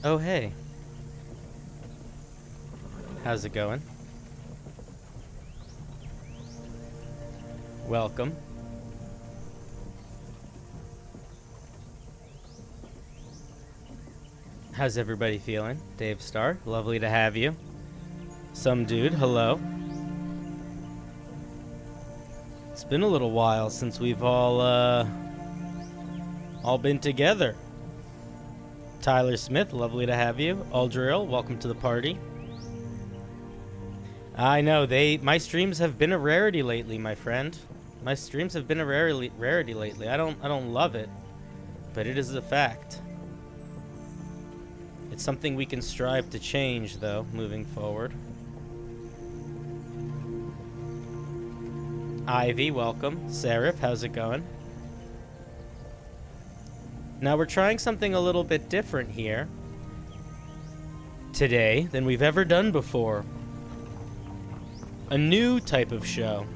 Oh, hey. How's it going? Welcome. How's everybody feeling? Dave Starr, lovely to have you. Some dude, hello. It's been a little while since we've all been together. Tyler Smith, lovely to have you. Aldril, welcome to the party. I know, my streams have been a rarity lately, my friend. My streams have been a rarity lately. I don't love it, but it is a fact. It's something we can strive to change, though, moving forward. Ivy, welcome. Seraph, how's it going? Now, we're trying something a little bit different here today than we've ever done before. A new type of show.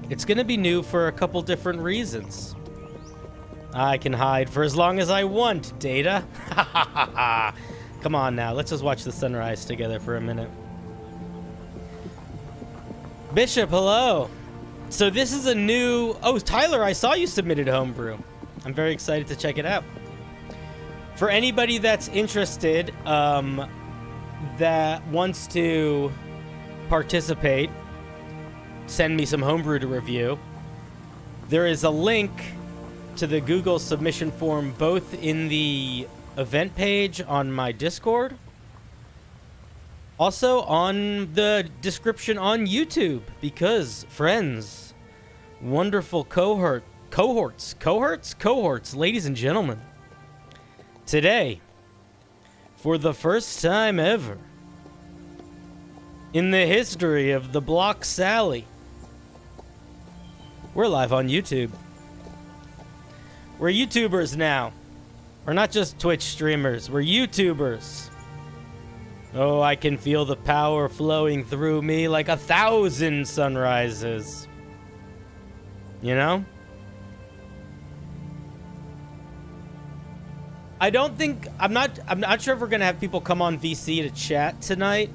It's going to be new for a couple different reasons. I can hide for as long as I want, Data. Come on now, let's just watch the sunrise together for a minute. Bishop, hello. So this is a new... Oh, Tyler, I saw you submitted Homebrew. I'm very excited to check it out. For anybody that's interested, that wants to participate, send me some Homebrew to review. There is a link to the Google submission form both in the event page on my Discord, also on the description on YouTube, because friends, wonderful cohorts, ladies and gentlemen, today, for the first time ever in the history of the Blocksally, we're live on YouTube. We're YouTubers now. We're not just Twitch streamers. We're YouTubers. Oh, I can feel the power flowing through me like 1,000 sunrises. You know? I'm not sure if we're gonna have people come on VC to chat tonight,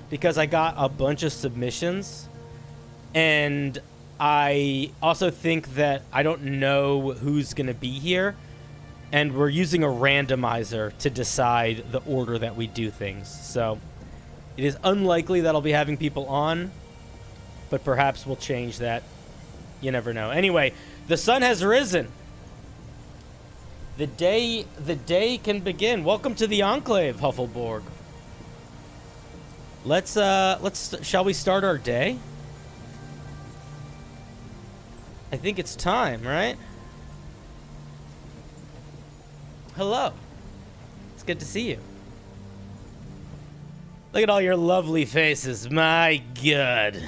because I got a bunch of submissions, and I also think that I don't know who's going to be here, and we're using a randomizer to decide the order that we do things. So it is unlikely that I'll be having people on, but perhaps we'll change that. You never know. Anyway, the sun has risen. The day can begin. Welcome to the Enclave, Huffleborg. Shall we start our day? I think it's time, right? Hello. It's good to see you. Look at all your lovely faces. My God.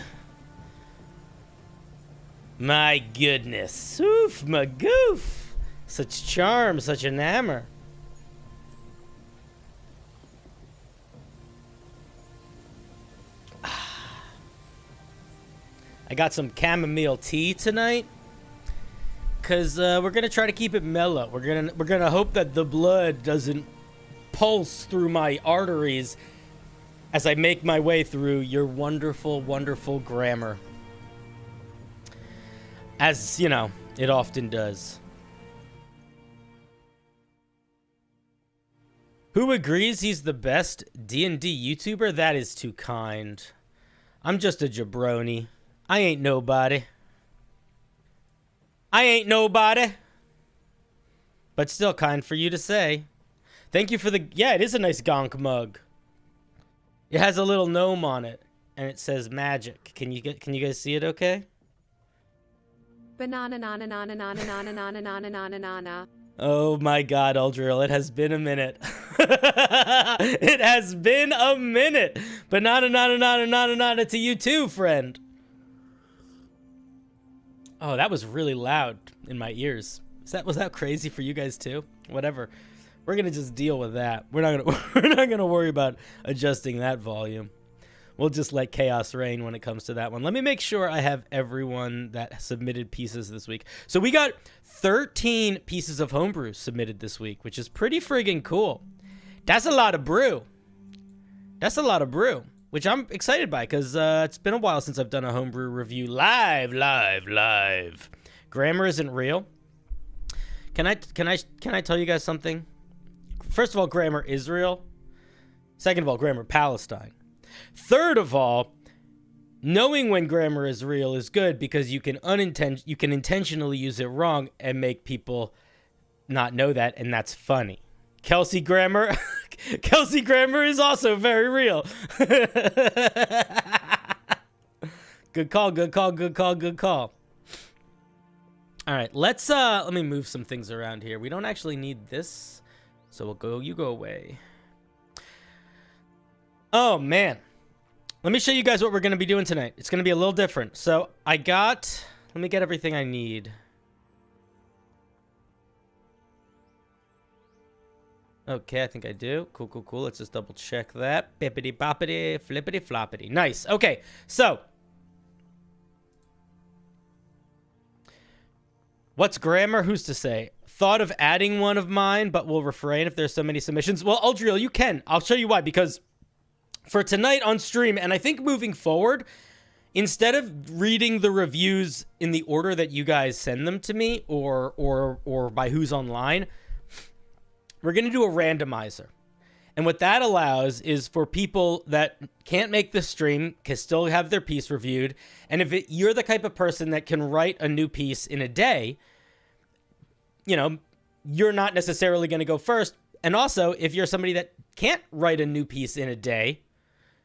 My goodness. Oof, my goof. Such charm, such an hammer. I got some chamomile tea tonight, because we're gonna try to keep it mellow. We're gonna hope that the blood doesn't pulse through my arteries as I make my way through your wonderful, wonderful grammar, as you know it often does. Who agrees he's the best D&D YouTuber? That is too kind. I'm just a jabroni. I ain't nobody. I ain't nobody. But still kind for you to say. Thank you for the... Yeah, it is a nice gonk mug. It has a little gnome on it, and it says magic. Can you guys see it okay? Banana na na na na na na na na na na na na na. Oh my God, Aldril, it has been a minute. It has been a minute. Banana na na na na na na to you too, friend. Oh, that was really loud in my ears. Was that crazy for you guys too? Whatever. We're gonna just deal with that. We're not gonna worry about adjusting that volume. We'll just let chaos reign when it comes to that one. Let me make sure I have everyone that submitted pieces this week. So we got 13 pieces of homebrew submitted this week, which is pretty friggin' cool. That's a lot of brew. That's a lot of brew, which I'm excited by because it's been a while since I've done a homebrew review live. Grammar isn't real. Can I tell you guys something? First of all, grammar is real. Second of all, grammar Palestine. Third of all, knowing when grammar is real is good because you can intentionally use it wrong and make people not know that, and that's funny. Kelsey grammar is also very real. Good call. All right, let me move some things around here. We don't actually need this, so you go away. Oh man, let me show you guys what we're gonna be doing tonight. It's gonna be a little different. So let me get everything I need. Okay, I think I do. Cool. Let's just double check that. Bippity boppity, flippity floppity. Nice. Okay, so what's grammar? Who's to say? Thought of adding one of mine, but will refrain if there's so many submissions. Well, Aldriel, you can. I'll show you why. Because for tonight on stream, and I think moving forward, instead of reading the reviews in the order that you guys send them to me, or by who's online, we're going to do a randomizer. And what that allows is for people that can't make the stream can still have their piece reviewed. And if you're the type of person that can write a new piece in a day, you know, you're not necessarily going to go first. And also, if you're somebody that can't write a new piece in a day,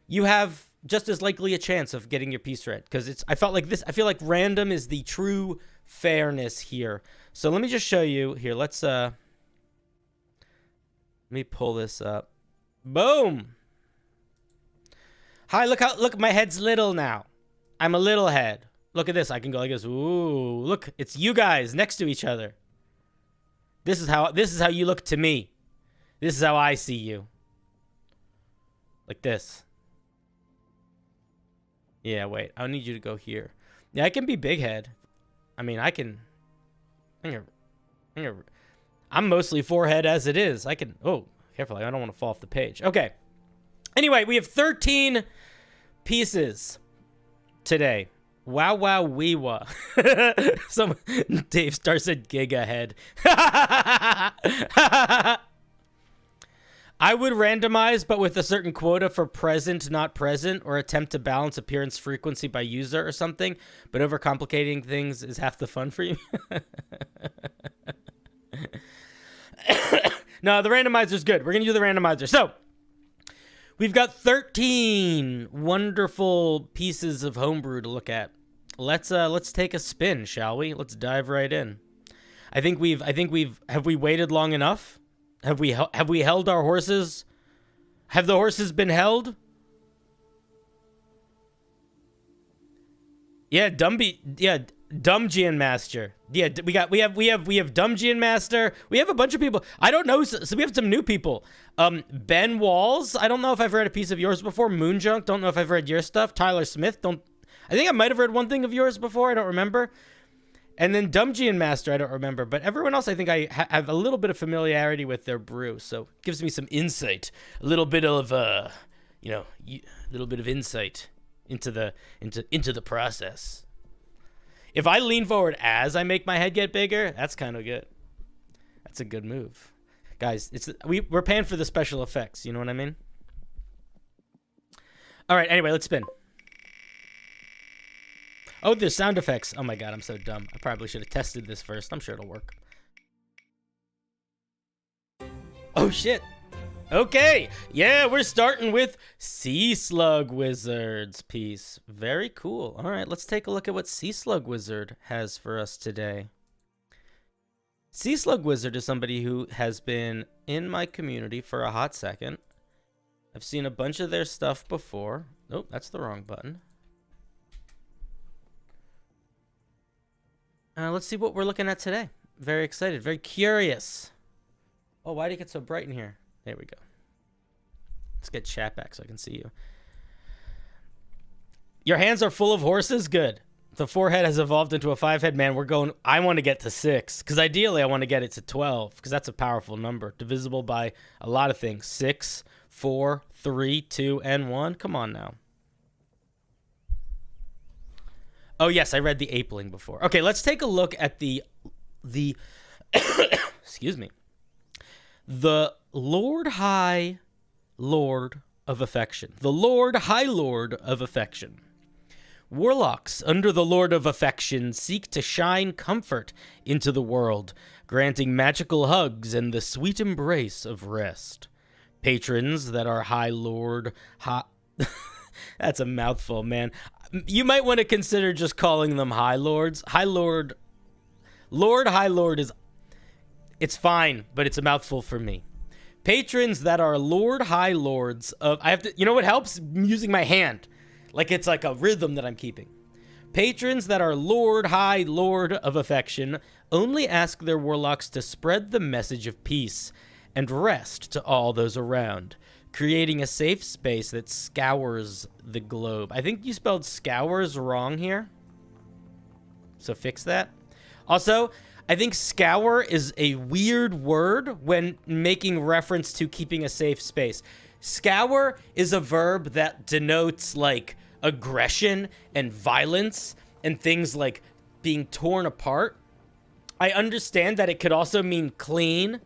you have just as likely a chance of getting your piece read. Because I feel like random is the true fairness here. So let me just show you here. Let me pull this up. Boom. Hi, look, my head's little now. I'm a little head. Look at this. I can go like this. Ooh, look, it's you guys next to each other. This is how you look to me. This is how I see you. Like this. Yeah, wait. I need you to go here. Yeah, I can be big head. I mean, I'm mostly forehead as it is. I can... Oh, careful. I don't want to fall off the page. Okay. Anyway, we have 13 pieces today. Wow, wee wah. Dave Star said giga head. I would randomize, but with a certain quota for present, not present, or attempt to balance appearance frequency by user or something. But overcomplicating things is half the fun for you. No, the randomizer's good. We're going to do the randomizer. So, we've got 13 wonderful pieces of homebrew to look at. Let's take a spin, shall we? Let's dive right in. Have we waited long enough? Have we held our horses? Have the horses been held? Yeah, Dumgian Master. Yeah, we have Dumgian Master. We have a bunch of people. I don't know. So we have some new people. Ben Walls. I don't know if I've read a piece of yours before. Moonjunk. Don't know if I've read your stuff. Tyler Smith. I think I might have read one thing of yours before. I don't remember. And then Dumgian Master. I don't remember. But everyone else, I think I have a little bit of familiarity with their brew. So it gives me some insight. A little bit of a little bit of insight into the process. If I lean forward as I make my head get bigger, that's kind of good. That's a good move. Guys, we're paying for the special effects, you know what I mean? All right, anyway, let's spin. Oh, there's sound effects. Oh my god, I'm so dumb. I probably should have tested this first. I'm sure it'll work. Oh shit. Okay, yeah, we're starting with Sea Slug Wizard's piece. Very cool. All right, let's take a look at what Sea Slug Wizard has for us today. Sea Slug Wizard is somebody who has been in my community for a hot second. I've seen a bunch of their stuff before. Oh, that's the wrong button. Let's see what we're looking at today. Very excited, very curious. Oh, why did it get so bright in here? There we go. Let's get chat back so I can see you. Your hands are full of horses? Good. The 4-head has evolved into a 5-head. Man, we're going... I want to get to 6. Because ideally, I want to get it to 12. Because that's a powerful number. Divisible by a lot of things. 6, 4, 3, 2, and 1. Come on now. Oh, yes, I read the apeling before. Okay, let's take a look at the excuse me. The Lord High Lord of Affection. The Lord High Lord of Affection. Warlocks under the Lord of Affection seek to shine comfort into the world, granting magical hugs and the sweet embrace of rest. Patrons that are High Lord... That's a mouthful, man. You might want to consider just calling them High Lords. High Lord... High Lord is... It's fine, but it's a mouthful for me. Patrons that are Lord High Lords of... I have to... You know what helps? I'm using my hand. Like it's like a rhythm that I'm keeping. Patrons that are Lord High Lord of Affection only ask their warlocks to spread the message of peace and rest to all those around, creating a safe space that scours the globe. I think you spelled scours wrong here, so fix that. Also, I think scour is a weird word when making reference to keeping a safe space. Scour is a verb that denotes like aggression and violence and things like being torn apart. I understand that it could also mean clean,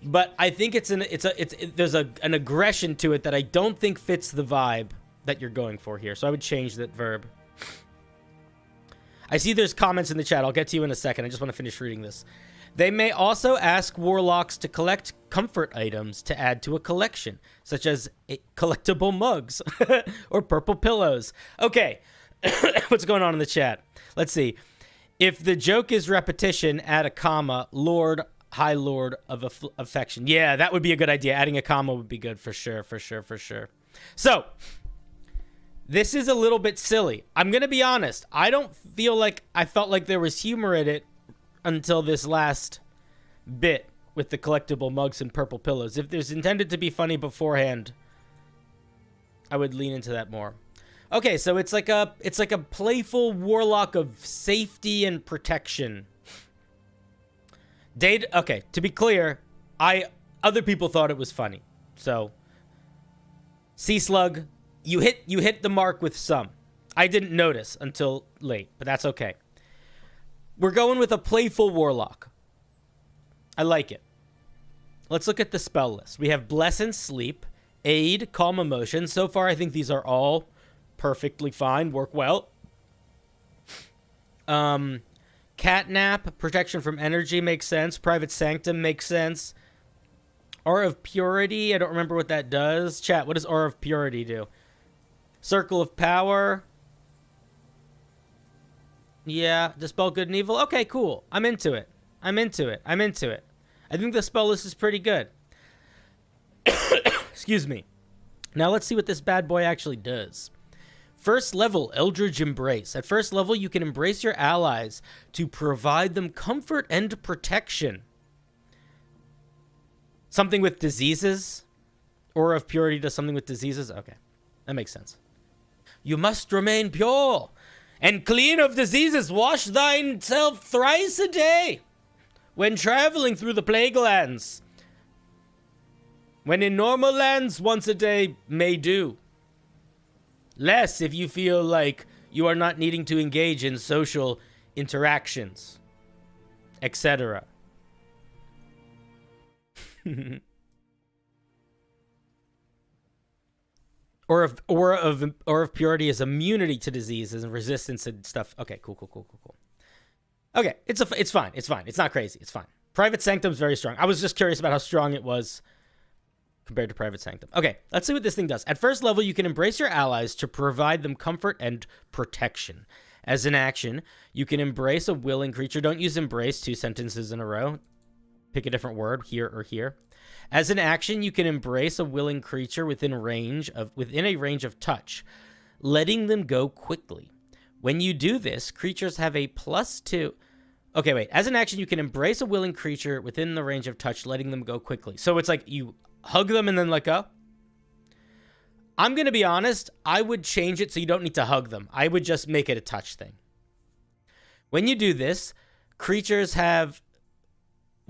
but I think there's an aggression to it that I don't think fits the vibe that you're going for here. So I would change that verb. I see there's comments in the chat. I'll get to you in a second. I just want to finish reading this. They may also ask warlocks to collect comfort items to add to a collection, such as collectible mugs or purple pillows. Okay, what's going on in the chat? Let's see. If the joke is repetition, add a comma, Lord, High Lord of Affection. Yeah, that would be a good idea. Adding a comma would be good for sure, for sure, for sure. So, this is a little bit silly. I'm going to be honest. I don't feel like I felt like there was humor in it until this last bit with the collectible mugs and purple pillows. If there's intended to be funny beforehand, I would lean into that more. Okay, so it's like a playful warlock of safety and protection. Okay, to be clear, other people thought it was funny. So, Sea Slug, you hit the mark with some. I didn't notice until late, but that's okay. We're going with a playful warlock. I like it. Let's look at the spell list. We have Bless and Sleep, Aid, Calm Emotion. So far, I think these are all perfectly fine, work well. Catnap, Protection from Energy makes sense. Private Sanctum makes sense. Aura of Purity, I don't remember what that does. Chat, what does Aura of Purity do? Circle of Power. Yeah, Dispel Good and Evil. Okay, cool. I'm into it. I think the spell list is pretty good. Excuse me. Now let's see what this bad boy actually does. First level, Eldritch Embrace. At first level, you can embrace your allies to provide them comfort and protection. Something with diseases? Aura of Purity does something with diseases? Okay, that makes sense. You must remain pure and clean of diseases. Wash thyself thrice a day when traveling through the plague lands. When in normal lands, once a day may do. Less if you feel like you are not needing to engage in social interactions, etc. Aura of Purity is immunity to diseases and resistance and stuff. Okay, cool. Okay, it's fine. It's not crazy. It's fine. Private Sanctum is very strong. I was just curious about how strong it was compared to Private Sanctum. Okay, let's see what this thing does. At first level, you can embrace your allies to provide them comfort and protection. As an action, you can embrace a willing creature. Don't use embrace 2 sentences in a row. Pick a different word, here or here. As an action, you can embrace a willing creature within a range of touch, letting them go quickly. When you do this, creatures have a +2. Okay, wait. As an action, you can embrace a willing creature within the range of touch, letting them go quickly. So it's like you hug them and then let go. I'm going to be honest. I would change it so you don't need to hug them. I would just make it a touch thing. When you do this, creatures have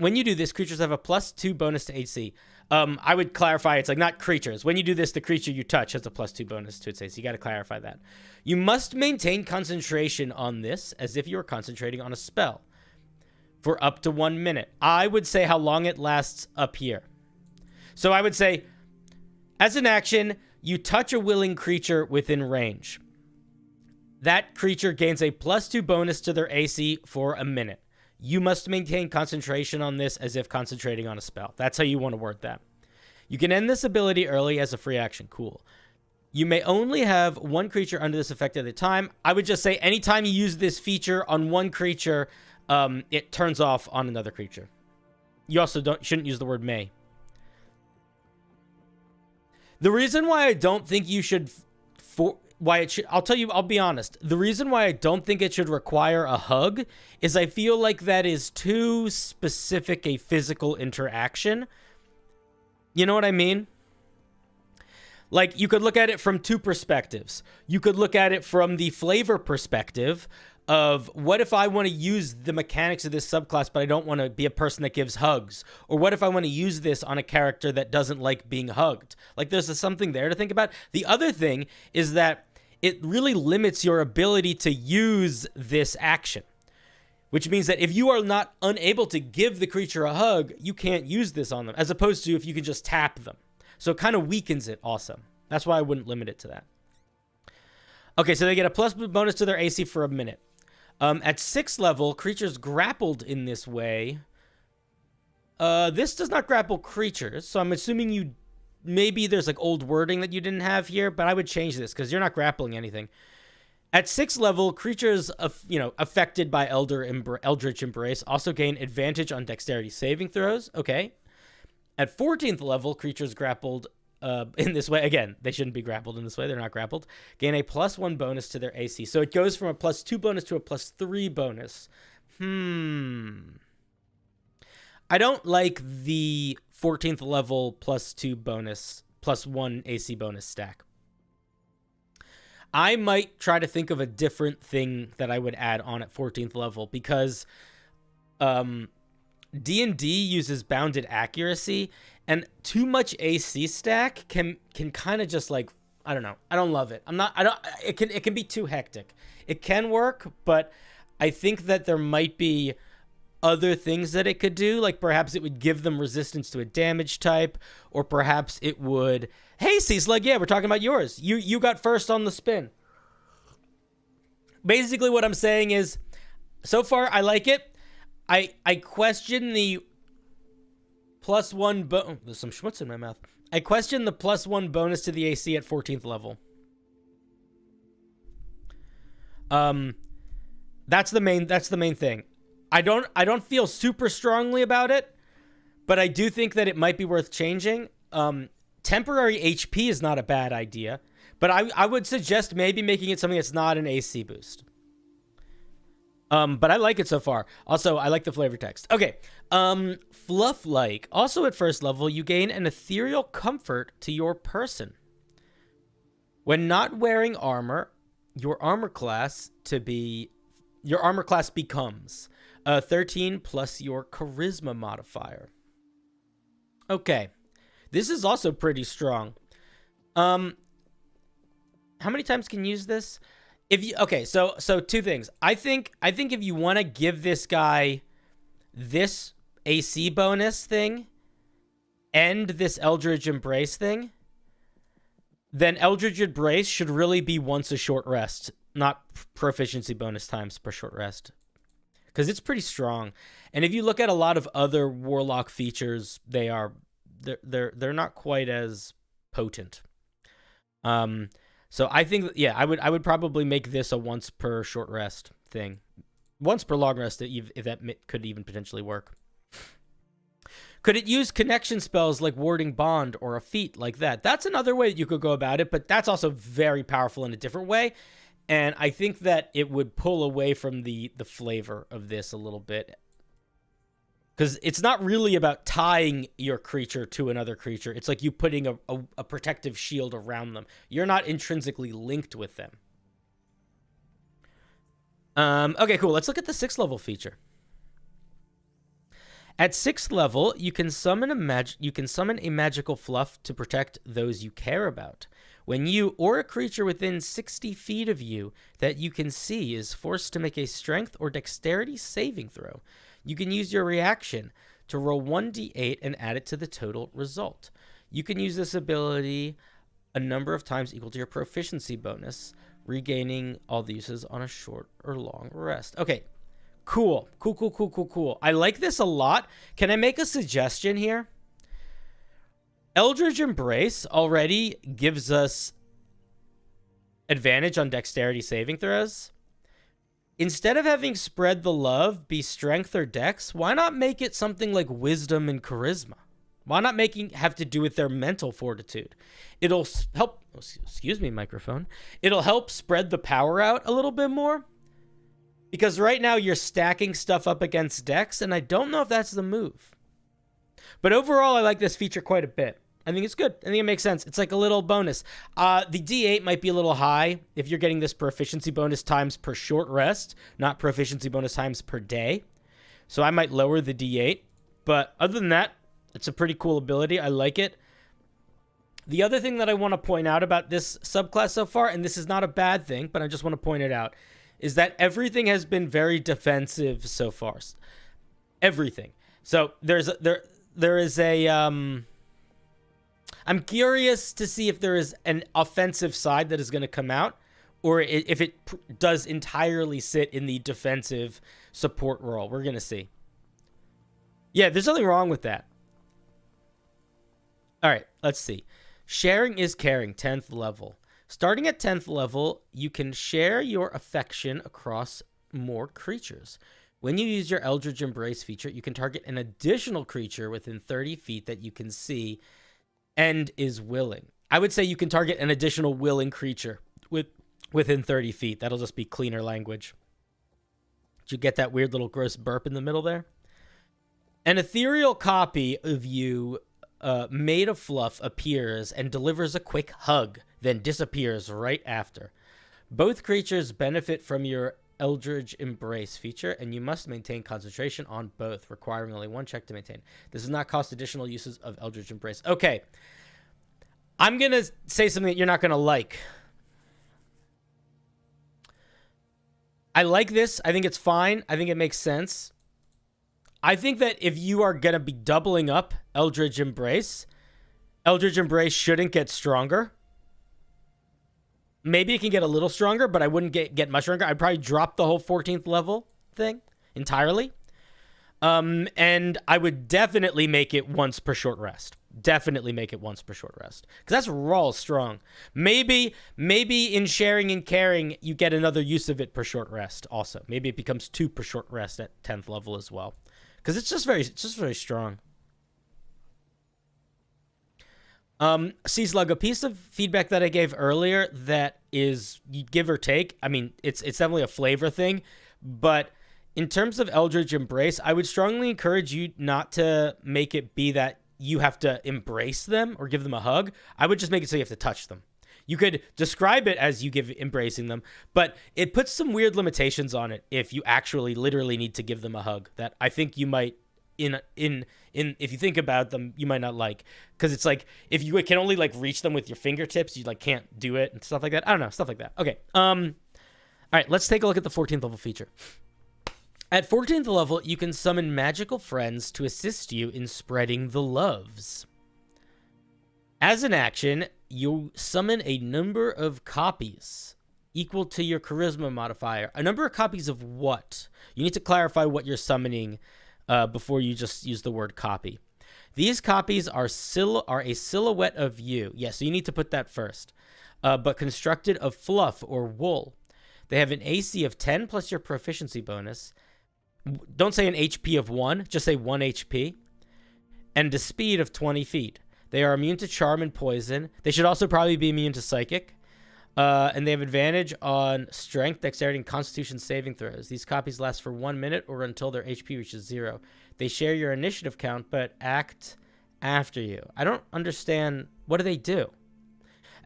a +2 bonus to AC. I would clarify, it's like not creatures. When you do this, the creature you touch has a +2 bonus to its AC. You got to clarify that. You must maintain concentration on this as if you were concentrating on a spell for up to 1 minute. I would say how long it lasts up here. So I would say, as an action, you touch a willing creature within range. That creature gains a +2 bonus to their AC for a minute. You must maintain concentration on this as if concentrating on a spell. That's how you want to word that. You can end this ability early as a free action. Cool. You may only have one creature under this effect at a time. I would just say anytime you use this feature on one creature, it turns off on another creature. You also shouldn't use the word may. The reason why I don't think you should... I'll be honest. The reason why I don't think it should require a hug is I feel like that is too specific a physical interaction. You know what I mean? Like, you could look at it from two perspectives. You could look at it from the flavor perspective of what if I want to use the mechanics of this subclass, but I don't want to be a person that gives hugs? Or what if I want to use this on a character that doesn't like being hugged? Like, there's something there to think about. The other thing is that it really limits your ability to use this action, which means that if you are not unable to give the creature a hug, you can't use this on them, as opposed to if you can just tap them. So it kind of weakens it also. That's why I wouldn't limit it to that. Okay, so they get a plus bonus to their AC for a minute. At 6th level, creatures grappled in this way. This does not grapple creatures, so I'm assuming maybe there's like old wording that you didn't have here, but I would change this because you're not grappling anything. At 6th level, creatures affected by Eldritch Embrace also gain advantage on dexterity saving throws. Okay. At 14th level, creatures grappled in this way. Again, they shouldn't be grappled in this way. They're not grappled. Gain a +1 bonus to their AC. So it goes from a +2 bonus to a +3 bonus. I don't like the 14th level +2 bonus, +1 AC bonus stack. I might try to think of a different thing that I would add on at 14th level because D&D uses bounded accuracy, and too much AC stack can kind of just like, I don't know. I don't love it. It can be too hectic. It can work, but I think that there might be other things that it could do. Like perhaps it would give them resistance to a damage type, or perhaps it would, hey, C-Slug, yeah, we're talking about yours. You got first on the spin. Basically what I'm saying is, so far I like it. I question the +1 there's some schmutz in my mouth. I question the +1 bonus to the AC at 14th level. That's the main thing. I don't feel super strongly about it, but I do think that it might be worth changing. Temporary HP is not a bad idea, but I would suggest maybe making it something that's not an AC boost. But I like it so far. Also, I like the flavor text. Okay. Fluff-like. Also at first level, you gain an ethereal comfort to your person. When not wearing armor, your armor class becomes 13 plus your charisma modifier. Okay. This is also pretty strong. How many times can you use this? So two things. I think if you want to give this guy this AC bonus thing and this Eldritch Embrace thing, then Eldritch Embrace should really be once a short rest, not proficiency bonus times per short rest, because it's pretty strong. And if you look at a lot of other warlock features, they're not quite as potent. So I think, yeah, I would probably make this a once per short rest thing. Once per long rest, if that could even potentially work. Could it use connection spells like Warding Bond or a feat like that? That's another way that you could go about it, but that's also very powerful in a different way. And I think that it would pull away from the flavor of this a little bit. Because it's not really about tying your creature to another creature. It's like you putting a protective shield around them. You're not intrinsically linked with them. Okay, cool. Let's look at the 6th level feature. At 6th level, you can summon a magical fluff to protect those you care about. When you or a creature within 60 feet of you that you can see is forced to make a strength or dexterity saving throw, you can use your reaction to roll 1d8 and add it to the total result. You can use this ability a number of times equal to your proficiency bonus, regaining all the uses on a short or long rest. Okay, cool. I like this a lot. Can I make a suggestion here? Eldritch Embrace already gives us advantage on dexterity saving throws. Instead of having spread the love be strength or dex, why not make it something like wisdom and charisma? Why not have to do with their mental fortitude? It'll help, excuse me, microphone. It'll help spread the power out a little bit more. Because right now you're stacking stuff up against dex, and I don't know if that's the move. But overall, I like this feature quite a bit. I think it's good. I think it makes sense. It's like a little bonus. The D8 might be a little high if you're getting this proficiency bonus times per short rest, not proficiency bonus times per day. So I might lower the D8. But other than that, it's a pretty cool ability. I like it. The other thing that I want to point out about this subclass so far, and this is not a bad thing, but I just want to point it out, is that everything has been very defensive so far. Everything. So there is a I'm curious to see if there is an offensive side that is going to come out, or if it does entirely sit in the defensive support role. We're going to see. Yeah, there's nothing wrong with that. All right, let's see. Sharing is caring, 10th level. Starting at 10th level, you can share your affection across more creatures. When you use your Eldritch Embrace feature, you can target an additional creature within 30 feet that you can see and is willing. I would say you can target an additional willing creature within 30 feet. That'll just be cleaner language. Did you get that weird little gross burp in the middle there? An ethereal copy of you made of fluff appears and delivers a quick hug, then disappears right after. Both creatures benefit from your Eldritch Embrace feature, and you must maintain concentration on both, requiring only one check to maintain. This does not cost additional uses of Eldritch Embrace. Okay. I'm going to say something that you're not going to like. I like this. I think it's fine. I think it makes sense. I think that if you are going to be doubling up Eldritch Embrace shouldn't get stronger. Maybe it can get a little stronger, but I wouldn't get much stronger. I'd probably drop the whole 14th level thing entirely. And I would definitely make it once per short rest. Definitely make it once per short rest. Because that's raw strong. Maybe in sharing and caring, you get another use of it per short rest also. Maybe it becomes 2 per short rest at 10th level as well. Because it's just very strong. C-Slug, a piece of feedback that I gave earlier that is give or take. I mean, it's definitely a flavor thing, but in terms of Eldritch Embrace, I would strongly encourage you not to make it be that you have to embrace them or give them a hug. I would just make it so you have to touch them. You could describe it as you give embracing them, but it puts some weird limitations on it if you actually literally need to give them a hug that I think you might if you think about them, you might not like, because it's like if you can only like reach them with your fingertips, you like can't do it and stuff like that. I don't know, stuff like that. Okay. All right, let's take a look at the 14th level feature. At 14th level, you can summon magical friends to assist you in spreading the loves. As an action, you summon a number of copies equal to your charisma modifier. A number of copies of what? You need to clarify what you're summoning before you just use the word copy. These copies are a silhouette of you. Yes, so you need to put that first. But constructed of fluff or wool. They have an AC of 10 plus your proficiency bonus. Don't say an HP of 1, just say 1 HP. And a speed of 20 feet. They are immune to charm and poison. They should also probably be immune to psychic. And they have advantage on strength, dexterity, and constitution saving throws. These copies last for 1 minute or until their HP reaches 0. They share your initiative count, but act after you. I don't understand. What do they do?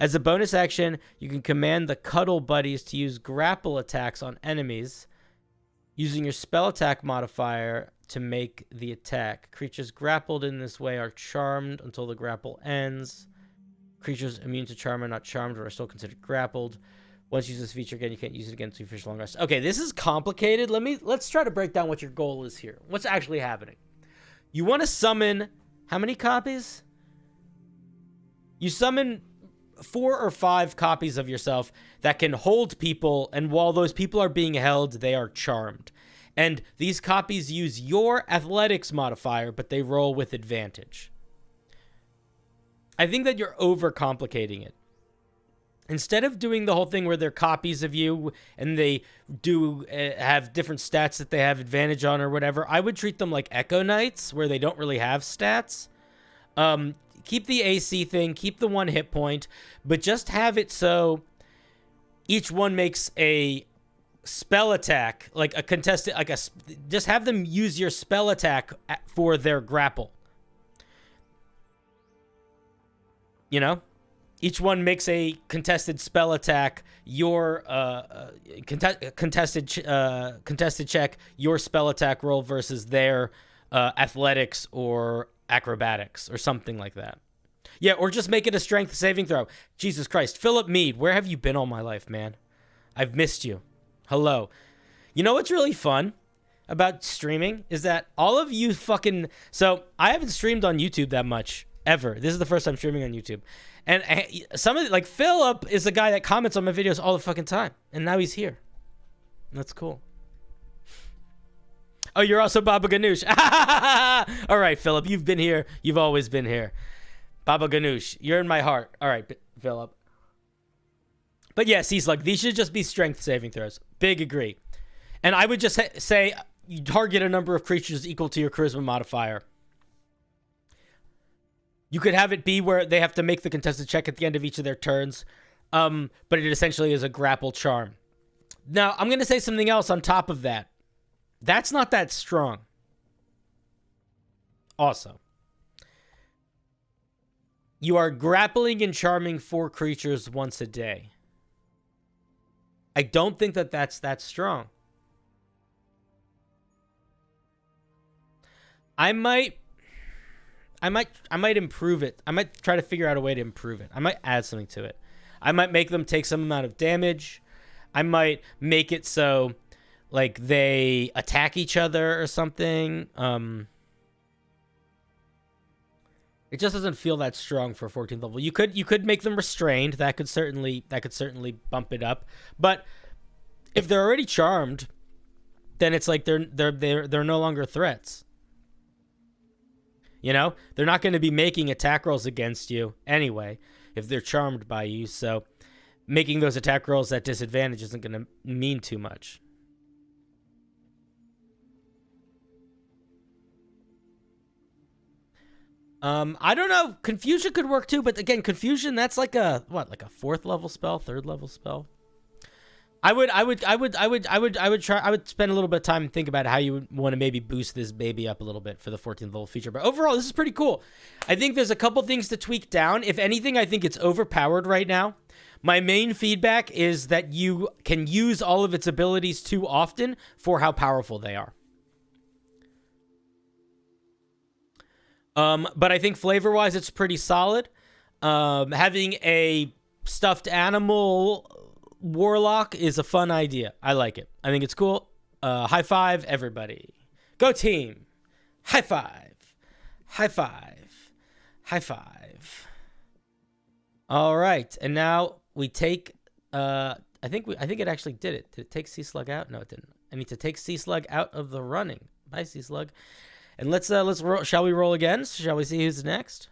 As a bonus action, you can command the Cuddle Buddies to use grapple attacks on enemies, using your spell attack modifier to make the attack. Creatures grappled in this way are charmed until the grapple ends. Creatures immune to charm are not charmed but are still considered grappled. Once you use this feature again, you can't use it again until you finish a long rest. Okay, this is complicated. Let's try to break down what your goal is here. What's actually happening? You want to summon how many copies? You summon 4 or 5 copies of yourself that can hold people, and while those people are being held, they are charmed. And these copies use your athletics modifier, but they roll with advantage. I think that you're overcomplicating it. Instead of doing the whole thing where they're copies of you and they do have different stats that they have advantage on or whatever, I would treat them like Echo Knights, where they don't really have stats. Keep the AC thing, keep the 1 hit point, but just have it so each one makes a spell attack, like a contested, just have them use your spell attack for their grapple. You know? Each one makes a contested spell attack, your contested check, your spell attack roll versus their athletics or acrobatics or something like that. Yeah, or just make it a strength saving throw. Jesus Christ. Philip Mead, where have you been all my life, man? I've missed you. Hello. You know what's really fun about streaming is that all of you fucking... So, I haven't streamed on YouTube that much, ever. This is the first time streaming on YouTube. And some of like Philip is the guy that comments on my videos all the fucking time. And now he's here. That's cool. Oh, you're also Baba Ganoush. All right, Philip, you've been here. You've always been here. Baba Ganoush, you're in my heart. All right, Philip. But yes, he's like, these should just be strength saving throws. Big agree. And I would just say you target a number of creatures equal to your charisma modifier. You could have it be where they have to make the contested check at the end of each of their turns. But it essentially is a grapple charm. Now, I'm going to say something else on top of that. That's not that strong. Also, you are grappling and charming 4 creatures once a day. I don't think that that's that strong. I might improve it. I might try to figure out a way to improve it. I might add something to it. I might make them take some amount of damage. I might make it so like they attack each other or something. It just doesn't feel that strong for 14th level. You could make them restrained. That could certainly bump it up. But if they're already charmed, then it's like they're no longer threats. You know, they're not going to be making attack rolls against you anyway if they're charmed by you. So making those attack rolls at disadvantage isn't going to mean too much. I don't know. Confusion could work too, but again, confusion, that's like a 4th level spell, 3rd level spell. I would spend a little bit of time and think about how you would want to maybe boost this baby up a little bit for the 14th level feature. But overall, this is pretty cool. I think there's a couple things to tweak down. If anything, I think it's overpowered right now. My main feedback is that you can use all of its abilities too often for how powerful they are. But I think flavor-wise, it's pretty solid. Having a stuffed animal warlock is a fun idea. I like it. I think it's cool. High five, everybody. Go team. High five. High five. High five. All right. And now we take, I think it actually did it. Did it take Sea Slug out? No, it didn't. I need to take Sea Slug out of the running. Bye, Sea Slug. And let's roll. Shall we roll again? Shall we see who's next?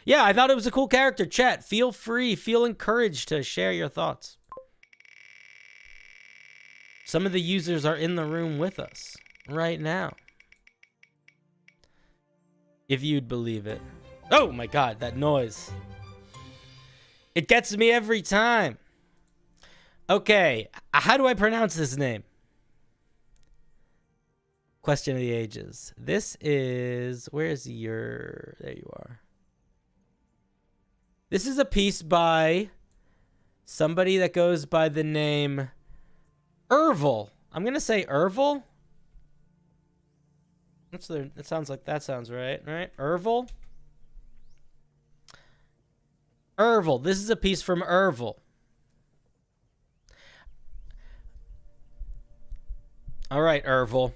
Yeah, I thought it was a cool character. Chat, feel free, feel encouraged to share your thoughts. Some of the users are in the room with us right now. If you'd believe it. Oh my God, that noise. It gets me every time. Okay, how do I pronounce this name? Question of the Ages. This is... Where is your... There you are. This is a piece by somebody that goes by the name Ervil. I'm going to say Ervil. That sounds right, right? Ervil? Ervil. This is a piece from Ervil. All right, Ervil.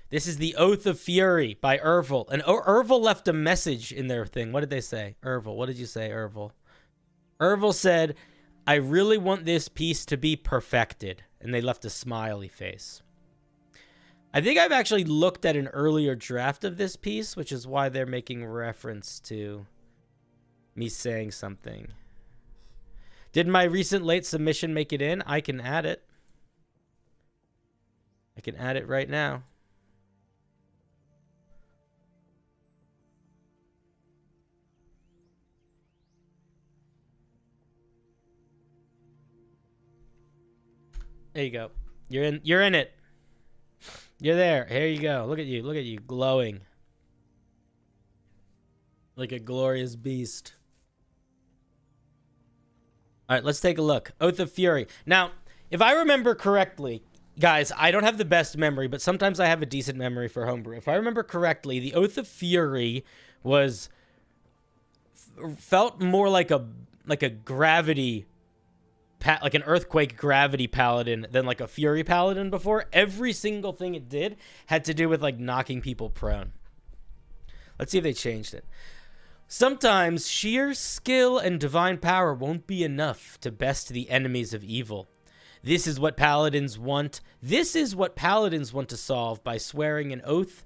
This is the Oath of Fury by Ervil. And Ervil left a message in their thing. What did they say? Ervil, what did you say, Ervil? Ervil said, I really want this piece to be perfected. And they left a smiley face. I think I've actually looked at an earlier draft of this piece, which is why they're making reference to me saying something. Did my recent late submission make it in? I can add it. I can add it right now. There you go. You're in it. You're there. Here you go. Look at you. Look at you glowing. Like a glorious beast. All right, let's take a look. Oath of Fury. Now, if I remember correctly, guys, I don't have the best memory, but sometimes I have a decent memory for Homebrew. If I remember correctly, the Oath of Fury felt more like a gravity, like an earthquake gravity paladin than like a fury paladin before. Every single thing it did had to do with like knocking people prone. Let's see if they changed it. Sometimes sheer skill and divine power won't be enough to best the enemies of evil. This is what paladins want. This is what paladins want to solve by swearing an oath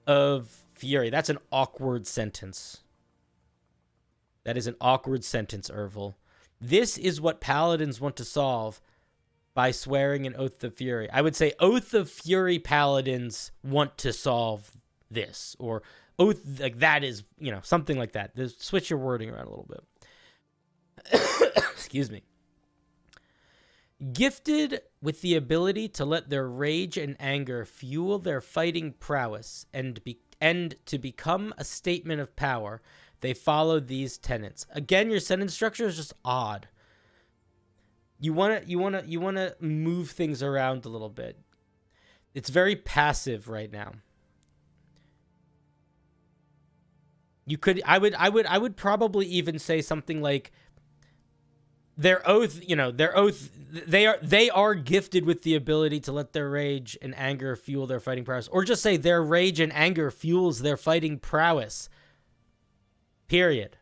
of fury. That's an awkward sentence. That is an awkward sentence, Ervil. This is what paladins want to solve by swearing an oath of fury. I would say oath of fury paladins want to solve this, or oath, like that is, you know, something like that. Switch your wording around a little bit. Excuse me. Gifted with the ability to let their rage and anger fuel their fighting prowess and to become a statement of power, they follow these tenets. Again, your sentence structure is just odd. You want to move things around a little bit. It's very passive right now. You could I would probably even say something like their oath, you know, their oath, they are gifted with the ability to let their rage and anger fuel their fighting prowess, or just say their rage and anger fuels their fighting prowess. Period.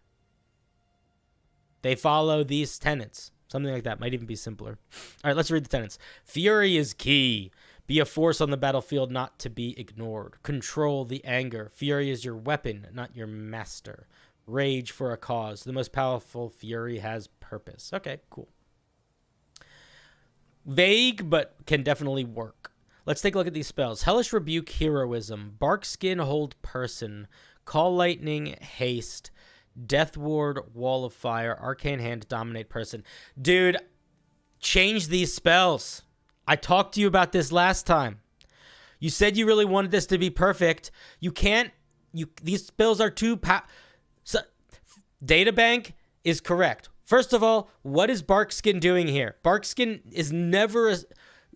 They follow these tenets. Something like that might even be simpler. All right, let's read the tenets. Fury is key. Be a force on the battlefield not to be ignored. Control the anger. Fury is your weapon, not your master. Rage for a cause. The most powerful fury has purpose. Okay, cool. Vague, but can definitely work. Let's take a look at these spells. Hellish Rebuke, Heroism. Bark Skin, Hold Person. Call Lightning, Haste. Death Ward, Wall of Fire. Arcane Hand, Dominate Person. Dude, change these spells. I talked to you about this last time. You said you really wanted this to be perfect. You can't. These spells are too so, Databank is correct. First of all, what is Barkskin doing here? Barkskin is never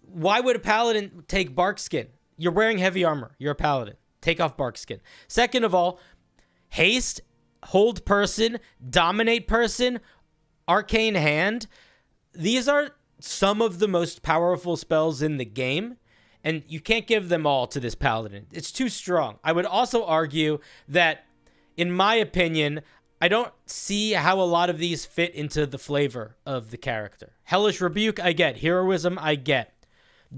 why would a paladin take Barkskin? You're wearing heavy armor. You're a paladin. Take off Barkskin. Second of all, Haste, Hold Person, Dominate Person, Arcane Hand. These are some of the most powerful spells in the game, and you can't give them all to this paladin. It's too strong. I would also argue that, in my opinion, I don't see how a lot of these fit into the flavor of the character. Hellish Rebuke, I get. Heroism, I get.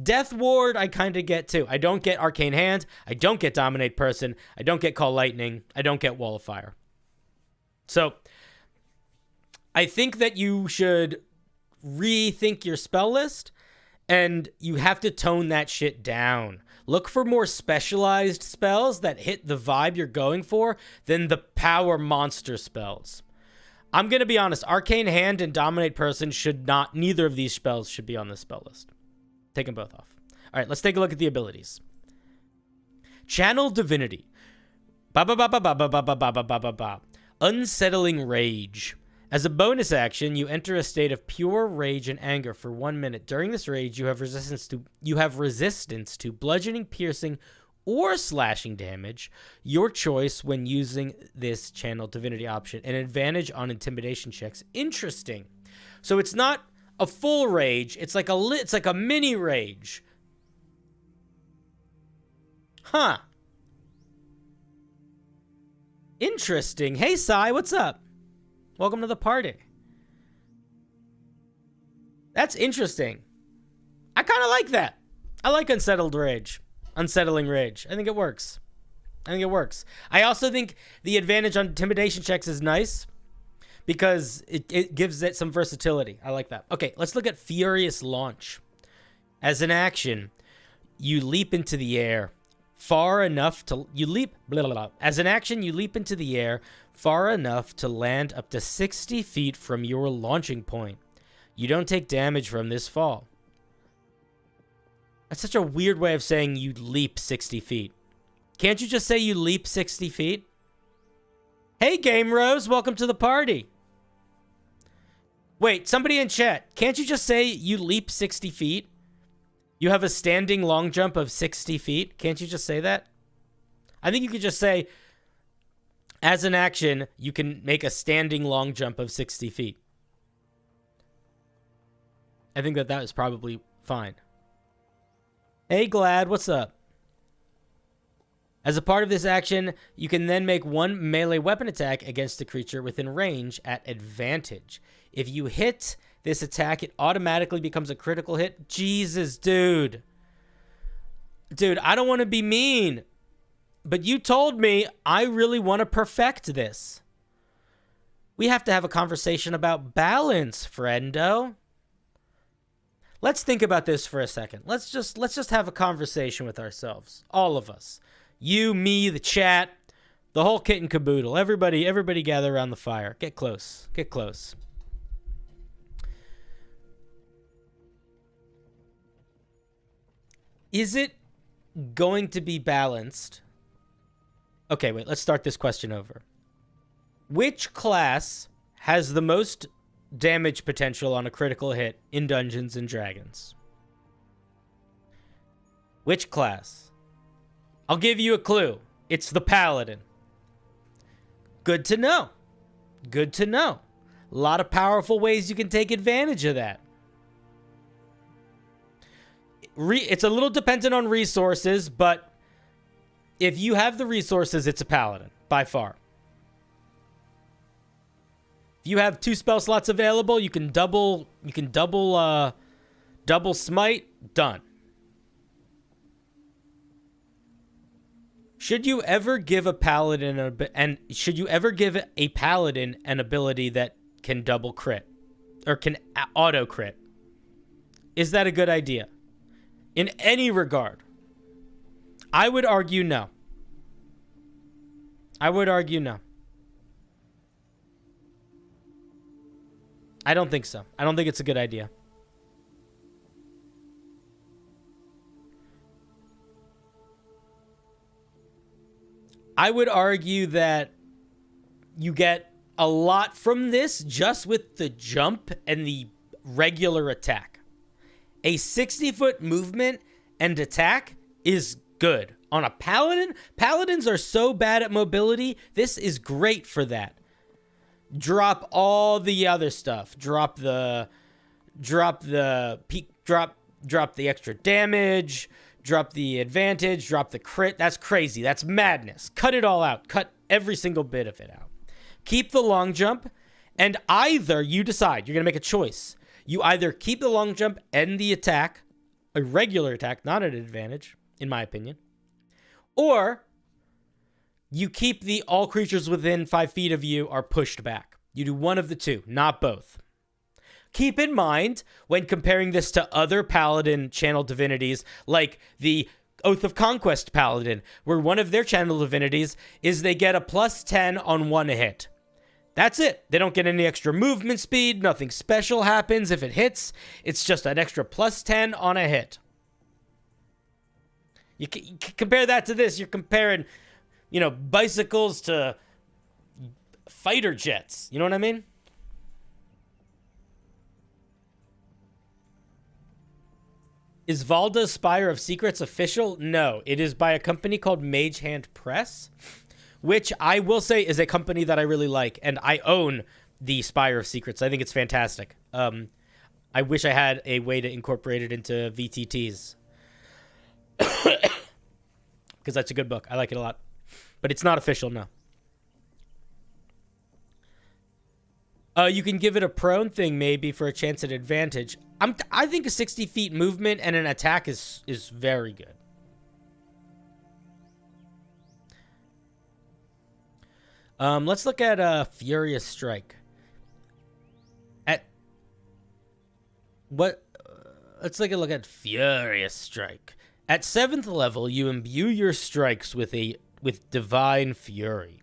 Death Ward, I kind of get too. I don't get Arcane Hand. I don't get Dominate Person. I don't get Call Lightning. I don't get Wall of Fire. So, I think that you should rethink your spell list, and you have to tone that shit down. Look for more specialized spells that hit the vibe you're going for than the power monster spells. I'm going to be honest, Arcane Hand and Dominate Person neither of these spells should be on this spell list. Take them both off. All right, let's take a look at the abilities. Channel Divinity. Ba ba ba ba ba ba ba ba ba ba ba ba ba. Unsettling Rage. As a bonus action, you enter a state of pure rage and anger for 1 minute. During this rage, you have resistance to bludgeoning, piercing, or slashing damage. Your choice when using this Channel Divinity option. An advantage on intimidation checks. Interesting. So it's not a full rage. It's like a mini rage. Huh. Interesting. Hey, Sai, what's up? Welcome to the party. That's interesting. I kind of like that. I like unsettling rage. I think it works. I also think the advantage on intimidation checks is nice because it gives it some versatility. I like that. Okay, let's look at Furious Launch. As an action, you leap into the air far enough to As an action, you leap into the air far enough to land up to 60 feet from your launching point. You don't take damage from this fall. That's such a weird way of saying you leap 60 feet. Can't you just say you leap 60 feet? Hey, Game Rose, welcome to the party. Wait, somebody in chat, can't you just say you leap 60 feet? You have a standing long jump of 60 feet. Can't you just say that? I think you could just say, as an action, you can make a standing long jump of 60 feet. I think that is probably fine. Hey, Glad, what's up? As a part of this action, you can then make one melee weapon attack against the creature within range at advantage. If you hit this attack, it automatically becomes a critical hit. Jesus, dude. Dude, I don't want to be mean, but you told me I really want to perfect this. We have to have a conversation about balance, friendo. Let's think about this for a second. Let's just have a conversation with ourselves. All of us. You, me, the chat, the whole kit and caboodle. Everybody gather around the fire. Get close. Get close. Is it going to be balanced? Okay, wait, let's start this question over. Which class has the most damage potential on a critical hit in Dungeons and Dragons? Which class? I'll give you a clue. It's the paladin. Good to know. Good to know. A lot of powerful ways you can take advantage of that. It's a little dependent on resources, but if you have the resources, it's a paladin, by far. If you have 2 spell slots available, you can double smite, done. Should you ever give a paladin an ability that can double crit or can auto crit? Is that a good idea? In any regard, I would argue no. I don't think so. I don't think it's a good idea. I would argue that you get a lot from this just with the jump and the regular attack. A 60-foot movement and attack is good. On a paladin, paladins are so bad at mobility, this is great for that. Drop all the other stuff. Drop the extra damage, drop the advantage, drop the crit. That's crazy. That's madness. Cut it all out. Cut every single bit of it out. Keep the long jump, and either you decide, you're going to make a choice. You either keep the long jump and the attack, a regular attack, not an advantage, in my opinion, or you keep the all creatures within 5 feet of you are pushed back. You do one of the two, not both. Keep in mind, when comparing this to other paladin channel divinities, like the Oath of Conquest paladin, where one of their channel divinities is they get a +10 on one hit. That's it. They don't get any extra movement speed. Nothing special happens if it hits. It's just an extra +10 on a hit. You compare that to this. You're comparing, you know, bicycles to fighter jets. You know what I mean? Is Valda's Spire of Secrets official? No, it is by a company called Mage Hand Press, which I will say is a company that I really like, and I own the Spire of Secrets. I think it's fantastic. I wish I had a way to incorporate it into VTTs, because that's a good book. I like it a lot, but it's not official, no. You can give it a prone thing maybe for a chance at advantage. I think a 60 feet movement and an attack is very good. Let's look at Furious Strike. Let's take a look at Furious Strike. At 7th level, you imbue your strikes with Divine Fury.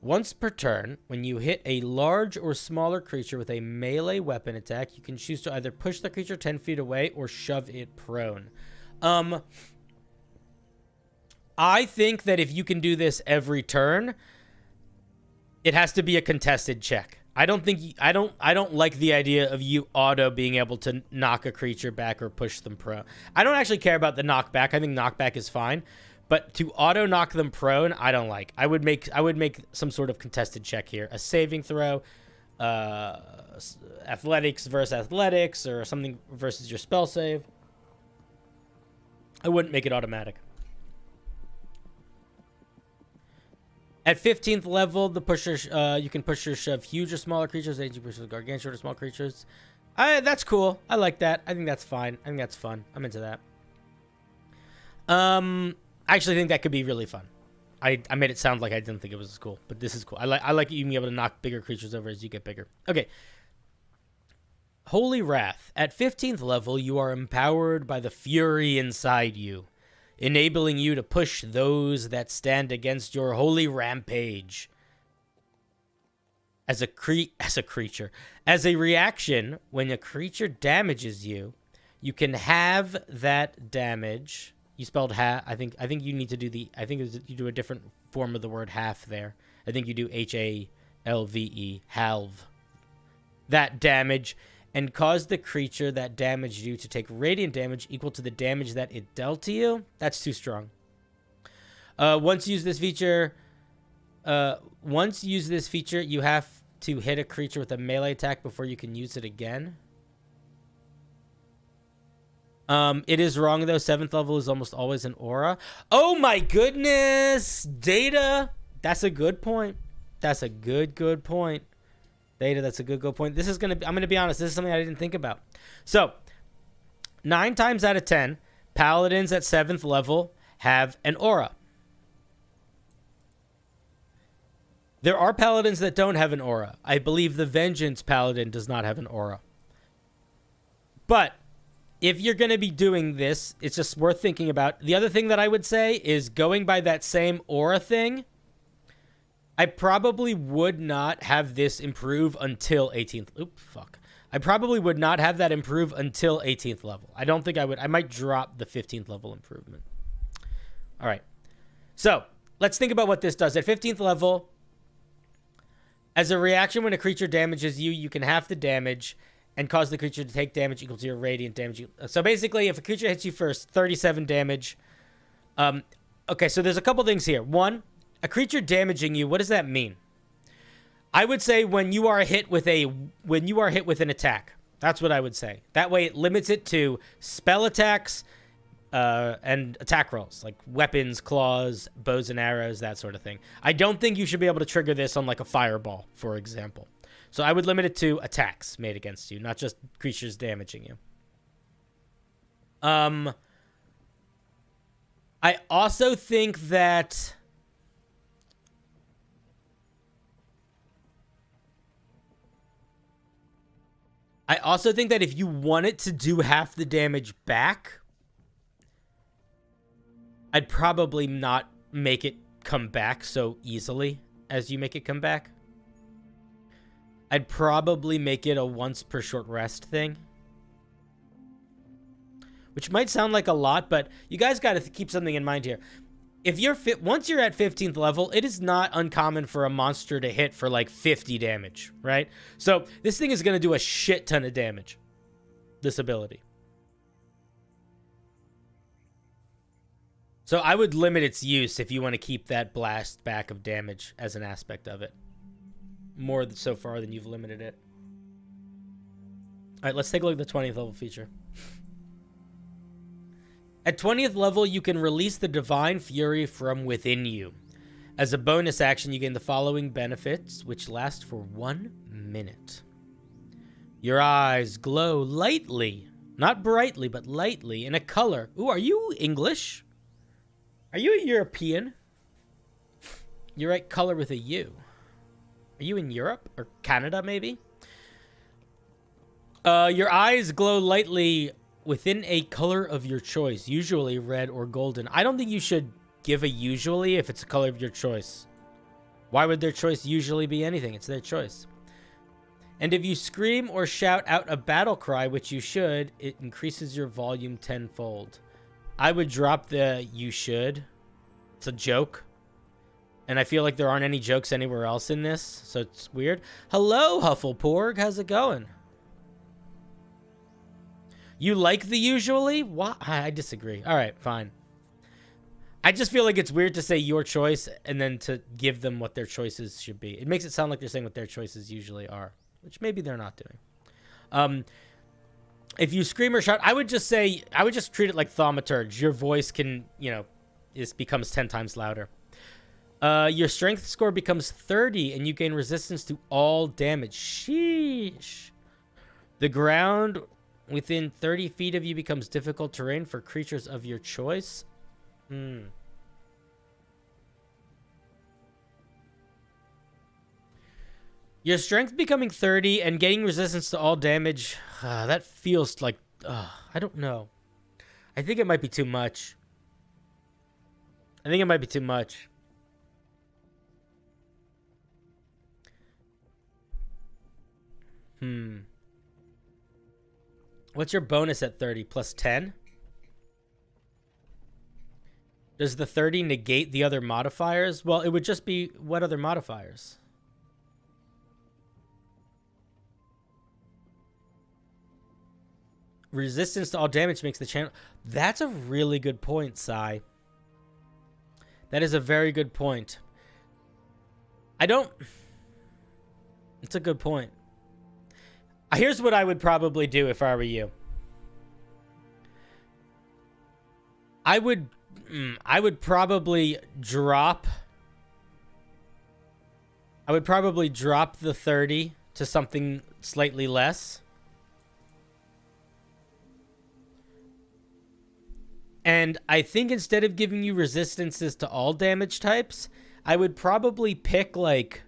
Once per turn, when you hit a large or smaller creature with a melee weapon attack, you can choose to either push the creature 10 feet away or shove it prone. I think that if you can do this every turn, it has to be a contested check. I don't like the idea of you auto being able to knock a creature back or push them prone. I don't actually care about the knockback. I think knockback is fine. But to auto knock them prone, I don't like. I would make some sort of contested check here. A saving throw, athletics versus athletics, or something versus your spell save. I wouldn't make it automatic. At 15th level, the pusher you can push or shove huge or smaller creatures, gargantuan or small creatures. That's cool. I like that. I think that's fine. I think that's fun. I'm into that. I actually think that could be really fun. I made it sound like I didn't think it was as cool, but this is cool. I like you being able to knock bigger creatures over as you get bigger. Okay. Holy Wrath. At 15th level, you are empowered by the fury inside you, enabling you to push those that stand against your holy rampage. As a creature. As a reaction, when a creature damages you, you can have that damage. You spelled half. I think you need to do you do a different form of the word half there. I think you do HALVE, halve. That damage, and cause the creature that damaged you to take radiant damage equal to the damage that it dealt to you. That's too strong. Once you use this feature, you have to hit a creature with a melee attack before you can use it again. It is wrong, though. 7th level is almost always an aura. Oh, my goodness. Data. That's a good point. That's a good point. Data, that's a good point. This is I'm going to be honest. This is something I didn't think about. So, 9 times out of 10, paladins at 7th level have an aura. There are paladins that don't have an aura. I believe the Vengeance Paladin does not have an aura. But if you're going to be doing this, it's just worth thinking about. The other thing that I would say is going by that same aura thing, I probably would not have this improve until 18th. I probably would not have that improve until 18th level. I don't think I would. I might drop the 15th level improvement. All right. So let's think about what this does. At 15th level, as a reaction when a creature damages you, you can half the damage and cause the creature to take damage equal to your radiant damage. So basically, if a creature hits you first, 37 damage. Okay, so there's a couple things here. One, a creature damaging you, what does that mean? I would say when you are hit with an attack. That's what I would say. That way it limits it to spell attacks and attack rolls, like weapons, claws, bows and arrows, that sort of thing. I don't think you should be able to trigger this on like a fireball, for example. So I would limit it to attacks made against you, not just creatures damaging you. I also think that if you want it to do half the damage back, I'd probably not make it come back so easily as you make it come back. I'd probably make it a once per short rest thing. which might sound like a lot, but you guys got to keep something in mind here. If you're once you're at 15th level, it is not uncommon for a monster to hit for like 50 damage, right? So this thing is going to do a shit ton of damage, this ability. So I would limit its use if you want to keep that blast back of damage as an aspect of it. More so far than you've limited it. All right, let's take a look at the 20th level feature. At 20th level, you can release the Divine Fury from within you. As a bonus action, you gain the following benefits, which last for 1 minute. Your eyes glow lightly, not brightly, but lightly, in a color. Ooh, are you English? Are you a European? You write color with a U. Are you in Europe or Canada, maybe? Your eyes glow lightly within a color of your choice, usually red or golden. I don't think you should give a usually if it's a color of your choice. Why would their choice usually be anything? It's their choice. And if you scream or shout out a battle cry, which you should, it increases your volume tenfold. I would drop the you should. It's a joke. And I feel like there aren't any jokes anywhere else in this, so it's weird. Hello, Huffleporg. How's it going? You like the usually? What? I disagree. All right, fine. I just feel like it's weird to say your choice and then to give them what their choices should be. It makes it sound like they're saying what their choices usually are, which maybe they're not doing. If you scream or shout, I would just treat it like thaumaturge. Your voice can, becomes 10 times louder. Your strength score becomes 30 and you gain resistance to all damage. Sheesh. The ground within 30 feet of you becomes difficult terrain for creatures of your choice. Your strength becoming 30 and getting resistance to all damage. That feels like... I don't know. I think it might be too much. What's your bonus at 30? Plus 10? Does the 30 negate the other modifiers? Well, it would just be... What other modifiers? Resistance to all damage makes the channel... That's a really good point, Sai. That is a very good point. It's a good point. Here's what I would probably do if I were you. I would probably drop... the 30 to something slightly less. And I think instead of giving you resistances to all damage types, I would probably pick, like...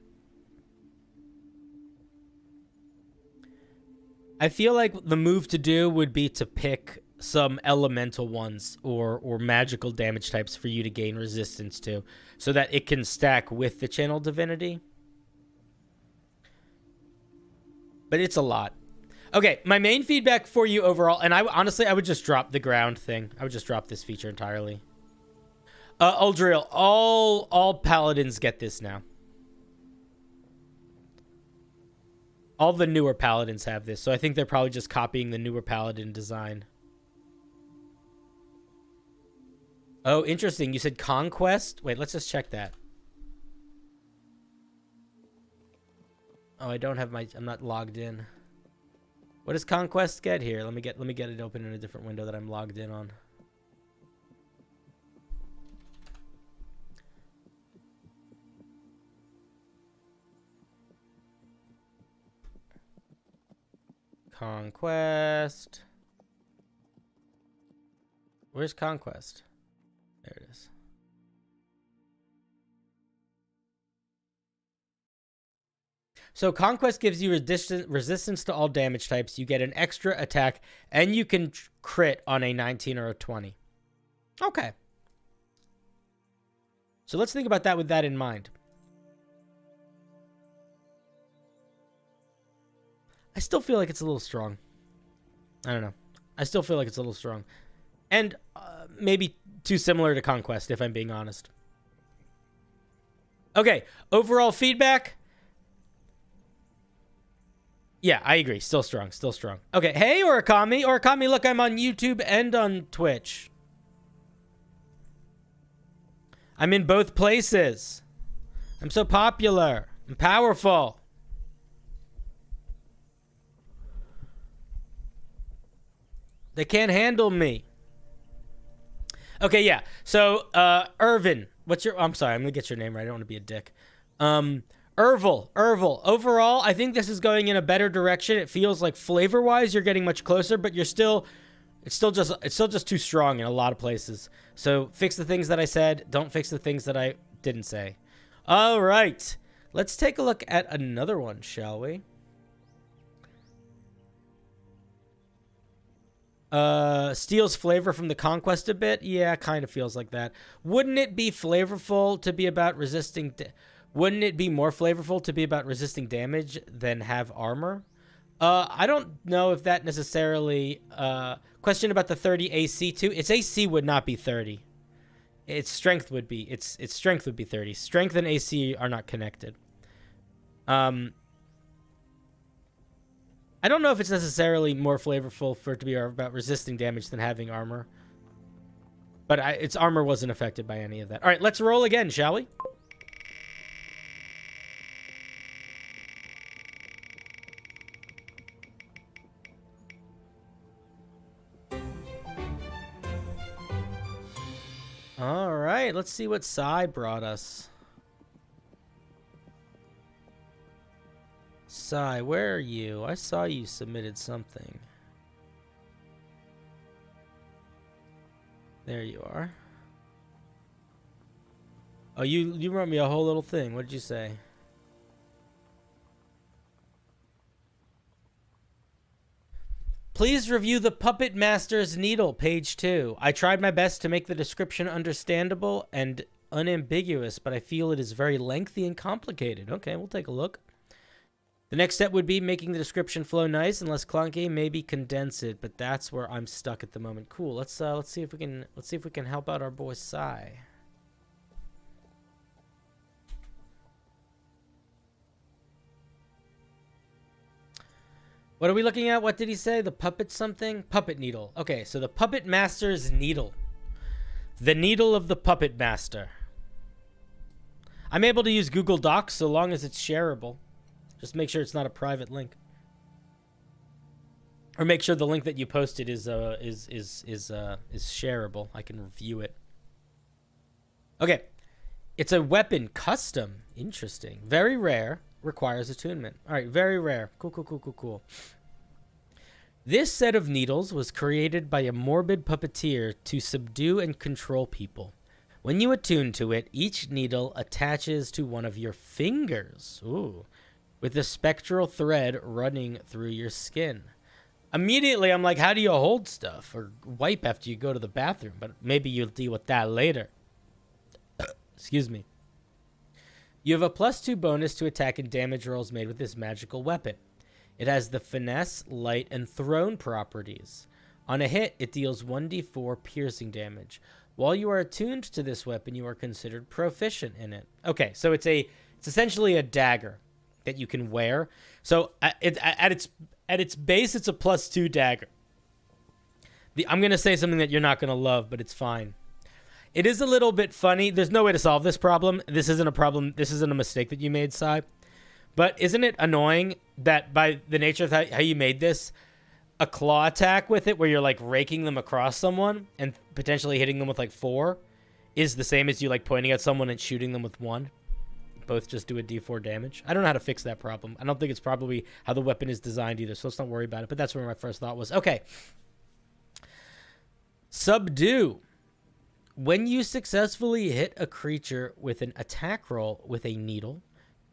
I feel like the move to do would be to pick some elemental ones or magical damage types for you to gain resistance to, so that it can stack with the channel divinity. But it's a lot. Okay, my main feedback for you overall, and honestly, I would just drop the ground thing. I would just drop this feature entirely. Uldriel, all paladins get this now. All the newer paladins have this, so I think they're probably just copying the newer paladin design. Oh, interesting. You said conquest? Wait, let's just check that. Oh, I don't have I'm not logged in. What does conquest get here? Let me get it open in a different window that I'm logged in on. Conquest. Where's conquest? There it is. So conquest gives you resistance to all damage types. You get an extra attack, and you can crit on a 19 or a 20. Okay. So let's think about that with that in mind. I still feel like it's a little strong. I don't know. I still feel like it's a little strong. And maybe too similar to Conquest, if I'm being honest. Okay, overall feedback. Yeah, I agree. Still strong, still strong. Okay, hey, Origami. Origami, look, I'm on YouTube and on Twitch. I'm in both places. I'm so popular. I'm powerful. They can't handle me. Okay, yeah. So, Irvin, I'm sorry, I'm gonna get your name right. I don't want to be a dick. Irvil. Overall, I think this is going in a better direction. It feels like flavor-wise, you're getting much closer, but it's still just too strong in a lot of places. So fix the things that I said. Don't fix the things that I didn't say. All right, let's take a look at another one, shall we? Steals flavor from the Conquest a bit. Yeah, kind of feels like that. Wouldn't it be flavorful to be about resisting? Wouldn't it be more flavorful to be about resisting damage than have armor? I don't know if that necessarily. Question about the 30 AC too. Its AC would not be 30. Its strength would be. Its strength would be 30. Strength and AC are not connected. I don't know if it's necessarily more flavorful for it to be about resisting damage than having armor. But its armor wasn't affected by any of that. All right, let's roll again, shall we? All right, let's see what Sai brought us. Sai, where are you? I saw you submitted something. There you are. Oh, you wrote me a whole little thing. What did you say? Please review the Puppet Master's Needle, page 2. I tried my best to make the description understandable and unambiguous, but I feel it is very lengthy and complicated. Okay, we'll take a look. The next step would be making the description flow nice and less clunky, maybe condense it, but that's where I'm stuck at the moment. Cool. Let's see if we can help out our boy Sai. What are we looking at? What did he say? The puppet something? Puppet needle. Okay, so the Puppet Master's Needle. The needle of the Puppet Master. I'm able to use Google Docs so long as it's shareable. Just make sure it's not a private link. Or make sure the link that you posted is shareable. I can review it. Okay. It's a weapon custom. Interesting. Very rare. Requires attunement. All right, very rare. Cool. This set of needles was created by a morbid puppeteer to subdue and control people. When you attune to it, each needle attaches to one of your fingers. Ooh. With a spectral thread running through your skin. Immediately, I'm like, how do you hold stuff or wipe after you go to the bathroom? But maybe you'll deal with that later. Excuse me. You have a +2 bonus to attack and damage rolls made with this magical weapon. It has the finesse, light, and thrown properties. On a hit, it deals 1d4 piercing damage. While you are attuned to this weapon, you are considered proficient in it. Okay, so it's essentially a dagger that you can wear. So at its base, it's a +2 dagger. I'm gonna say something that you're not gonna love, but it's fine. It is a little bit funny. There's no way to solve this problem. This isn't a problem. This isn't a mistake that you made, Sai. But isn't it annoying that by the nature of how you made this, a claw attack with it where you're like raking them across someone and potentially hitting them with like 4 is the same as you like pointing at someone and shooting them with 1? Both just do a d4 damage. I don't know how to fix that problem. I don't think it's probably how the weapon is designed either, so let's not worry about it. But that's where my first thought was. Okay. Subdue. When you successfully hit a creature with an attack roll with a needle,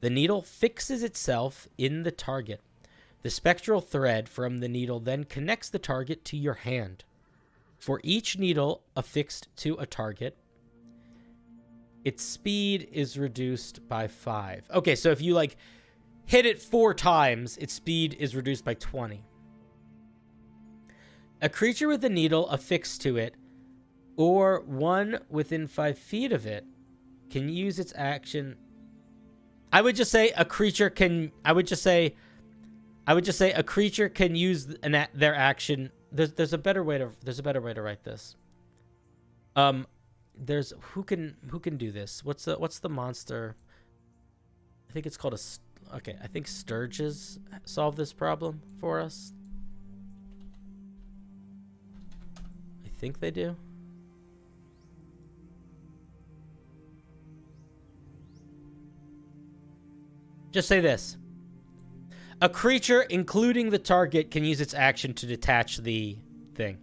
the needle fixes itself in the target. The spectral thread from the needle then connects the target to your hand. For each needle affixed to a target, its speed is reduced by 5. Okay, so if you like hit it 4 times, its speed is reduced by 20. A creature with a needle affixed to it or one within 5 feet of it can use its action. I would just say a creature can. I would just say a creature can use their action. There's a better way to write this. There's who can do this? What's the monster? I think it's called okay. I think Sturges solve this problem for us. I think they do. Just say this. A creature, including the target, can use its action to detach the thing.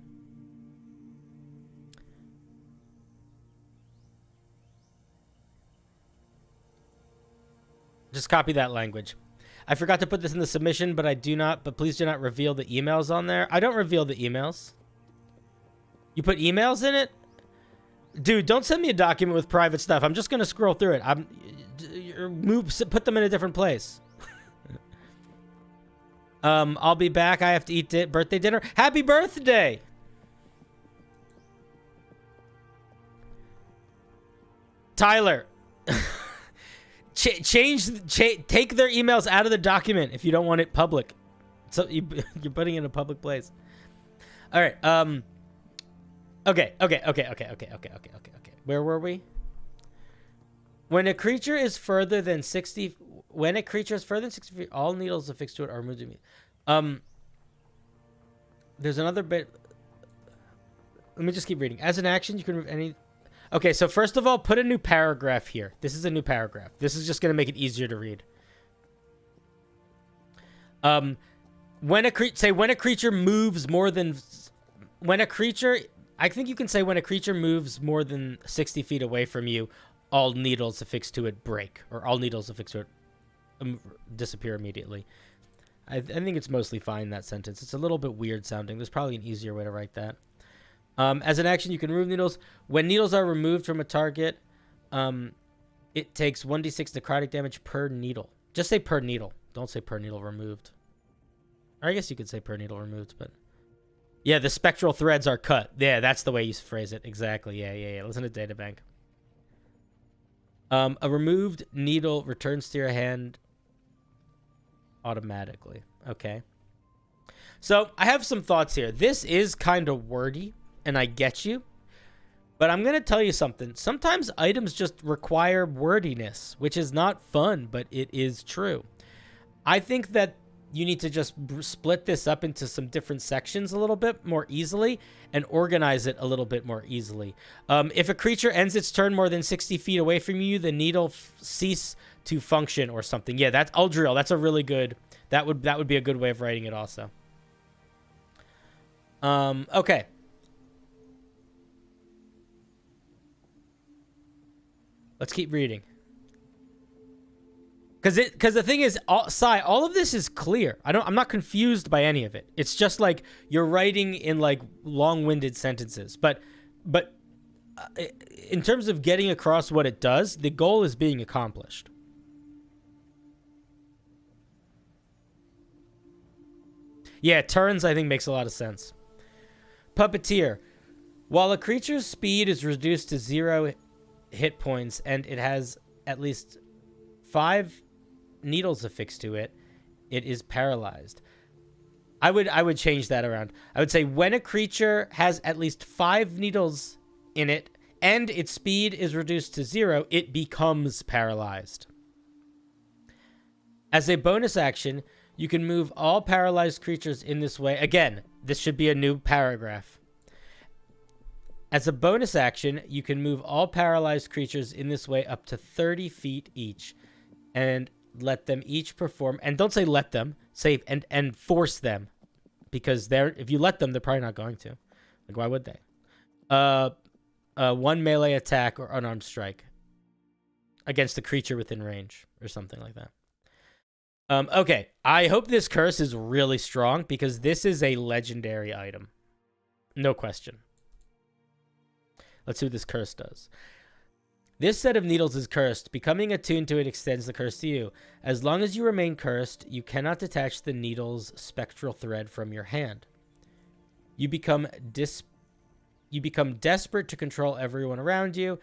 Just copy that language. I forgot to put this in the submission, but please do not reveal the emails on there. I don't reveal the emails. You put emails in it? Dude, don't send me a document with private stuff. I'm just going to scroll through it. Put them in a different place. I'll be back. I have to eat birthday dinner. Happy birthday! Tyler. Take their emails out of the document if you don't want it public. So you're putting it in a public place. All right. Okay. Where were we? When a creature is further than 60 feet, all needles affixed to it are removed immediately. There's another bit. Let me just keep reading. As an action, you can remove any. Okay, so first of all, put a new paragraph here. This is a new paragraph. This is just going to make it easier to read. When a creature moves more than... I think you can say when a creature moves more than 60 feet away from you, all needles affixed to it break. Or all needles affixed to it disappear immediately. I think it's mostly fine, that sentence. It's a little bit weird sounding. There's probably an easier way to write that. As an action, you can remove needles. When needles are removed from a target, it takes 1d6 necrotic damage per needle. Just say per needle. Don't say per needle removed. Or I guess you could say per needle removed, but... Yeah, the spectral threads are cut. Yeah, that's the way you phrase it. Exactly. Yeah. Listen to Databank. A removed needle returns to your hand automatically. Okay. So, I have some thoughts here. This is kind of wordy. And I get you, but I'm going to tell you something. Sometimes items just require wordiness, which is not fun, but it is true. I think that you need to just split this up into some different sections a little bit more easily and organize it a little bit more easily. If a creature ends its turn more than 60 feet away from you, the needle cease to function or something. Yeah, that's Uldriel. That's a really good... That would be a good way of writing it also. Okay. Let's keep reading. Because the thing is, all of this is clear. I'm not confused by any of it. It's just like you're writing in like long-winded sentences. But in terms of getting across what it does, the goal is being accomplished. Yeah, turns I think makes a lot of sense. Puppeteer. While a creature's speed is reduced to 0 hit points and it has at least 5 needles affixed to it, it is paralyzed. I would change that around. I would say when a creature has at least 5 needles in it and its speed is reduced to 0, it becomes paralyzed. As a bonus action, you can move all paralyzed creatures in this way. Again, this should be a new paragraph. As a bonus action, you can move all paralyzed creatures in this way up to 30 feet each and let them each perform, and don't say let them, say and force them, because if you let them, they're probably not going to. Like, why would they? One melee attack or unarmed strike against a creature within range or something like that. Okay, I hope this curse is really strong because this is a legendary item. No question. Let's see what this curse does. This set of needles is cursed. Becoming attuned to it extends the curse to you. As long as you remain cursed, you cannot detach the needle's spectral thread from your hand. You become you become desperate to control everyone around you,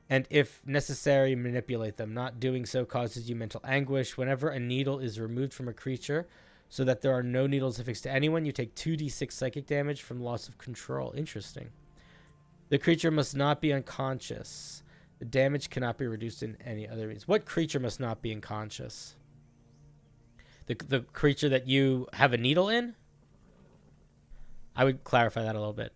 and if necessary, manipulate them. Not doing so causes you mental anguish. Whenever a needle is removed from a creature, so that there are no needles affixed to anyone, you take 2d6 psychic damage from loss of control. Interesting. The creature must not be unconscious. The damage cannot be reduced in any other means. What creature must not be unconscious? The creature that you have a needle in? I would clarify that a little bit.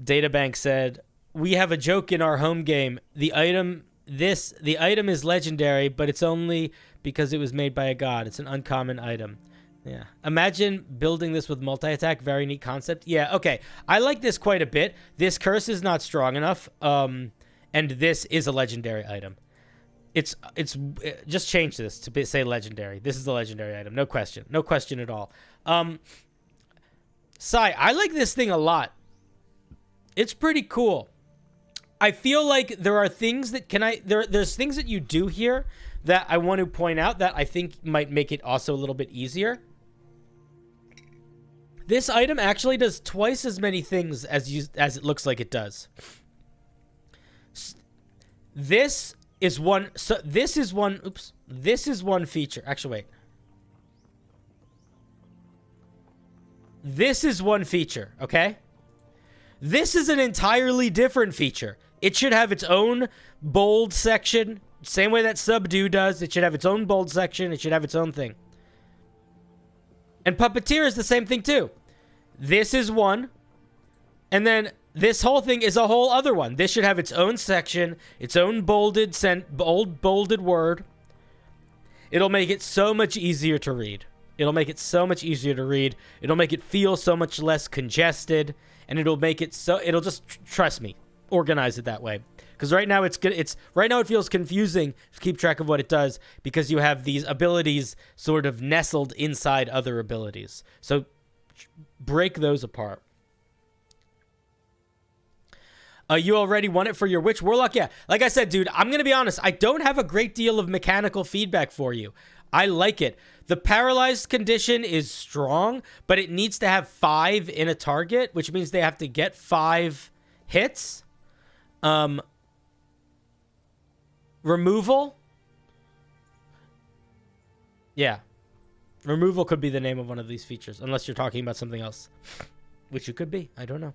Databank said, we have a joke in our home game. The item is legendary, but it's only because it was made by a god. It's an uncommon item. Yeah. Imagine building this with multi-attack. Very neat concept. Yeah, okay. I like this quite a bit. This curse is not strong enough. And this is a legendary item. It's just change this to say legendary. This is a legendary item. No question. No question at all. Sai, I like this thing a lot. It's pretty cool. I feel like there are things that there's things that you do here that I want to point out that I think might make it also a little bit easier. This item actually does twice as many things as it looks like it does. This is one feature. Actually, wait. This is one feature, okay? This is an entirely different feature. It should have its own bold section, same way that Subdue does. It should have its own bold section. It should have its own thing. And Puppeteer is the same thing too. This is one. And then this whole thing is a whole other one. This should have its own section, its own bolded word. It'll make it so much easier to read. It'll make it so much easier to read. It'll make it feel so much less congested. And it'll make it so, it'll just, trust me, organize it that way. Because right now right now it feels confusing to keep track of what it does because you have these abilities sort of nestled inside other abilities. So break those apart. You already won it for your Witch Warlock? Yeah. Like I said, dude, I'm going to be honest. I don't have a great deal of mechanical feedback for you. I like it. The paralyzed condition is strong, but it needs to have 5 in a target, which means they have to get 5 hits. Removal. Yeah. Removal could be the name of one of these features, unless you're talking about something else, which it could be. I don't know.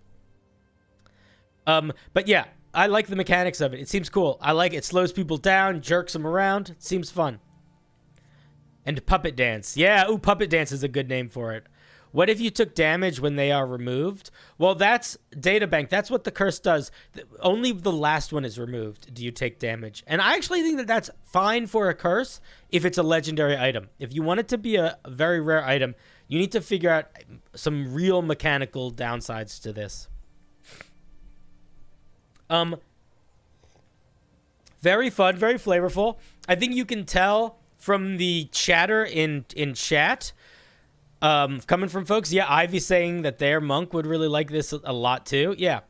But yeah, I like the mechanics of it. It seems cool. I like it. It slows people down, jerks them around. It seems fun. And Puppet Dance. Yeah, ooh, Puppet Dance is a good name for it. What if you took damage when they are removed? Well, that's Databank. That's what the curse does. Only the last one is removed do you take damage. And I actually think that that's fine for a curse if it's a legendary item. If you want it to be a very rare item, you need to figure out some real mechanical downsides to this. Very fun, very flavorful. I think you can tell from the chatter in chat, coming from folks. Yeah, Ivy saying that their monk would really like this a lot too. Yeah,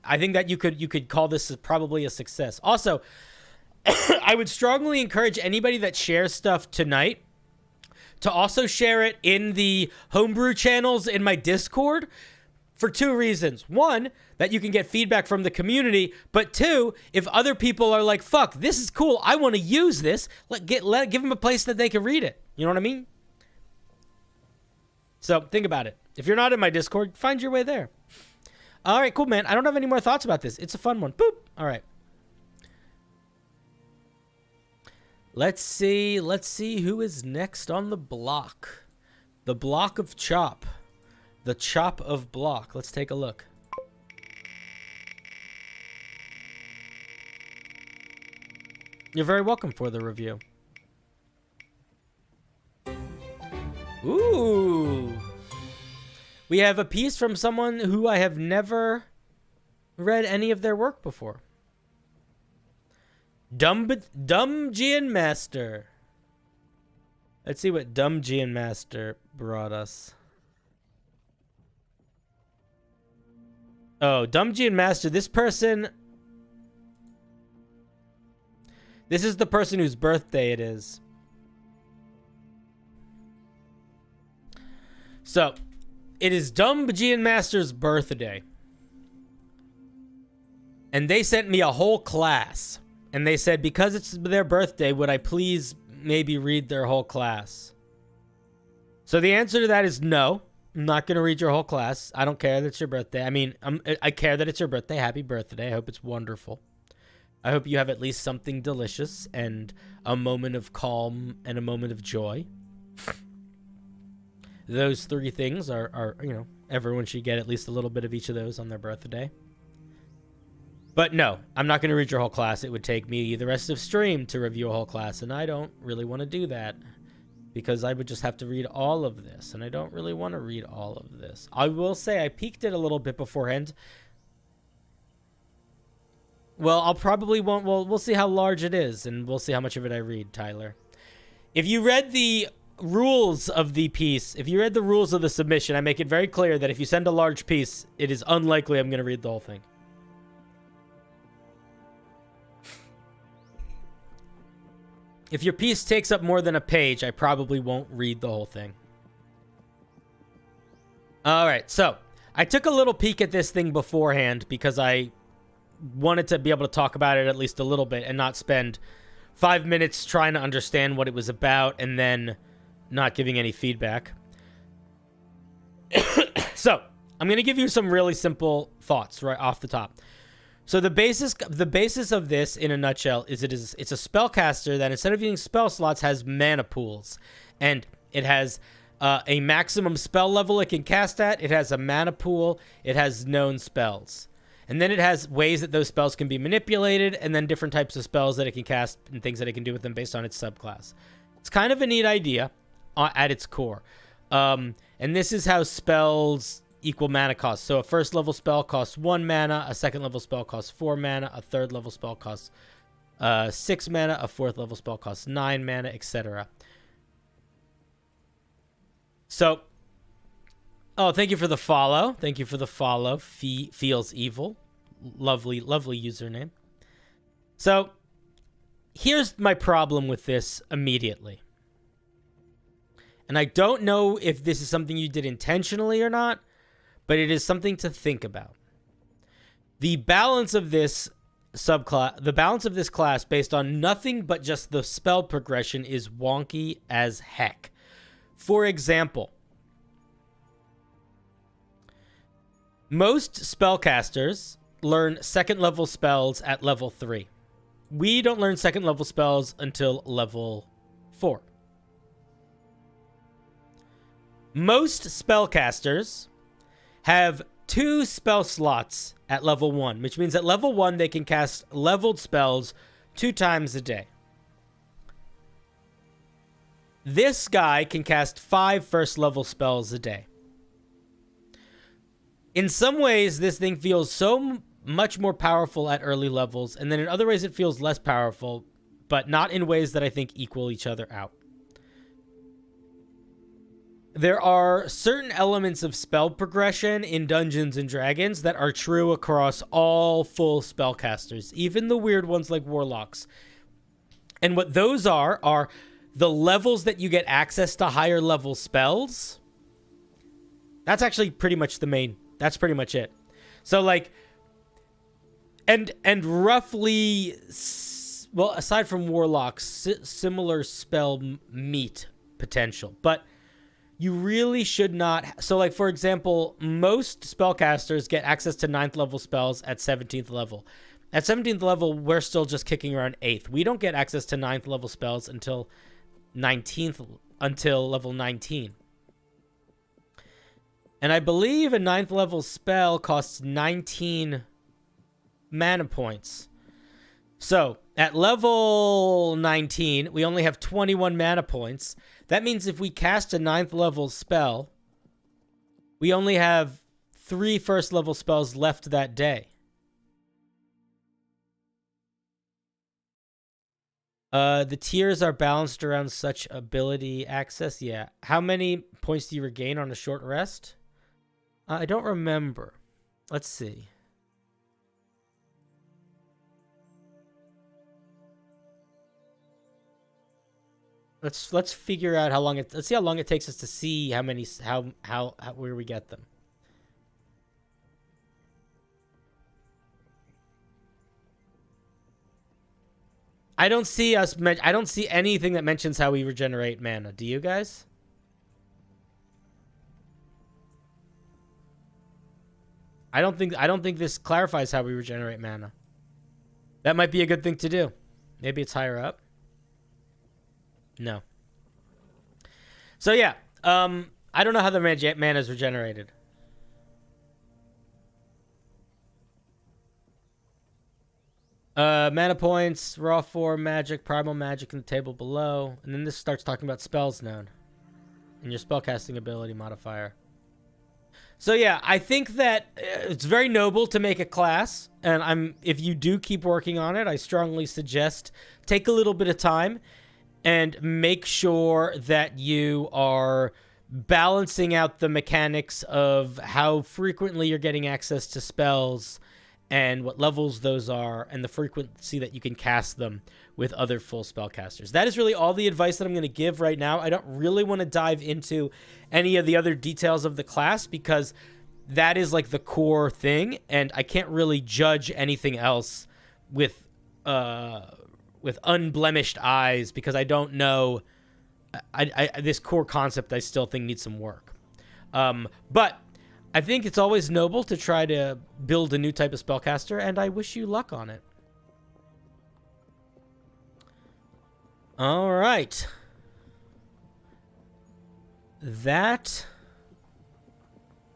I think that you could call this probably a success. Also, I would strongly encourage anybody that shares stuff tonight to also share it in the homebrew channels in my Discord for 2 reasons. 1, that you can get feedback from the community, but 2, if other people are like, fuck, this is cool, I want to use this, give them a place that they can read it. You know what I mean? So think about it. If you're not in my Discord, find your way there. All right, cool, man. I don't have any more thoughts about this. It's a fun one. Boop. All right. Let's see who is next on the block. The block of chop. The chop of block. Let's take a look. You're very welcome for the review. Ooh. We have a piece from someone who I have never read any of their work before. Dumgian Master. Let's see what Dumgian Master brought us. Oh, Dumgian Master, this is the person whose birthday it is. So, it is Dumb Bajian Master's birthday. And they sent me a whole class. And they said, because it's their birthday, would I please maybe read their whole class? So the answer to that is no. I'm not going to read your whole class. I don't care that it's your birthday. I mean, I care that it's your birthday. Happy birthday. I hope it's wonderful. I hope you have at least something delicious and a moment of calm and a moment of joy. Those three things are, you know, everyone should get at least a little bit of each of those on their birthday. But no, I'm not going to read your whole class. It would take me the rest of stream to review a whole class, and I don't really want to do that because I would just have to read all of this, and I don't really want to read all of this. I will say I peeked it a little bit beforehand. Well, I'll probably won't. Well, we'll see how large it is, and we'll see how much of it I read, Tyler. If you read the rules of the piece, if you read the rules of the submission, I make it very clear that if you send a large piece, it is unlikely I'm going to read the whole thing. If your piece takes up more than a page, I probably won't read the whole thing. All right, so I took a little peek at this thing beforehand because I wanted to be able to talk about it at least a little bit and not spend 5 minutes trying to understand what it was about and then not giving any feedback. So I'm going to give you some really simple thoughts right off the top. So the basis of this in a nutshell is it's a spellcaster that instead of using spell slots has mana pools, and it has a maximum spell level it can cast at. It has a mana pool. It has known spells, and then it has ways that those spells can be manipulated, and then different types of spells that it can cast and things that it can do with them based on its subclass. It's kind of a neat idea at its core, and this is how spells equal mana cost. So a first level spell costs 1 mana, a second level spell costs 4 mana, a third level spell costs 6 mana, a fourth level spell costs 9 mana, etc. So, oh, thank you for the follow. Thank you for the follow. Feels evil. Lovely, lovely username. So, here's my problem with this immediately. And I don't know if this is something you did intentionally or not, but it is something to think about. The balance of this subclass, the balance of this class based on nothing but just the spell progression is wonky as heck. For example, most spellcasters learn second level spells at level 3. We don't learn second level spells until level 4. Most spellcasters have 2 spell slots at level 1, which means at level 1 they can cast leveled spells 2 times a day. This guy can cast 5 first level spells a day. In some ways, this thing feels so much more powerful at early levels, and then in other ways it feels less powerful, but not in ways that I think equal each other out. There are certain elements of spell progression in Dungeons and Dragons that are true across all full spellcasters, even the weird ones like warlocks. And what those are the levels that you get access to higher level spells. That's actually pretty much the main. That's pretty much it. So like, and roughly, well, aside from warlocks, similar spell meet potential, but you really should not. So like, for example, most spellcasters get access to 9th level spells at 17th level. At 17th level, we're still just kicking around 8th. We don't get access to 9th level spells until level 19. And I believe a 9th level spell costs 19 mana points. So at level 19, we only have 21 mana points. That means if we cast a 9th level spell, we only have 3 first level spells left that day. The tiers are balanced around such ability access. Yeah. How many points do you regain on a short rest? I don't remember. Let's see. Let's figure out how long let's see how long it takes us to see how many how where we get them. I don't see anything that mentions how we regenerate mana. Do you guys? I don't think this clarifies how we regenerate mana. That might be a good thing to do. Maybe it's higher up. No. So yeah, I don't know how the mana is regenerated. Mana points, raw form, magic, primal magic in the table below. And then this starts talking about spells known. And your spellcasting ability modifier. So yeah, I think that it's very noble to make a class. And if you do keep working on it, I strongly suggest take a little bit of time and make sure that you are balancing out the mechanics of how frequently you're getting access to spells and what levels those are, and the frequency that you can cast them with other full spellcasters. That is really all the advice that I'm going to give right now. I don't really want to dive into any of the other details of the class because that is like the core thing, and I can't really judge anything else with unblemished eyes because I don't know. This core concept I still think needs some work. But I think it's always noble to try to build a new type of spellcaster, and I wish you luck on it. All right. That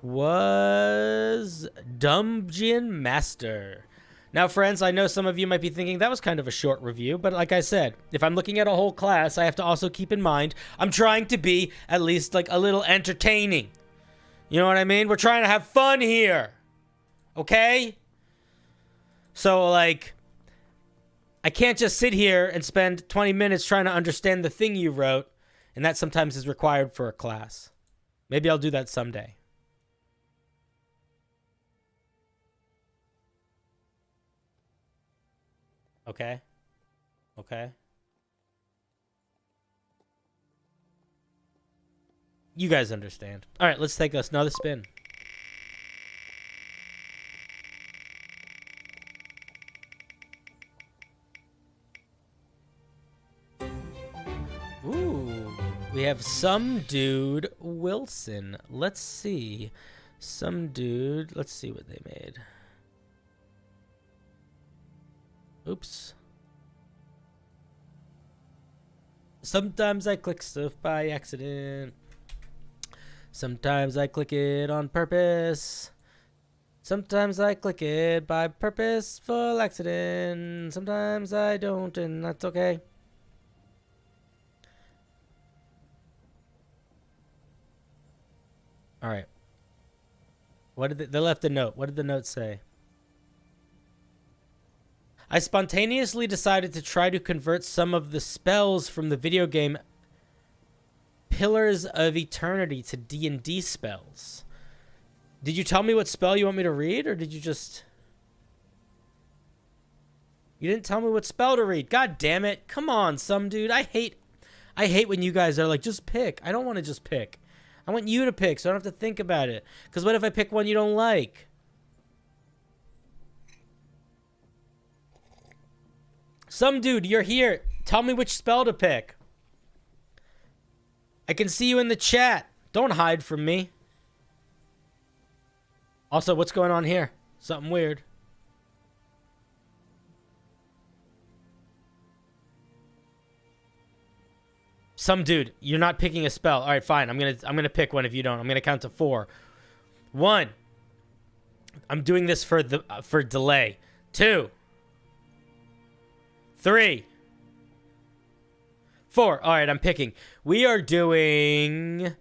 was Dungeon Master. Now, friends, I know some of you might be thinking that was kind of a short review, but like I said, if I'm looking at a whole class, I have to also keep in mind I'm trying to be at least like a little entertaining. You know what I mean? We're trying to have fun here. Okay? So, like, I can't just sit here and spend 20 minutes trying to understand the thing you wrote, and that sometimes is required for a class. Maybe I'll do that someday. Okay? Okay? You guys understand. All right, let's take another spin. Ooh, we have Some Dude Wilson. Let's see. Some Dude. Let's see what they made. Oops. Sometimes I click stuff by accident. Sometimes I click it on purpose. Sometimes I click it by purposeful accident. Sometimes I don't, and that's okay. All right. What did they left a note? What did the note say? I spontaneously decided to try to convert some of the spells from the video game Pillars of Eternity to D&D spells. Did you tell me what spell you want me to read, or did you just... You didn't tell me what spell to read. God damn it. Come on, Some Dude. I hate when you guys are like, just pick. I don't want to just pick. I want you to pick so I don't have to think about it. Because what if I pick one you don't like? Some Dude, you're here. Tell me which spell to pick. I can see you in the chat. Don't hide from me. Also, what's going on here? Something weird. Some Dude, you're not picking a spell. All right, fine. I'm gonna pick one if you don't. I'm gonna count to 4. 1. I'm doing this for delay. 2. 3. 4. All right, I'm picking. We are doing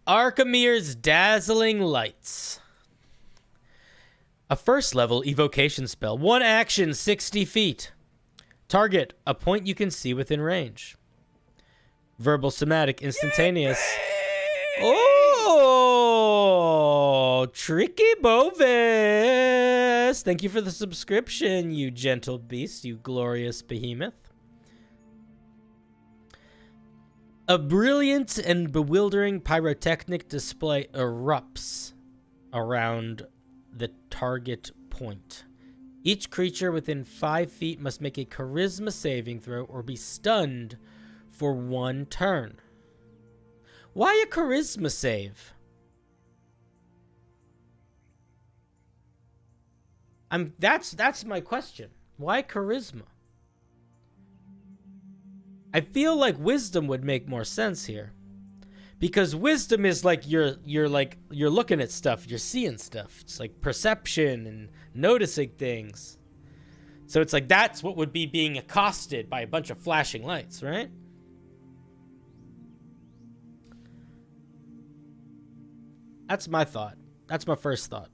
Archimir's Dazzling Lights. A first level evocation spell. 1 action, 60 feet. Target, a point you can see within range. Verbal, somatic, instantaneous. Oh, Tricky Bovis. Thank you for the subscription, you gentle beast, you glorious behemoth. A brilliant and bewildering pyrotechnic display erupts around the target point. Each creature within 5 feet must make a charisma saving throw or be stunned for 1 turn. Why a charisma save? That's my question. Why charisma? I feel like wisdom would make more sense here. Because wisdom is like you're looking at stuff, you're seeing stuff. It's like perception and noticing things. So it's like that's what would be being accosted by a bunch of flashing lights, right? That's my thought. That's my first thought.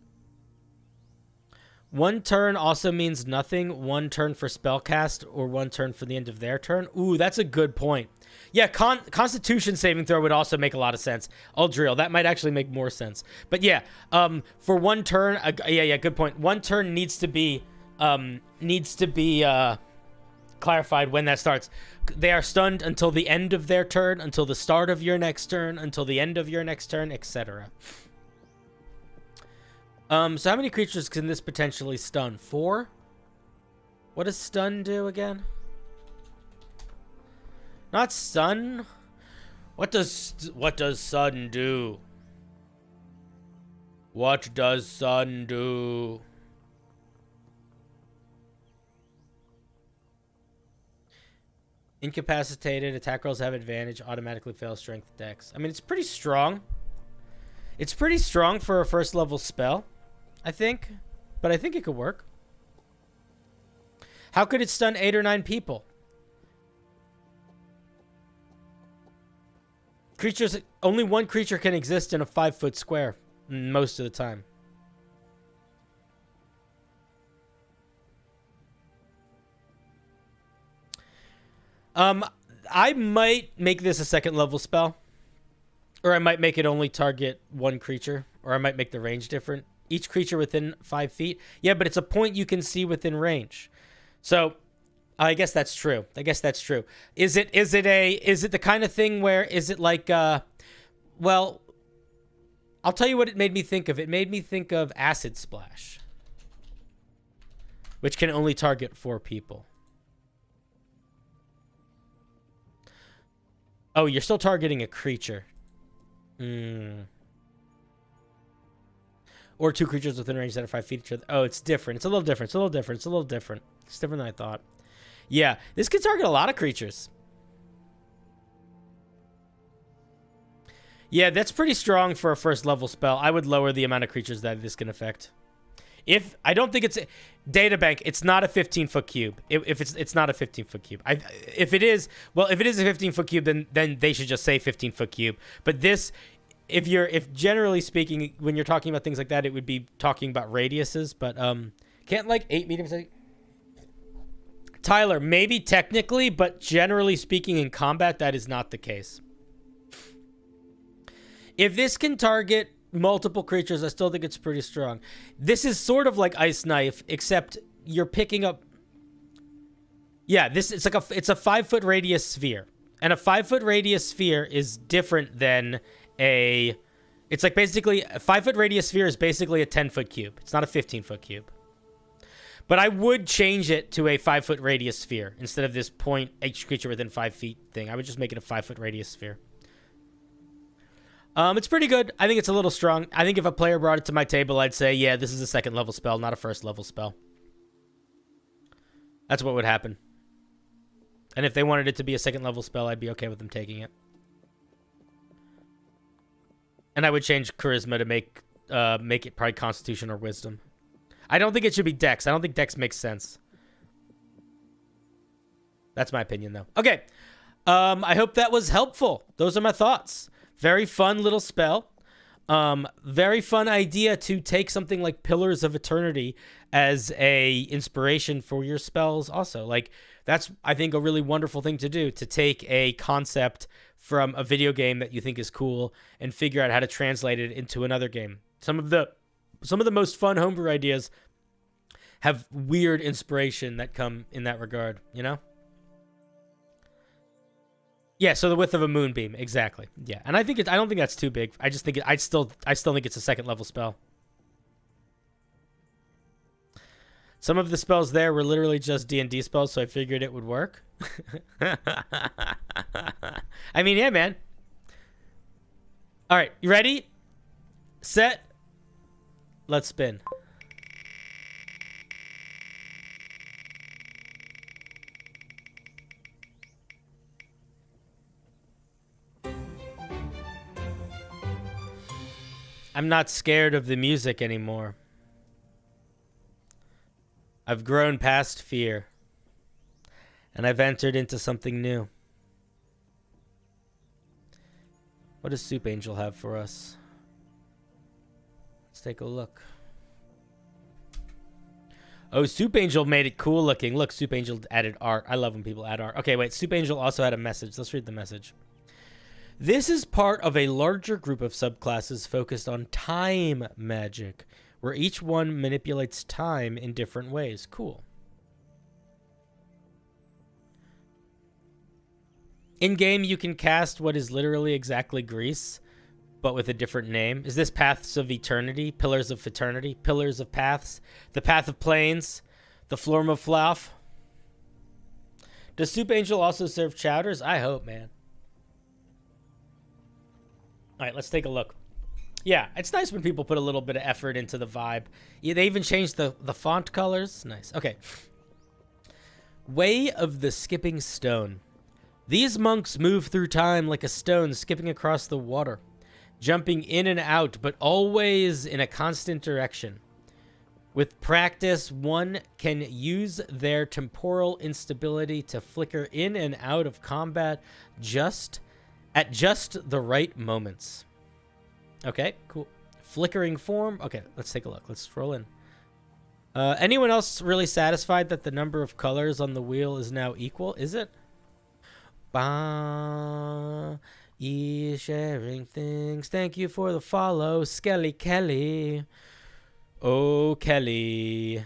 1 turn also means nothing. 1 turn for spellcast or 1 turn for the end of their turn. Ooh, that's a good point. Yeah, Constitution saving throw would also make a lot of sense. Aldril, that might actually make more sense. But yeah, for 1 turn, yeah, good point. 1 turn needs to be clarified when that starts. They are stunned until the end of their turn, until the start of your next turn, until the end of your next turn, etc. So how many creatures can this potentially stun? 4? What does stun do again? Not stun. What does stun do? What does stun do? Incapacitated. Attack rolls have advantage. Automatically fail strength dex. I mean, it's pretty strong. It's pretty strong for a first level spell, I think. But I think it could work. How could it stun 8 or 9 people? Creatures, only 1 creature can exist in a 5-foot square most of the time. I might make this a 2nd level spell. Or I might make it only target 1 creature. Or I might make the range different. Each creature within 5 feet. Yeah, but it's a point you can see within range. So, I guess that's true. Is it the kind of thing where, is it like, well, I'll tell you what it made me think of. It made me think of Acid Splash. Which can only target 4 people. Oh, you're still targeting a creature. Or 2 creatures within range that are 5 feet each other. Oh, it's different. It's a little different. It's different than I thought. Yeah, this could target a lot of creatures. Yeah, that's pretty strong for a first level spell. I would lower the amount of creatures that this can affect. I don't think it's databank. It's not a 15-foot cube. If it's not a 15-foot cube. If it is a 15-foot cube, then they should just say 15-foot cube. But this, if generally speaking, when you're talking about things like that, it would be talking about radiuses. But can't like 8 mediums. Tyler, maybe technically, but generally speaking in combat, that is not the case. If this can target multiple creatures, I still think it's pretty strong. This is sort of like Ice Knife, except you're picking up. Yeah, it's a 5-foot radius sphere, and a 5-foot radius sphere is different than a. It's like basically a 5-foot radius sphere is basically a 10-foot cube. It's not a 15-foot cube. But I would change it to a 5-foot radius sphere instead of this point each creature within 5 feet thing. I would just make it a 5-foot radius sphere. It's pretty good. I think it's a little strong. I think if a player brought it to my table, I'd say, yeah, this is a 2nd level spell, not a 1st level spell. That's what would happen. And if they wanted it to be a 2nd level spell, I'd be okay with them taking it. And I would change charisma to make it probably Constitution or Wisdom. I don't think it should be Dex. I don't think Dex makes sense. That's my opinion, though. Okay. I hope that was helpful. Those are my thoughts. Very fun little spell. Very fun idea to take something like Pillars of Eternity as a inspiration for your spells also. Like, that's, I think, a really wonderful thing to do, to take a concept from a video game that you think is cool and figure out how to translate it into another game. Some of the most fun homebrew ideas have weird inspiration that come in that regard, you know? Yeah, so the width of a moonbeam, exactly. Yeah, and I don't think that's too big. I just think I still think it's a second level spell. Some of the spells there were literally just D&D spells, so I figured it would work. I mean, yeah, man. All right, you ready? Set. Let's spin. I'm not scared of the music anymore. I've grown past fear, and I've entered into something new. What does Soup Angel have for us? Let's take a look. Oh, Soup Angel made it cool looking. Look, Soup Angel added art. I love when people add art. Okay, wait. Soup Angel also had a message. Let's read the message. This is part of a larger group of subclasses focused on time magic, where each one manipulates time in different ways. Cool. In-game, you can cast what is literally exactly Grease, but with a different name. Is this Paths of Eternity? Pillars of Fraternity? Pillars of Paths? The Path of Planes? The Florm of Flauf? Does Soup Angel also serve chowders? I hope, man. All right, let's take a look. Yeah, it's nice when people put a little bit of effort into the vibe. Yeah, they even changed the font colors. Nice. Okay. Way of the Skipping Stone. These monks move through time like a stone skipping across the water, jumping in and out, but always in a constant direction. With practice, one can use their temporal instability to flicker in and out of combat at just the right moments. Okay, cool. Flickering form. Okay, let's take a look. Let's scroll in. Anyone else really satisfied that the number of colors on the wheel is now equal? Is it? Ba, sharing things. Thank you for the follow, Skelly Kelly. Oh, Kelly.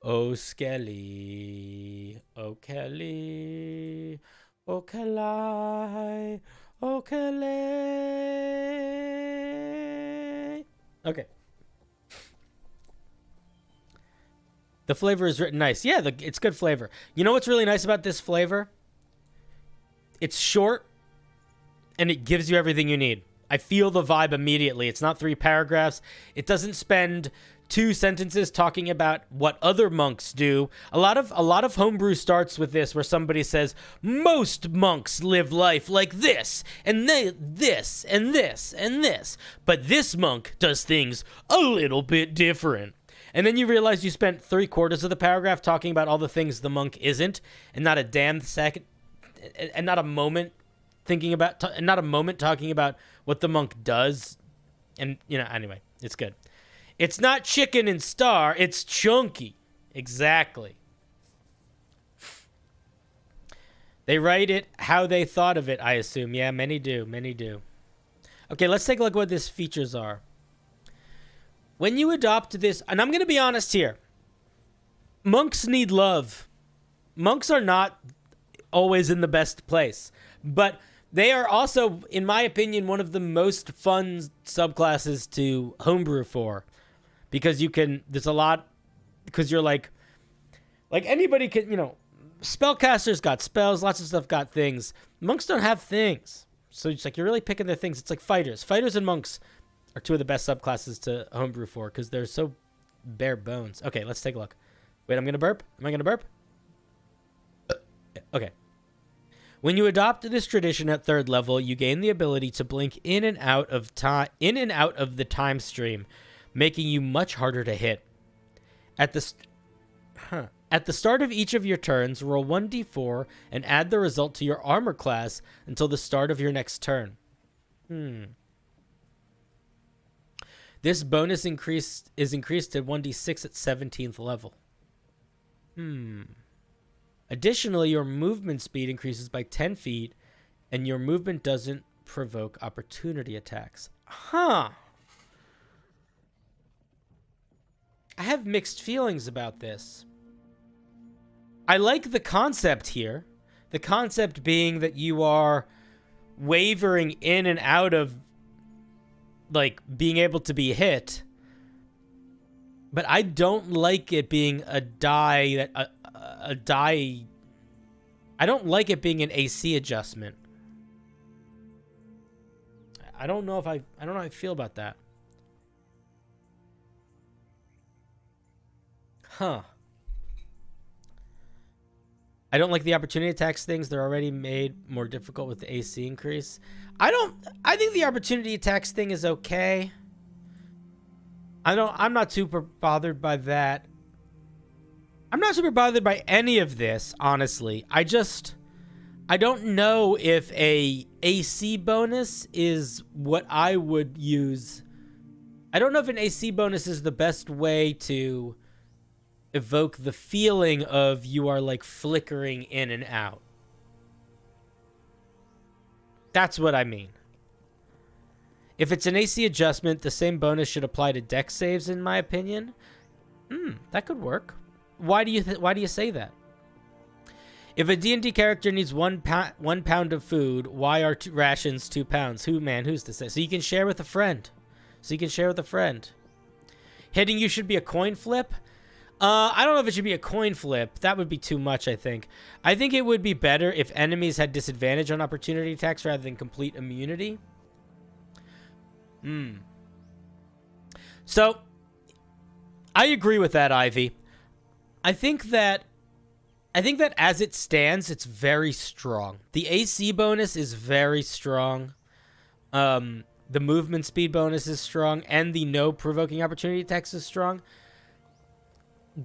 Oh, Skelly. Oh, Kelly. Oh, Kelly. Oh, Kelly. Okay. The flavor is written nice. Yeah, it's good flavor. You know what's really nice about this flavor? It's short, and it gives you everything you need. I feel the vibe immediately. It's not 3 paragraphs. It doesn't spend 2 sentences talking about what other monks do. A lot of homebrew starts with this, where somebody says, most monks live life like this, and this, and this, and this. But this monk does things a little bit different. And then you realize you spent 3/4 of the paragraph talking about all the things the monk isn't, and not a damn second, and not a moment thinking about, not a moment talking about what the monk does. And, anyway, it's good. It's not chicken and star, it's chunky. Exactly. They write it how they thought of it, I assume. Yeah, many do. Many do. Okay, let's take a look at what these features are. When you adopt this, and I'm going to be honest here, monks need love. Monks are not always in the best place, but they are also, in my opinion, one of the most fun subclasses to homebrew for, because there's a lot, because you're like anybody can, spellcasters got spells, lots of stuff got things. Monks don't have things, so it's like you're really picking their things. It's like fighters and monks are 2 of the best subclasses to homebrew for, because they're so bare bones. Okay, let's take a look. Wait, I'm gonna burp. Am I gonna burp? Okay. When you adopt this tradition at 3rd level, you gain the ability to blink in and out of the time stream, making you much harder to hit. At the start of each of your turns, roll 1d4 and add the result to your armor class until the start of your next turn. This bonus is increased to 1d6 at 17th level. Additionally, your movement speed increases by 10 feet, and your movement doesn't provoke opportunity attacks. Huh. I have mixed feelings about this. I like the concept here. The concept being that you are wavering in and out of like being able to be hit. But I don't like it being a die that a die. I don't like it being an AC adjustment. I don't know how I feel about that. Huh. I don't like the opportunity attacks things. They're already made more difficult with the AC increase. I think the opportunity attacks thing is okay. I'm not super bothered by that. I'm not super bothered by any of this, honestly. I don't know if a AC bonus is what I would use. I don't know if an AC bonus is the best way to evoke the feeling of you are like flickering in and out. That's what I mean. If it's an AC adjustment, the same bonus should apply to dex saves, in my opinion. That could work. Why do you say that? If a D&D character needs 1 pound of food, why are rations 2 pounds? Who's to say? So you can share with a friend. Hitting you should be a coin flip. I don't know if it should be a coin flip. That would be too much, I think. I think it would be better if enemies had disadvantage on opportunity attacks rather than complete immunity. So, I agree with that, Ivy. I think that as it stands, it's very strong. The AC bonus is very strong. The movement speed bonus is strong, and the no provoking opportunity attacks is strong.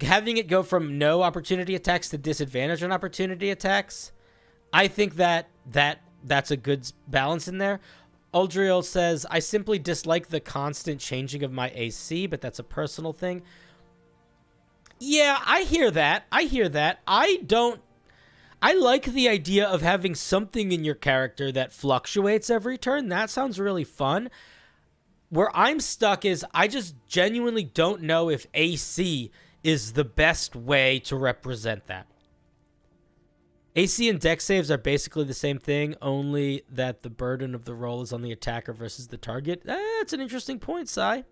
Having it go from no opportunity attacks to disadvantage on opportunity attacks, I think that's a good balance in there. Uldriel says, I simply dislike the constant changing of my AC, but that's a personal thing. Yeah, I hear that. I like the idea of having something in your character that fluctuates every turn. That sounds really fun. Where I'm stuck is I just genuinely don't know if AC is the best way to represent that. AC and dex saves are basically the same thing, only that the burden of the roll is on the attacker versus the target. That's an interesting point, Sai.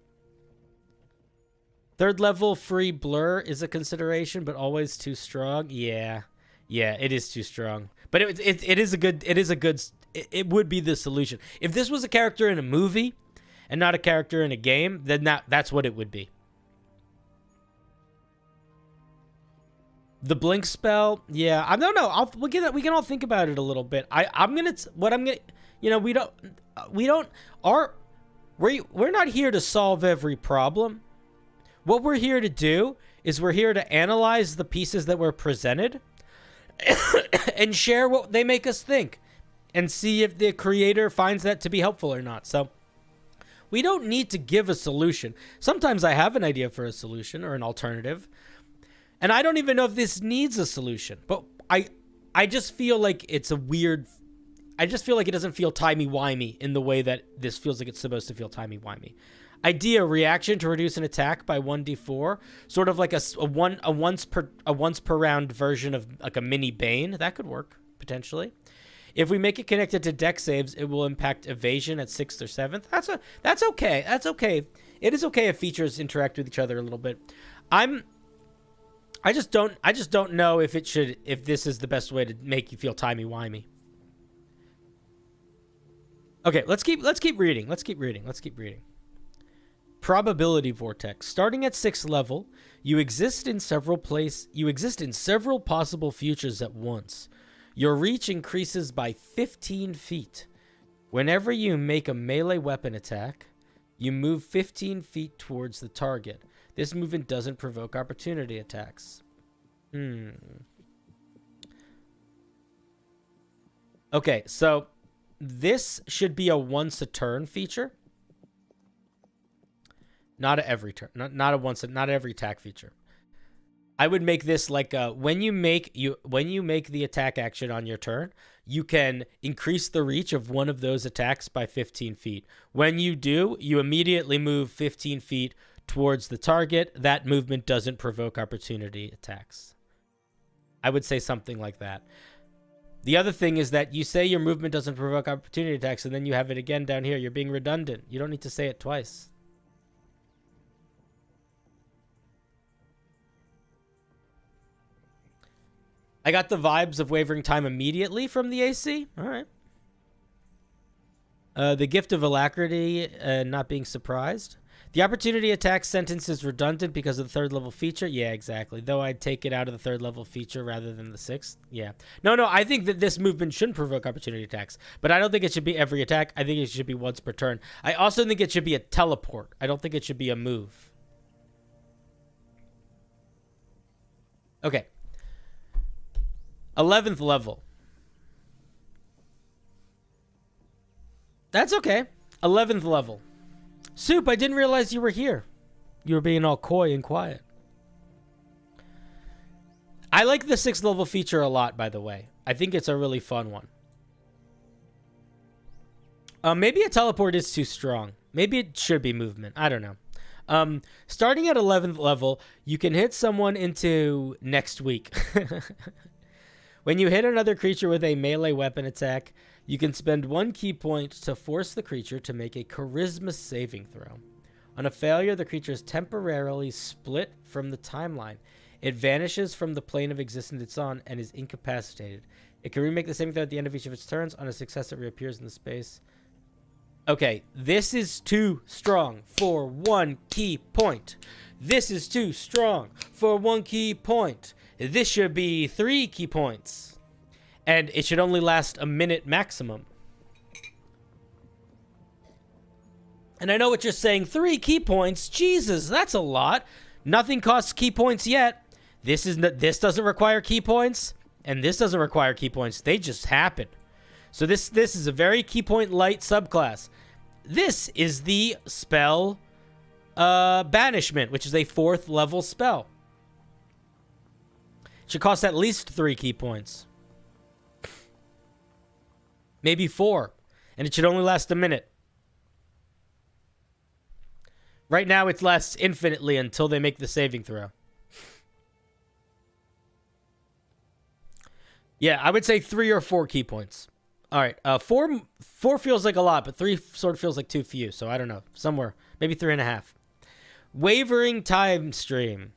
Third level free blur is a consideration, but always too strong. Yeah, it is too strong. But it would be the solution. If this was a character in a movie and not a character in a game, then that's what it would be. The blink spell, yeah, I don't know. We can all think about it a little bit. We're not here to solve every problem. What we're here to do is we're here to analyze the pieces that were presented and share what they make us think and see if the creator finds that to be helpful or not. So we don't need to give a solution. Sometimes I have an idea for a solution or an alternative, and I don't even know if this needs a solution, but I just feel like it's a weird... I just feel like it doesn't feel timey-wimey in the way that this feels like it's supposed to feel timey-wimey. Idea, reaction to reduce an attack by 1d4, sort of like a once per round version of like a mini Bane. That could work, potentially. If we make it connected to dex saves, it will impact evasion at 6th or 7th. That's okay. That's okay. It is okay if features interact with each other a little bit. I just don't know if this is the best way to make you feel timey-wimey. Okay, let's keep reading. Let's keep reading. Probability vortex. Starting at 6th level, you exist in several possible futures at once. Your reach increases by 15 feet. Whenever you make a melee weapon attack, you move 15 feet towards the target. This movement doesn't provoke opportunity attacks. Okay, so this should be a once a turn feature. Not a every turn. Not every attack feature. I would make this like when you make the attack action on your turn, you can increase the reach of one of those attacks by 15 feet. When you do, you immediately move 15 feet towards the target. That movement doesn't provoke opportunity attacks. I would say something like that. The other thing is that you say your movement doesn't provoke opportunity attacks, and then you have it again down here. You're being redundant. You don't need to say it twice. I got the vibes of Wavering Time immediately from the AC. All right. The gift of alacrity, not being surprised. The opportunity attack sentence is redundant because of the third level feature. Yeah, exactly. Though I'd take it out of the third level feature rather than the sixth. Yeah. No, I think that this movement shouldn't provoke opportunity attacks. But I don't think it should be every attack. I think it should be once per turn. I also think it should be a teleport. I don't think it should be a move. Okay. 11th level. That's okay. 11th level. Soup, I didn't realize you were here. You were being all coy and quiet. I like the 6th level feature a lot, by the way. I think it's a really fun one. Maybe a teleport is too strong. Maybe it should be movement. I don't know. Starting at 11th level, you can hit someone into next week. When you hit another creature with a melee weapon attack, you can spend 1 key point to force the creature to make a charisma saving throw. On a failure, the creature is temporarily split from the timeline. It vanishes from the plane of existence it's on and is incapacitated. It can remake the saving throw at the end of each of its turns. On a success, it reappears in the space. Okay, this is too strong for 1 key point. This is too strong for 1 key point. This should be 3 key points. And it should only last a minute maximum. And I know what you're saying. 3 key points? Jesus, that's a lot. Nothing costs key points yet. This doesn't require key points. And this doesn't require key points. They just happen. So this is a very key point light subclass. This is the spell Banishment, which is a 4th level spell. Should cost at least 3 key points. Maybe 4. And it should only last a minute. Right now, it lasts infinitely until they make the saving throw. Yeah, I would say 3 or 4 key points. All right, 4 feels like a lot, but 3 sort of feels like too few. So I don't know, somewhere, maybe 3.5. Wavering Time Stream.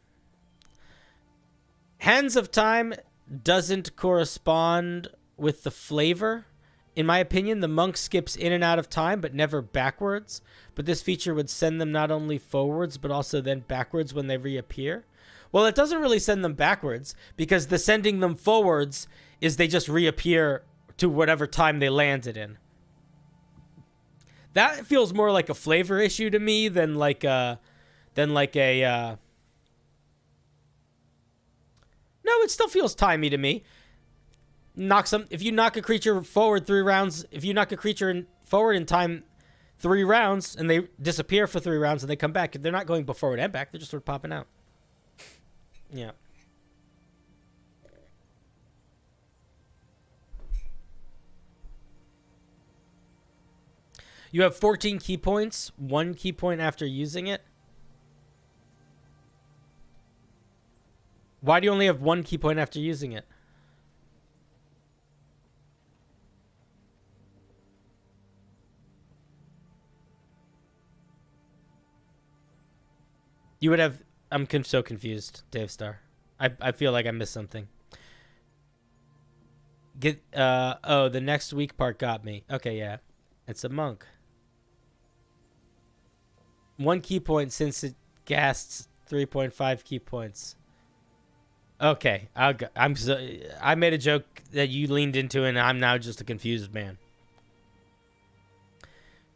Hands of Time doesn't correspond with the flavor. In my opinion, the monk skips in and out of time, but never backwards. But this feature would send them not only forwards, but also then backwards when they reappear. Well, it doesn't really send them backwards, because the sending them forwards is they just reappear to whatever time they landed in. That feels more like a flavor issue to me than like a... No, it still feels timey to me. If you knock a creature forward 3 rounds, if you knock a creature forward in time 3 rounds and they disappear for 3 rounds and they come back, they're not going forward and back. They're just sort of popping out. Yeah. You have 14 key points, 1 key point after using it. Why do you only have 1 key point after using it? You would have... I'm so confused, Dave Star. I feel like I missed something. Oh, the next week part got me. Okay, yeah. It's a monk. 1 key point since it casts 3.5 key points. Okay, I made a joke that you leaned into, and I'm now just a confused man.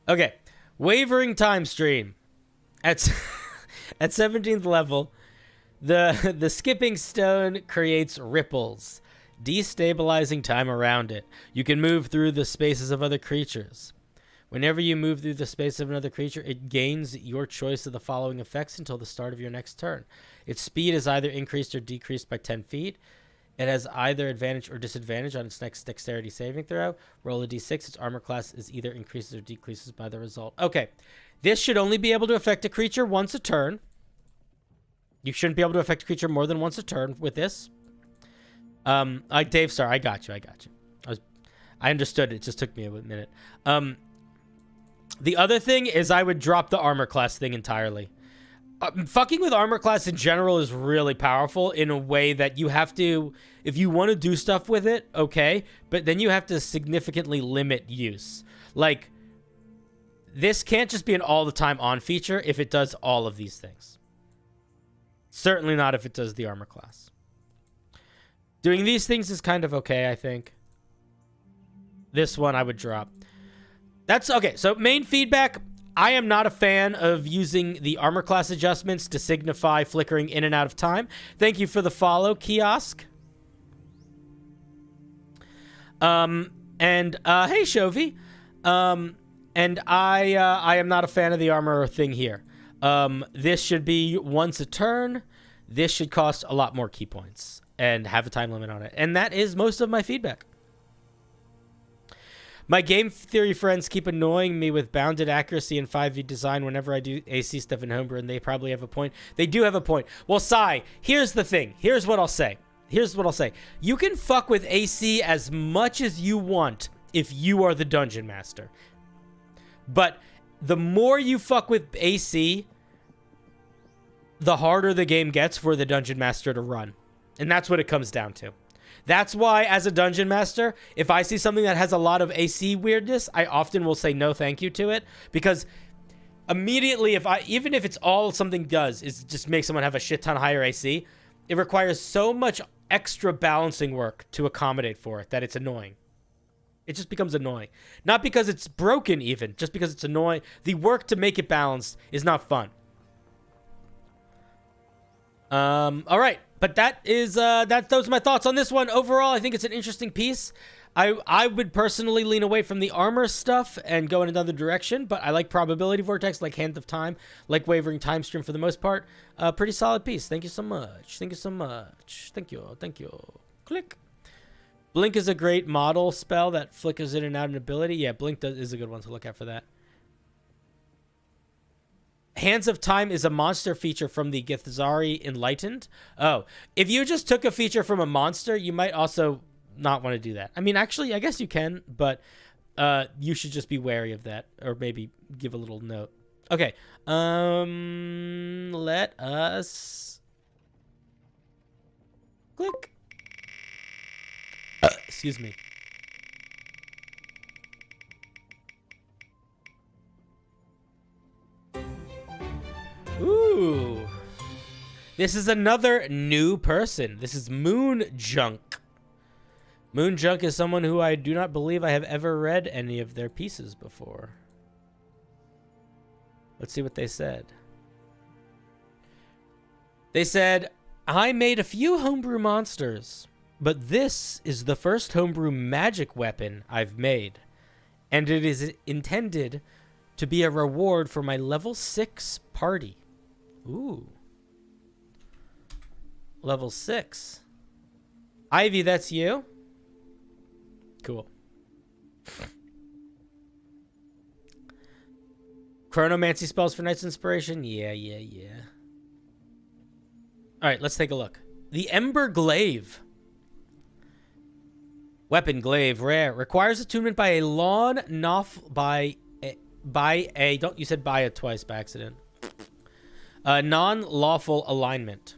Okay, Wavering Time Stream. At 17th level, the skipping stone creates ripples, destabilizing time around it. You can move through the spaces of other creatures. Whenever you move through the space of another creature, it gains your choice of the following effects until the start of your next turn. Its speed is either increased or decreased by 10 feet. It has either advantage or disadvantage on its next dexterity saving throw. Roll a d6. Its armor class is either increases or decreases by the result. Okay. This should only be able to affect a creature once a turn. You shouldn't be able to affect a creature more than once a turn with this. Dave Star, I got you. I I understood. It just took me a minute. The other thing is I would drop the armor class thing entirely. Fucking with armor class in general is really powerful in a way that you have to, if you want to do stuff with it, okay, but then you have to significantly limit use. Like, this can't just be an all the time on feature if it does all of these things. Certainly not if it does the armor class. Doing these things is kind of okay, I think. This one I would drop. That's okay. So main feedback, I am not a fan of using the armor class adjustments to signify flickering in and out of time. Thank you for the follow, Kiosk. Hey, Shovi. And I am not a fan of the armor thing here. This should be once a turn. This should cost a lot more key points and have a time limit on it. And that is most of my feedback. My game theory friends keep annoying me with bounded accuracy and 5e design whenever I do AC stuff in Homebrew, and they probably have a point. They do have a point. Well, Sai, here's the thing. Here's what I'll say. You can fuck with AC as much as you want if you are the dungeon master. But the more you fuck with AC, the harder the game gets for the dungeon master to run. And that's what it comes down to. That's why, as a dungeon master, if I see something that has a lot of AC weirdness, I often will say no thank you to it. Because immediately, even if it's all something does is just make someone have a shit ton higher AC, it requires so much extra balancing work to accommodate for it that it's annoying. It just becomes annoying. Not because it's broken even, just because it's annoying. The work to make it balanced is not fun. All right. But that is, those are my thoughts on this one. Overall, I think it's an interesting piece. I would personally lean away from the armor stuff and go in another direction, but I like Probability Vortex, like Hand of Time, like Wavering Time Stream for the most part. Pretty solid piece. Thank you so much. Thank you so much. Thank you. Thank you. Click. Blink is a great model spell that flickers in and out an ability. Yeah, Blink is a good one to look at for that. Hands of Time is a monster feature from the Githzari Enlightened. Oh, if you just took a feature from a monster, you might also not want to do that. I mean, actually, I guess you can, but you should just be wary of that, or maybe give a little note. Okay, let us click. Excuse me. Ooh. This is another new person. This is Moon Junk. Moon Junk is someone who I do not believe I have ever read any of their pieces before. Let's see what they said. They said, I made a few homebrew monsters, but this is the first homebrew magic weapon I've made, and it is intended to be a reward for my level 6 party. Ooh. Level 6. Ivy, that's you? Cool. Chronomancy spells for Knight's Inspiration? Yeah. Alright, let's take a look. The Ember Glaive. Weapon Glaive, rare. Requires attunement by a you said by it twice by accident. Non-lawful alignment.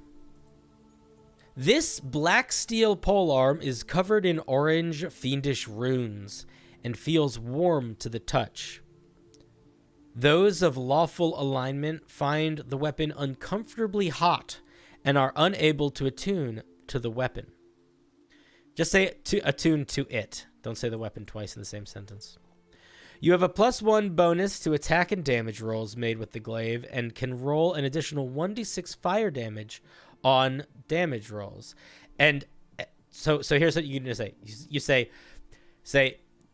This black steel polearm is covered in orange fiendish runes and feels warm to the touch. Those of lawful alignment find the weapon uncomfortably hot and are unable to attune to the weapon. Just say to attune to it. Don't say the weapon twice in the same sentence. You have a +1 bonus to attack and damage rolls made with the glaive and can roll an additional 1d6 fire damage on damage rolls. And so here's what you can say. You say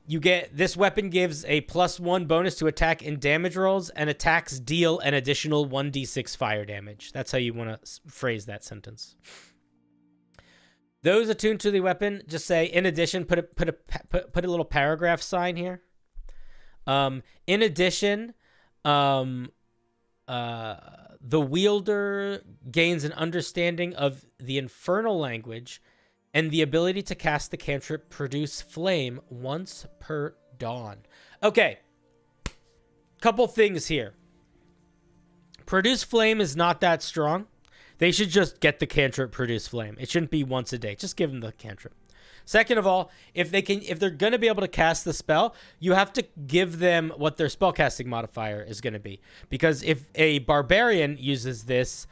you get this weapon gives a +1 bonus to attack and damage rolls, and attacks deal an additional 1d6 fire damage. That's how you want to phrase that sentence. Those attuned to the weapon, just say in addition. Put a little paragraph sign here. In addition, the wielder gains an understanding of the infernal language and the ability to cast the cantrip Produce Flame once per dawn. Okay. Couple things here. Produce Flame is not that strong. They should just get the cantrip Produce Flame. It shouldn't be once a day. Just give them the cantrip. Second of all, if they're going to be able to cast the spell, you have to give them what their spellcasting modifier is going to be. Because if a barbarian uses this,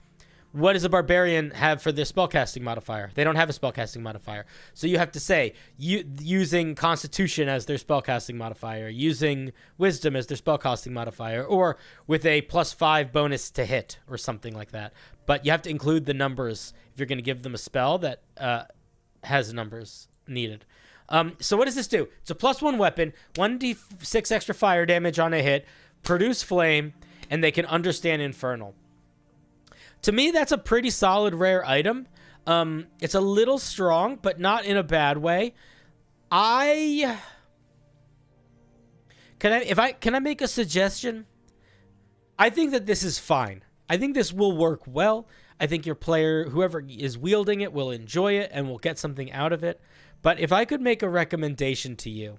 what does a barbarian have for their spellcasting modifier? They don't have a spellcasting modifier. So you have to say, using Constitution as their spellcasting modifier, using Wisdom as their spellcasting modifier, or with a +5 bonus to hit, or something like that. But you have to include the numbers if you're going to give them a spell that has numbers needed. So what does this do? It's a +1 weapon, 1d6 extra fire damage on a hit, Produce Flame, and they can understand Infernal. To me, that's a pretty solid rare item. It's a little strong, but not in a bad way. Can I make a suggestion? I think that this is fine. I think this will work well. I think your player, whoever is wielding it, will enjoy it and will get something out of it. But if I could make a recommendation to you,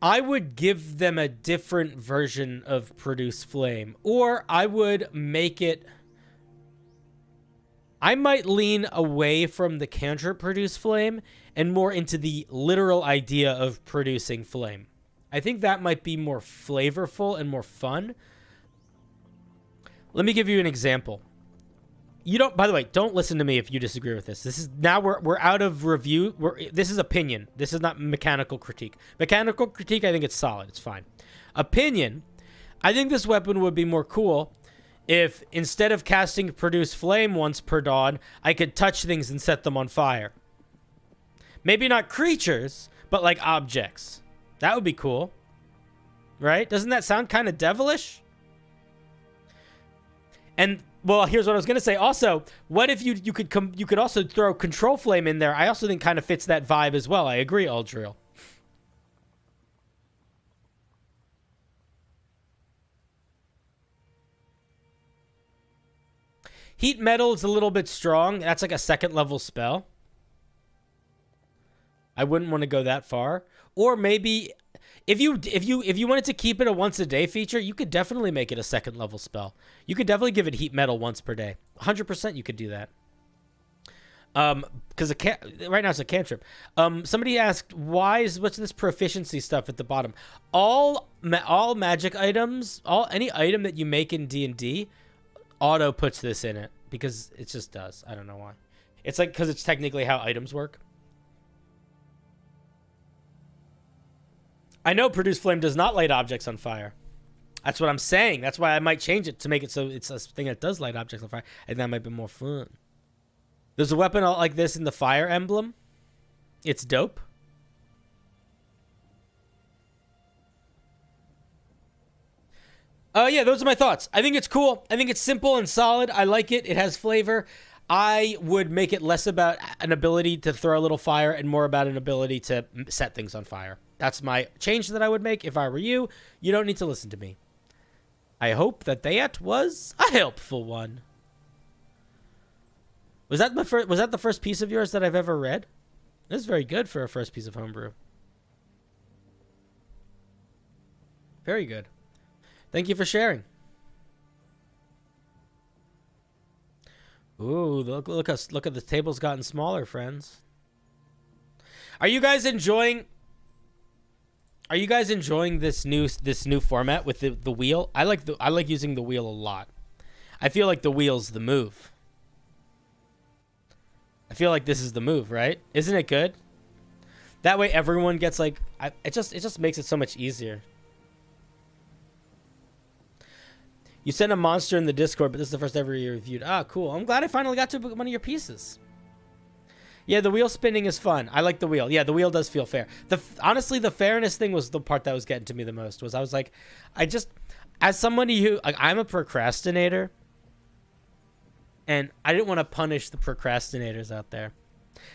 I would give them a different version of Produce Flame, or I would make it... I might lean away from the cantrip Produce Flame and more into the literal idea of producing flame. I think that might be more flavorful and more fun. Let me give you an example. By the way, don't listen to me if you disagree with this. This is now we're out of review. This is opinion. This is not mechanical critique. Mechanical critique, I think it's solid. It's fine. Opinion, I think this weapon would be more cool if instead of casting Produce Flame once per dawn, I could touch things and set them on fire. Maybe not creatures, but like objects. That would be cool. Right? Doesn't that sound kind of devilish? And well, here's what I was gonna say. Also, what if you could also throw Control Flame in there? I also think kind of fits that vibe as well. I agree, Aldril. Heat Metal is a little bit strong. That's like a 2nd level spell. I wouldn't want to go that far. Or maybe if you wanted to keep it a once a day feature, you could definitely make it a 2nd level spell. You could definitely give it Heat Metal once per day. 100% you could do that. Because right now it's a cantrip. Somebody asked, what's this proficiency stuff at the bottom? All magic items, any item that you make in D&D, auto puts this in it because it just does. I don't know why. It's like because it's technically how items work. I know Produce Flame does not light objects on fire. That's what I'm saying. That's why I might change it to make it so it's a thing that does light objects on fire. And that might be more fun. There's a weapon like this in the Fire Emblem. It's dope. Oh, yeah, those are my thoughts. I think it's cool. I think it's simple and solid. I like it. It has flavor. I would make it less about an ability to throw a little fire and more about an ability to set things on fire. That's my change that I would make if I were you. You don't need to listen to me. I hope that was a helpful one. Was that the first piece of yours that I've ever read? This is very good for a first piece of homebrew. Very good. Thank you for sharing. Ooh, look at the table's gotten smaller, friends. Are you guys enjoying this new format with the wheel? I like using the wheel a lot. I feel like the wheel's the move. I feel like this is the move, right? Isn't it good? That way everyone gets it just makes it so much easier. You sent a monster in the Discord, but this is the first ever you reviewed. Ah, cool. I'm glad I finally got to one of your pieces. Yeah, the wheel spinning is fun. I like the wheel. Yeah, the wheel does feel fair. Honestly, the fairness thing was the part that was getting to me the most. Was I was like, as somebody who, I'm a procrastinator, and I didn't want to punish the procrastinators out there.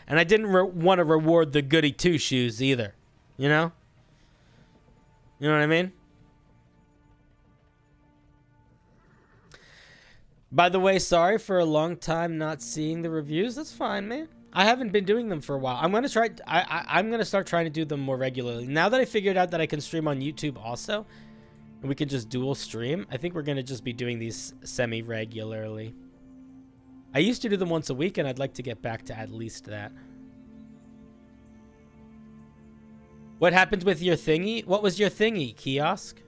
And I didn't want to reward the goody two-shoes either. You know? You know what I mean? By the way, sorry for a long time not seeing the reviews. That's fine, man. I haven't been doing them for a while. I'm gonna try. I'm gonna start trying to do them more regularly. Now that I figured out that I can stream on YouTube also, and we can just dual stream, I think we're gonna just be doing these semi-regularly. I used to do them once a week, and I'd like to get back to at least that. What happened with your thingy? What was your thingy, kiosk?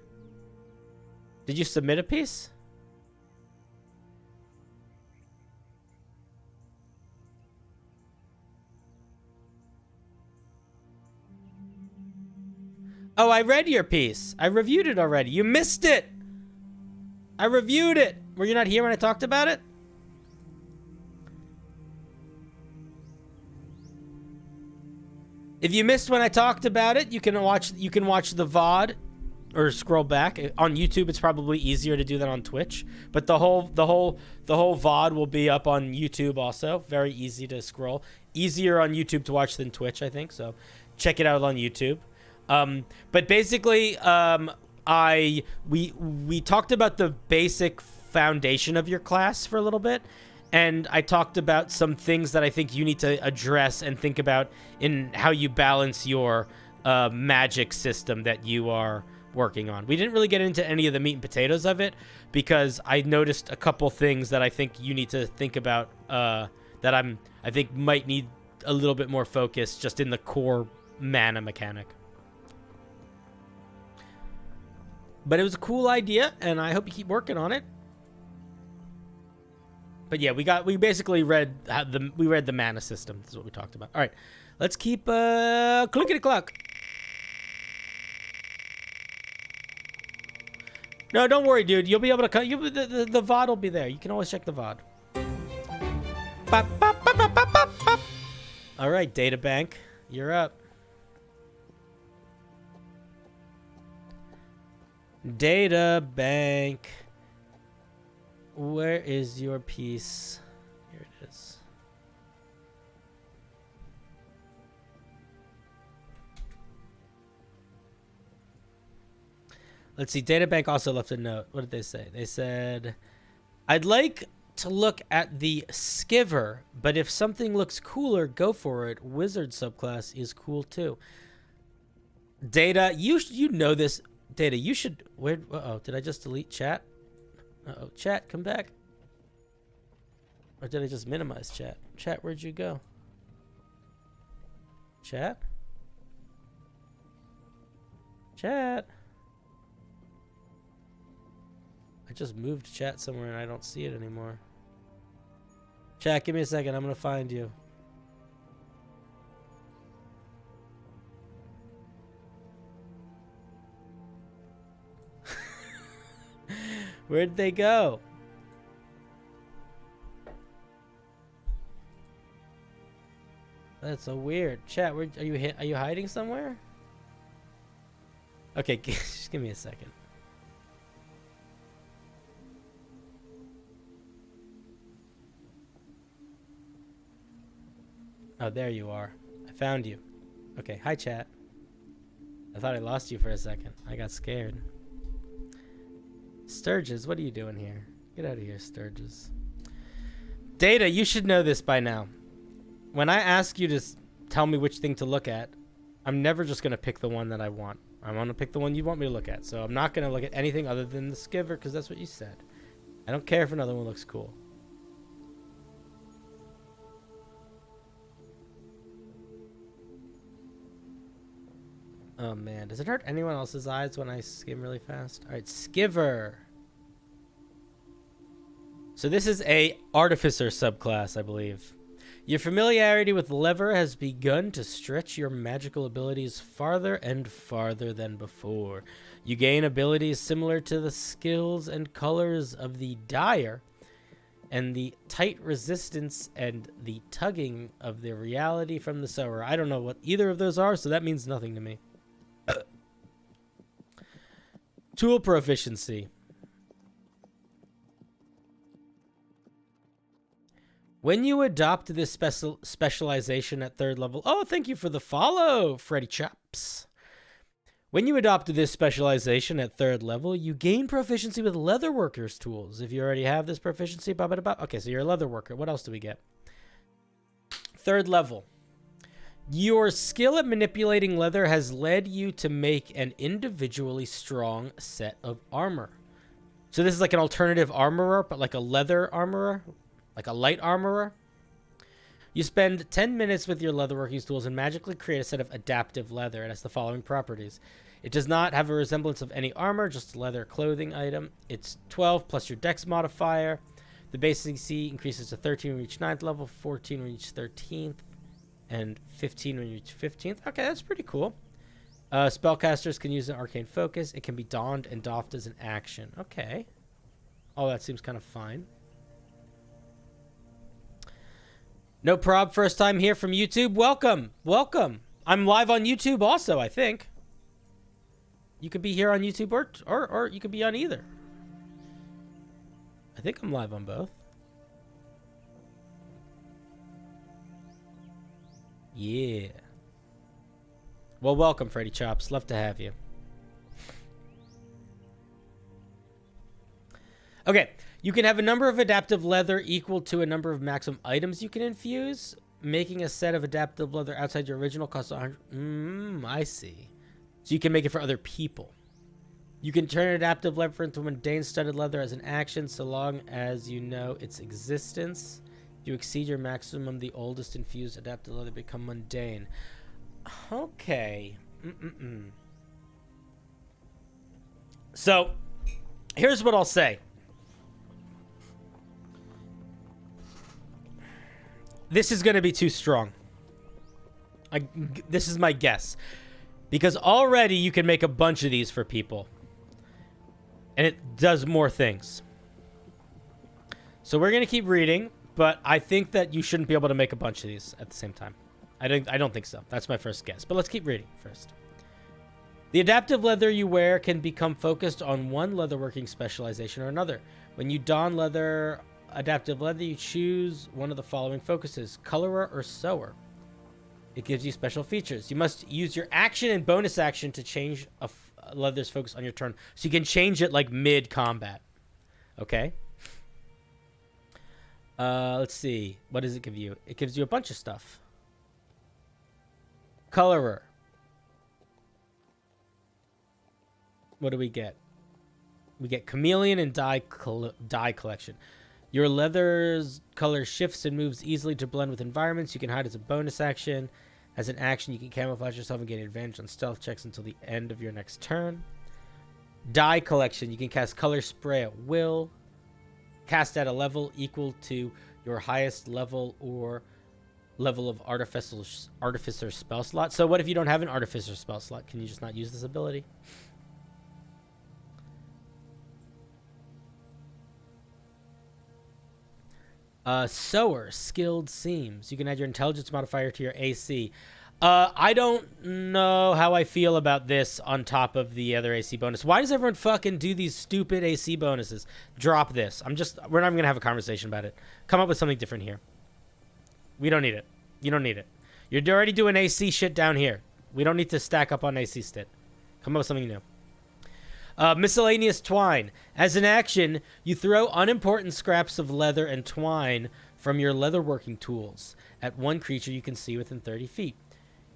Did you submit a piece? Oh, I read your piece. I reviewed it already. You missed it. I reviewed it. Were you not here when I talked about it? If you missed when I talked about it, you can watch the VOD or scroll back. On YouTube, it's probably easier to do that on Twitch, but the whole VOD will be up on YouTube also. Very easy to scroll. Easier on YouTube to watch than Twitch, I think. So check it out on YouTube. But basically, we talked about the basic foundation of your class for a little bit, and I talked about some things that I think you need to address and think about in how you balance your magic system that you are working on. We didn't really get into any of the meat and potatoes of it because I noticed a couple things that I think you need to think about that I think might need a little bit more focus just in the core mana mechanic. But it was a cool idea, and I hope you keep working on it. But yeah, we basically read the mana system. This is what we talked about. All right, let's keep clickety clock. No, don't worry, dude. You'll be able to cut. The VOD will be there. You can always check the VOD. Bop, bop, bop, bop, bop, bop, bop. All right, Databank, you're up. Data bank. Where is your piece? Here it is. Let's see. Databank also left a note. What did they say? They said, I'd like to look at the Skiver, but if something looks cooler, go for it. Wizard subclass is cool too. Data, you know this. Data, you should... Where? Uh-oh, did I just delete chat? Uh-oh, chat, come back. Or did I just minimize chat? Chat, where'd you go? Chat? Chat? I just moved chat somewhere and I don't see it anymore. Chat, give me a second. I'm going to find you. Where'd they go? That's so weird. Chat, where are you hiding somewhere? Okay, just give me a second. Oh, there you are. I found you. Okay, hi chat. I thought I lost you for a second. I got scared. Sturges, what are you doing here? Get out of here, Sturges. Data, you should know this by now. When I ask you to tell me which thing to look at, I'm never just going to pick the one that I want. I want to pick the one you want me to look at. So I'm not going to look at anything other than the Skiver because that's what you said. I don't care if another one looks cool. Oh man, does it hurt anyone else's eyes when I skim really fast? All right, Skiver. So this is a artificer subclass, I believe. Your familiarity with lever has begun to stretch your magical abilities farther and farther than before. You gain abilities similar to the skills and colors of the dyer, and the tight resistance and the tugging of the reality from the sower. I don't know what either of those are, so that means nothing to me. Tool proficiency. When you adopt this specialization at 3rd level... Oh, thank you for the follow, Freddy Chops. When you adopt this specialization at 3rd level, you gain proficiency with leatherworker's tools. If you already have this proficiency, okay, so you're a leatherworker. What else do we get? 3rd level. Your skill at manipulating leather has led you to make an individually strong set of armor. So this is like an alternative armorer, but like a leather armorer, like a light armorer. You spend 10 minutes with your leatherworking tools and magically create a set of adaptive leather. It has the following properties. It does not have a resemblance of any armor, just a leather clothing item. It's 12 plus your dex modifier. The basic C increases to 13 when you reach 9th level, 14 when you reach 13th, and 15 when you reach 15th. Okay, that's pretty cool. Spellcasters can use an arcane focus. It can be donned and doffed as an action. Okay. Oh, that seems kind of fine. No prob, first time here from YouTube. Welcome. Welcome. I'm live on YouTube also, I think. You could be here on YouTube or you could be on either. I think I'm live on both. Yeah. Well, welcome, Freddy Chops. Love to have you. Okay. You can have a number of adaptive leather equal to a number of maximum items you can infuse. Making a set of adaptive leather outside your original costs 100. I see. So you can make it for other people. You can turn adaptive leather into mundane studded leather as an action so long as you know its existence. If you exceed your maximum, the oldest infused adaptive leather become mundane. Okay. So, here's what I'll say. This is going to be too strong. This is my guess. Because already you can make a bunch of these for people. And it does more things. So we're going to keep reading. But I think that you shouldn't be able to make a bunch of these at the same time. I don't think so. That's my first guess. But let's keep reading first. The adaptive leather you wear can become focused on one leatherworking specialization or another. When you don adaptive leather, you choose one of the following focuses: colorer or sewer. It gives you special features. You must use your action and bonus action to change a leather's focus on your turn. So you can change it like mid-combat. Okay? Let's see. What does it give you? It gives you a bunch of stuff. Colorer. What do we get? We get chameleon and dye collection. Your leather's color shifts and moves easily to blend with environments. You can hide as a bonus action. As an action, you can camouflage yourself and gain advantage on stealth checks until the end of your next turn. Dye collection. You can cast color spray at will. Cast at a level equal to your highest level or level of artificer spell slot. So what if you don't have an artificer spell slot? Can you just not use this ability? Sewer, skilled seams. You can add your intelligence modifier to your AC. I don't know how I feel about this on top of the other AC bonus. Why does everyone fucking do these stupid AC bonuses? Drop this. We're not even gonna have a conversation about it. Come up with something different here. We don't need it. You don't need it. You're already doing AC shit down here. We don't need to stack up on AC shit. Come up with something new. Miscellaneous twine. As an action, you throw unimportant scraps of leather and twine from your leatherworking tools at one creature you can see within 30 feet.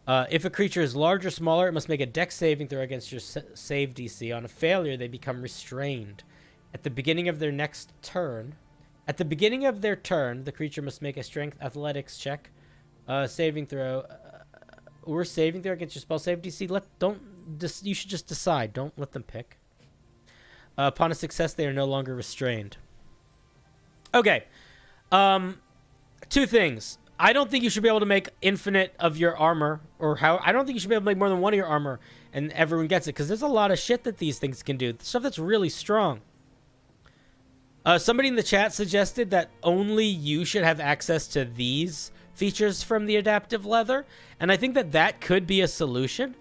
If a creature is large or smaller, it must make a dex saving throw against your save DC. On a failure, they become restrained. At the beginning of their turn, the creature must make a strength athletics check, saving throw, or saving throw against your spell save DC. You should just decide. Don't let them pick. Upon a success, they are no longer restrained. Okay. Two things. I don't think you should be able to make infinite of your armor, I don't think you should be able to make more than one of your armor, and everyone gets it, because there's a lot of shit that these things can do. Stuff that's really strong. Somebody in the chat suggested that only you should have access to these features from the adaptive leather, and I think that could be a solution.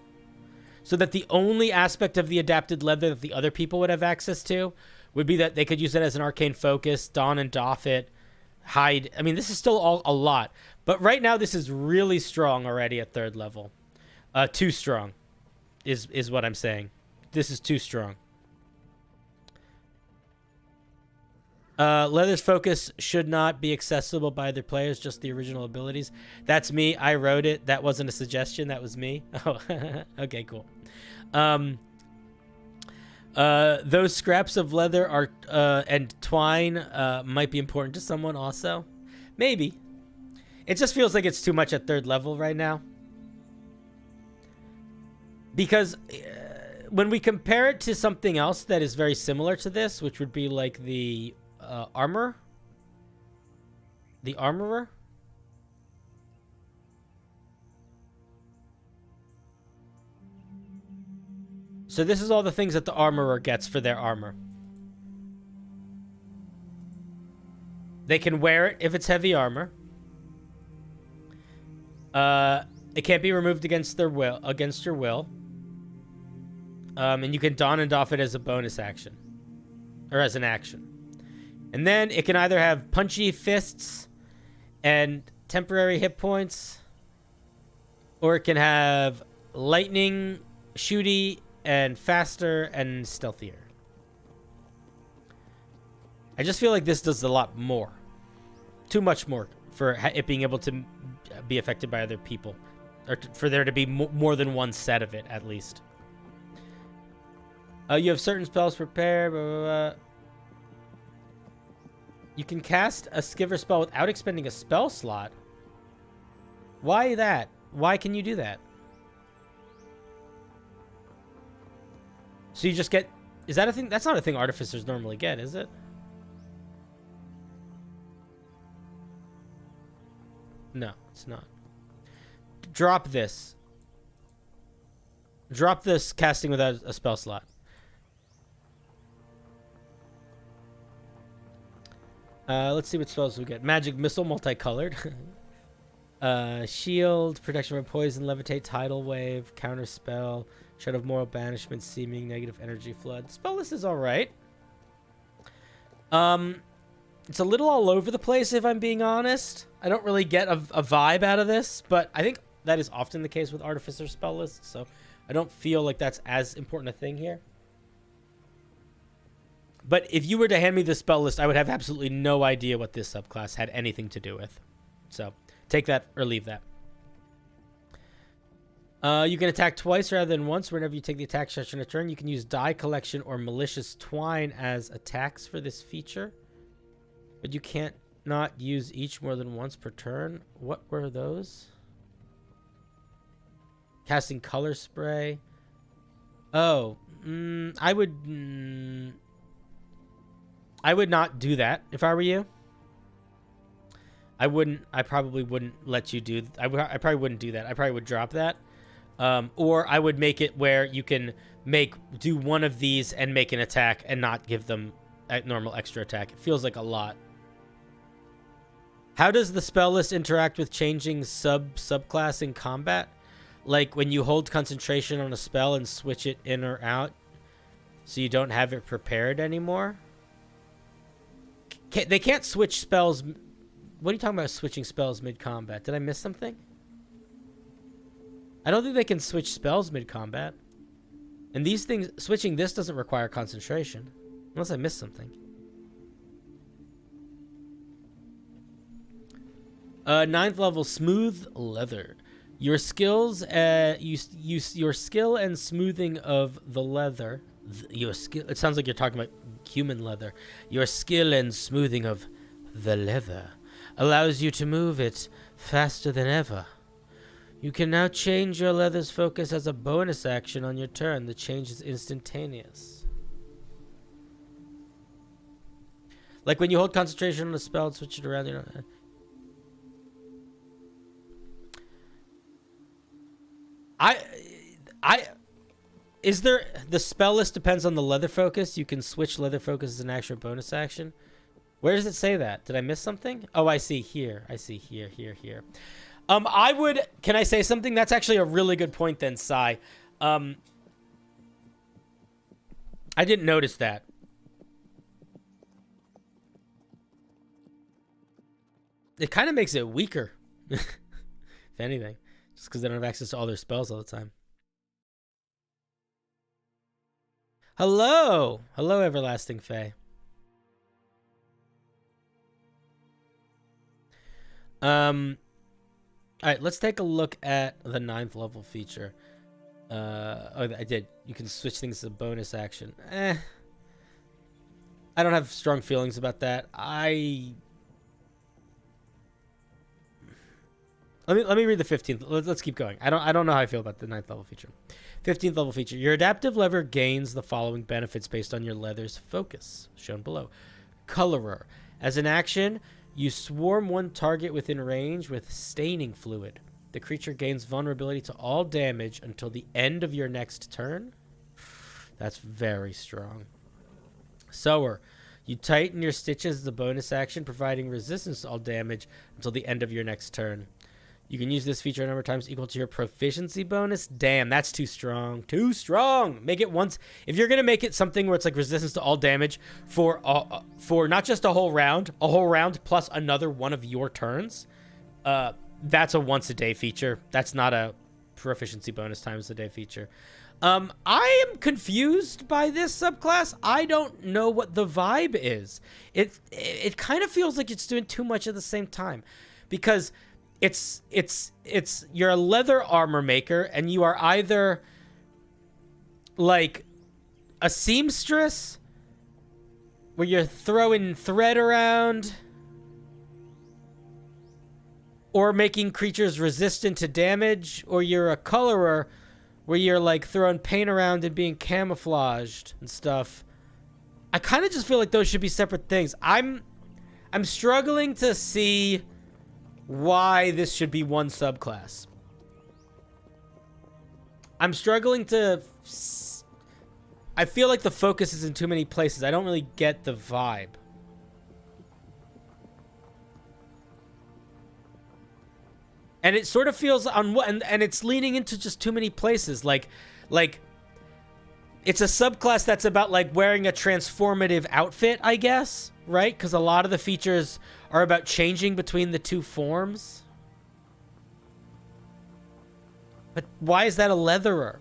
So that the only aspect of the adapted leather that the other people would have access to would be that they could use it as an arcane focus, don and doff it, hide. I mean, this is still a lot. But right now, this is really strong already at 3rd level. Too strong. is what I'm saying. This is too strong. Leather's focus should not be accessible by other players, just the original abilities. That's me. I wrote it. That wasn't a suggestion. That was me. Oh, okay, cool. Those scraps of leather are and twine might be important to someone also. Maybe. It just feels like it's too much at 3rd level right now. Because when we compare it to something else that is very similar to this, which would be like the armor. The armorer. So this is all the things that the armorer gets for their armor. They can wear it if it's heavy armor. It can't be removed against their will, against your will. And you can don and doff it as a bonus action. Or as an action. And then it can either have punchy fists and temporary hit points, or it can have lightning, shooty, and faster and stealthier. I just feel like this does a lot more. Too much more for it being able to be affected by other people. Or for there to be more than one set of it, at least. You have certain spells prepared. Blah, blah, blah. You can cast a Skiver spell without expending a spell slot. Why that? Why can you do that? So you just get... Is that a thing? That's not a thing artificers normally get, is it? No, it's not. Drop this. Drop this casting without a spell slot. Let's see what spells we get. Magic Missile, multicolored. Shield, protection from poison, levitate, tidal wave, counter spell, shred of moral banishment, seeming negative energy flood. Spell list is all right. It's a little all over the place, if I'm being honest. I don't really get a vibe out of this, but I think that is often the case with artificer spell lists, so I don't feel like that's as important a thing here. But if you were to hand me the spell list, I would have absolutely no idea what this subclass had anything to do with. So take that or leave that. You can attack twice rather than once. Whenever you take the attack shot in a turn, you can use die collection or malicious twine as attacks for this feature. But you can't not use each more than once per turn. What were those? Casting color spray. Oh, I would not do that if I were you. I probably wouldn't let you do... I probably wouldn't do that. I probably would drop that. Or I would make it where you can do one of these and make an attack and not give them a normal extra attack. It feels like a lot. How does the spell list interact with changing subclass in combat? Like when you hold concentration on a spell and switch it in or out so you don't have it prepared anymore? They can't switch spells. What are you talking about switching spells mid-combat? Did I miss something? I don't think they can switch spells mid-combat. And these things, switching this doesn't require concentration. Unless I missed something. Ninth level, smooth leather. Your skills, your skill and smoothing of the leather. Your skill. It sounds like you're talking about human leather. Your skill and smoothing of the leather allows you to move it faster than ever. You can now change your leather's focus as a bonus action on your turn. The change is instantaneous. Like when you hold concentration on a spell and switch it around, you know. Is there... The spell list depends on the leather focus. You can switch leather focus as an action or bonus action. Where does it say that? Did I miss something? Oh, I see here. I see here. I would... Can I say something? That's actually a really good point then, Sai. I didn't notice that. It kind of makes it weaker. If anything. Just because they don't have access to all their spells all the time. Hello. Hello, Everlasting Fae. All right, let's take a look at the 9th level feature. Oh, I did. You can switch things to bonus action. I don't have strong feelings about that. Let me read the 15th. Let's keep going. I don't know how I feel about the 9th level feature. 15th level feature. Your adaptive lever gains the following benefits based on your leather's focus, shown below. Colorer. As an action, you swarm one target within range with staining fluid. The creature gains vulnerability to all damage until the end of your next turn. That's very strong. Sewer. You tighten your stitches as a bonus action, providing resistance to all damage until the end of your next turn. You can use this feature a number of times equal to your proficiency bonus. Damn, that's too strong. Too strong. Make it once. If you're going to make it something where it's like resistance to all damage for not just a whole round plus another one of your turns, that's a once a day feature. That's not a proficiency bonus times a day feature. I am confused by this subclass. I don't know what the vibe is. It kind of feels like it's doing too much at the same time, because you're a leather armor maker, and you are either like a seamstress where you're throwing thread around, or making creatures resistant to damage, or you're a colorer where you're like throwing paint around and being camouflaged and stuff. I kind of just feel like those should be separate things. I'm struggling to see why this should be one subclass. I'm struggling to... I feel like the focus is in too many places. I don't really get the vibe. And it sort of feels on what, and it's leaning into just too many places. Like it's a subclass that's about like wearing a transformative outfit, I guess, right? Because a lot of the features are about changing between the two forms. But why is that a leatherer?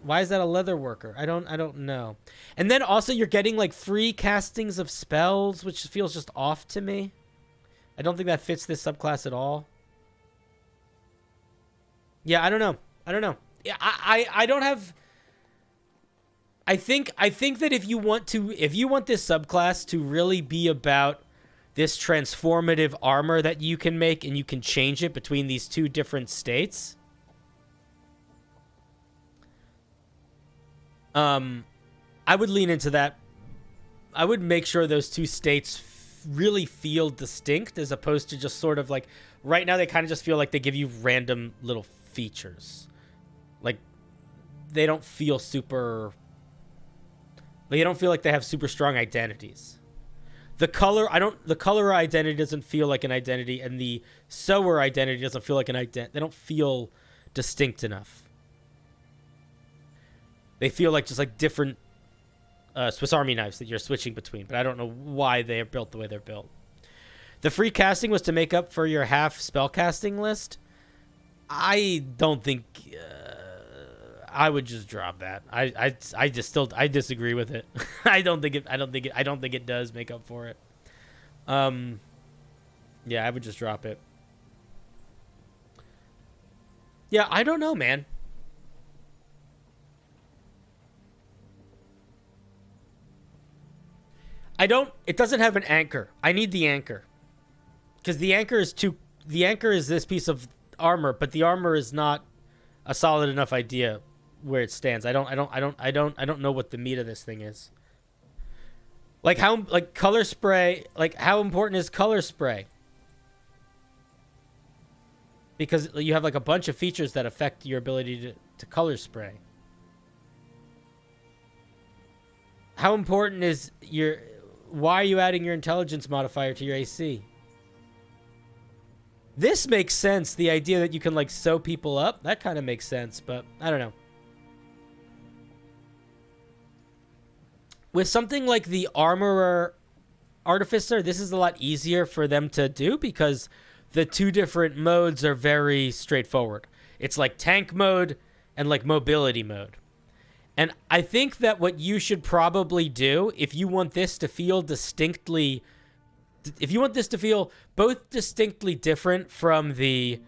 Why is that a leather worker? I don't know. And then also you're getting like free castings of spells, which feels just off to me. I don't think that fits this subclass at all. Yeah, I don't know. Yeah, I don't have... I think that if you want this subclass to really be about this transformative armor that you can make, and you can change it between these two different states, I would lean into that. I would make sure those two states really feel distinct, as opposed to just sort of like, right now they kind of just feel like they give you random little features. Like, they don't feel super... They don't feel like they have super strong identities. The color identity doesn't feel like an identity, and the sewer identity doesn't feel like an identity. They don't feel distinct enough. They feel like just like different Swiss Army knives that you're switching between, but I don't know why they are built the way they're built. The free casting was to make up for your half spell casting list. I don't think... I would just drop that. I disagree with it. I don't think it does make up for it. Yeah, I would just drop it. Yeah, I don't know, man. It doesn't have an anchor. I need the anchor. Because the anchor is this piece of armor, but the armor is not a solid enough idea where it stands. I don't know what the meat of this thing is. Like color spray, like how important is color spray? Because you have like a bunch of features that affect your ability to color spray. How important is why are you adding your intelligence modifier to your AC? This makes sense. The idea that you can like sew people up, that kind of makes sense, but I don't know. With something like the armorer artificer, this is a lot easier for them to do because the two different modes are very straightforward. It's like tank mode and like mobility mode. And I think that what you should probably do, if you want this to feel distinctly, if you want this to feel both distinctly different from the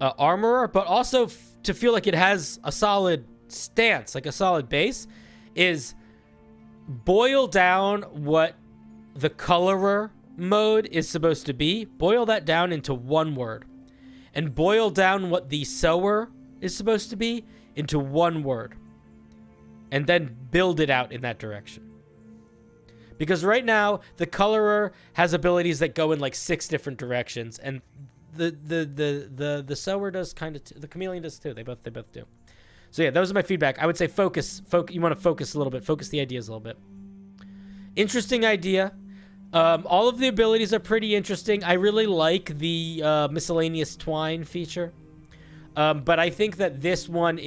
armorer, but also to feel like it has a solid stance, like a solid base, is boil down what the colorer mode is supposed to be. Boil that down into one word. And boil down what the sewer is supposed to be into one word. And then build it out in that direction. Because right now, the colorer has abilities that go in like 6 different directions, and the sewer does kind of, the chameleon does too. They both do. So yeah, those are my feedback. I would say focus. You want to focus a little bit. Focus the ideas a little bit. Interesting idea. All of the abilities are pretty interesting. I really like the miscellaneous twine feature, but I think that this one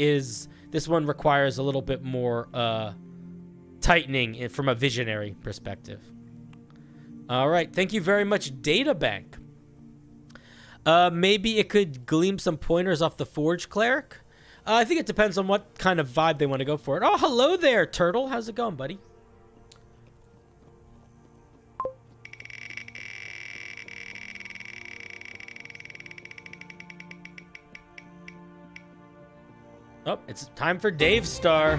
requires a little bit more tightening from a visionary perspective. All right, thank you very much, Databank. Maybe it could glean some pointers off the Forge Cleric. I think it depends on what kind of vibe they want to go for it. Oh, hello there, Turtle. How's it going, buddy? Oh, it's time for Dave Star.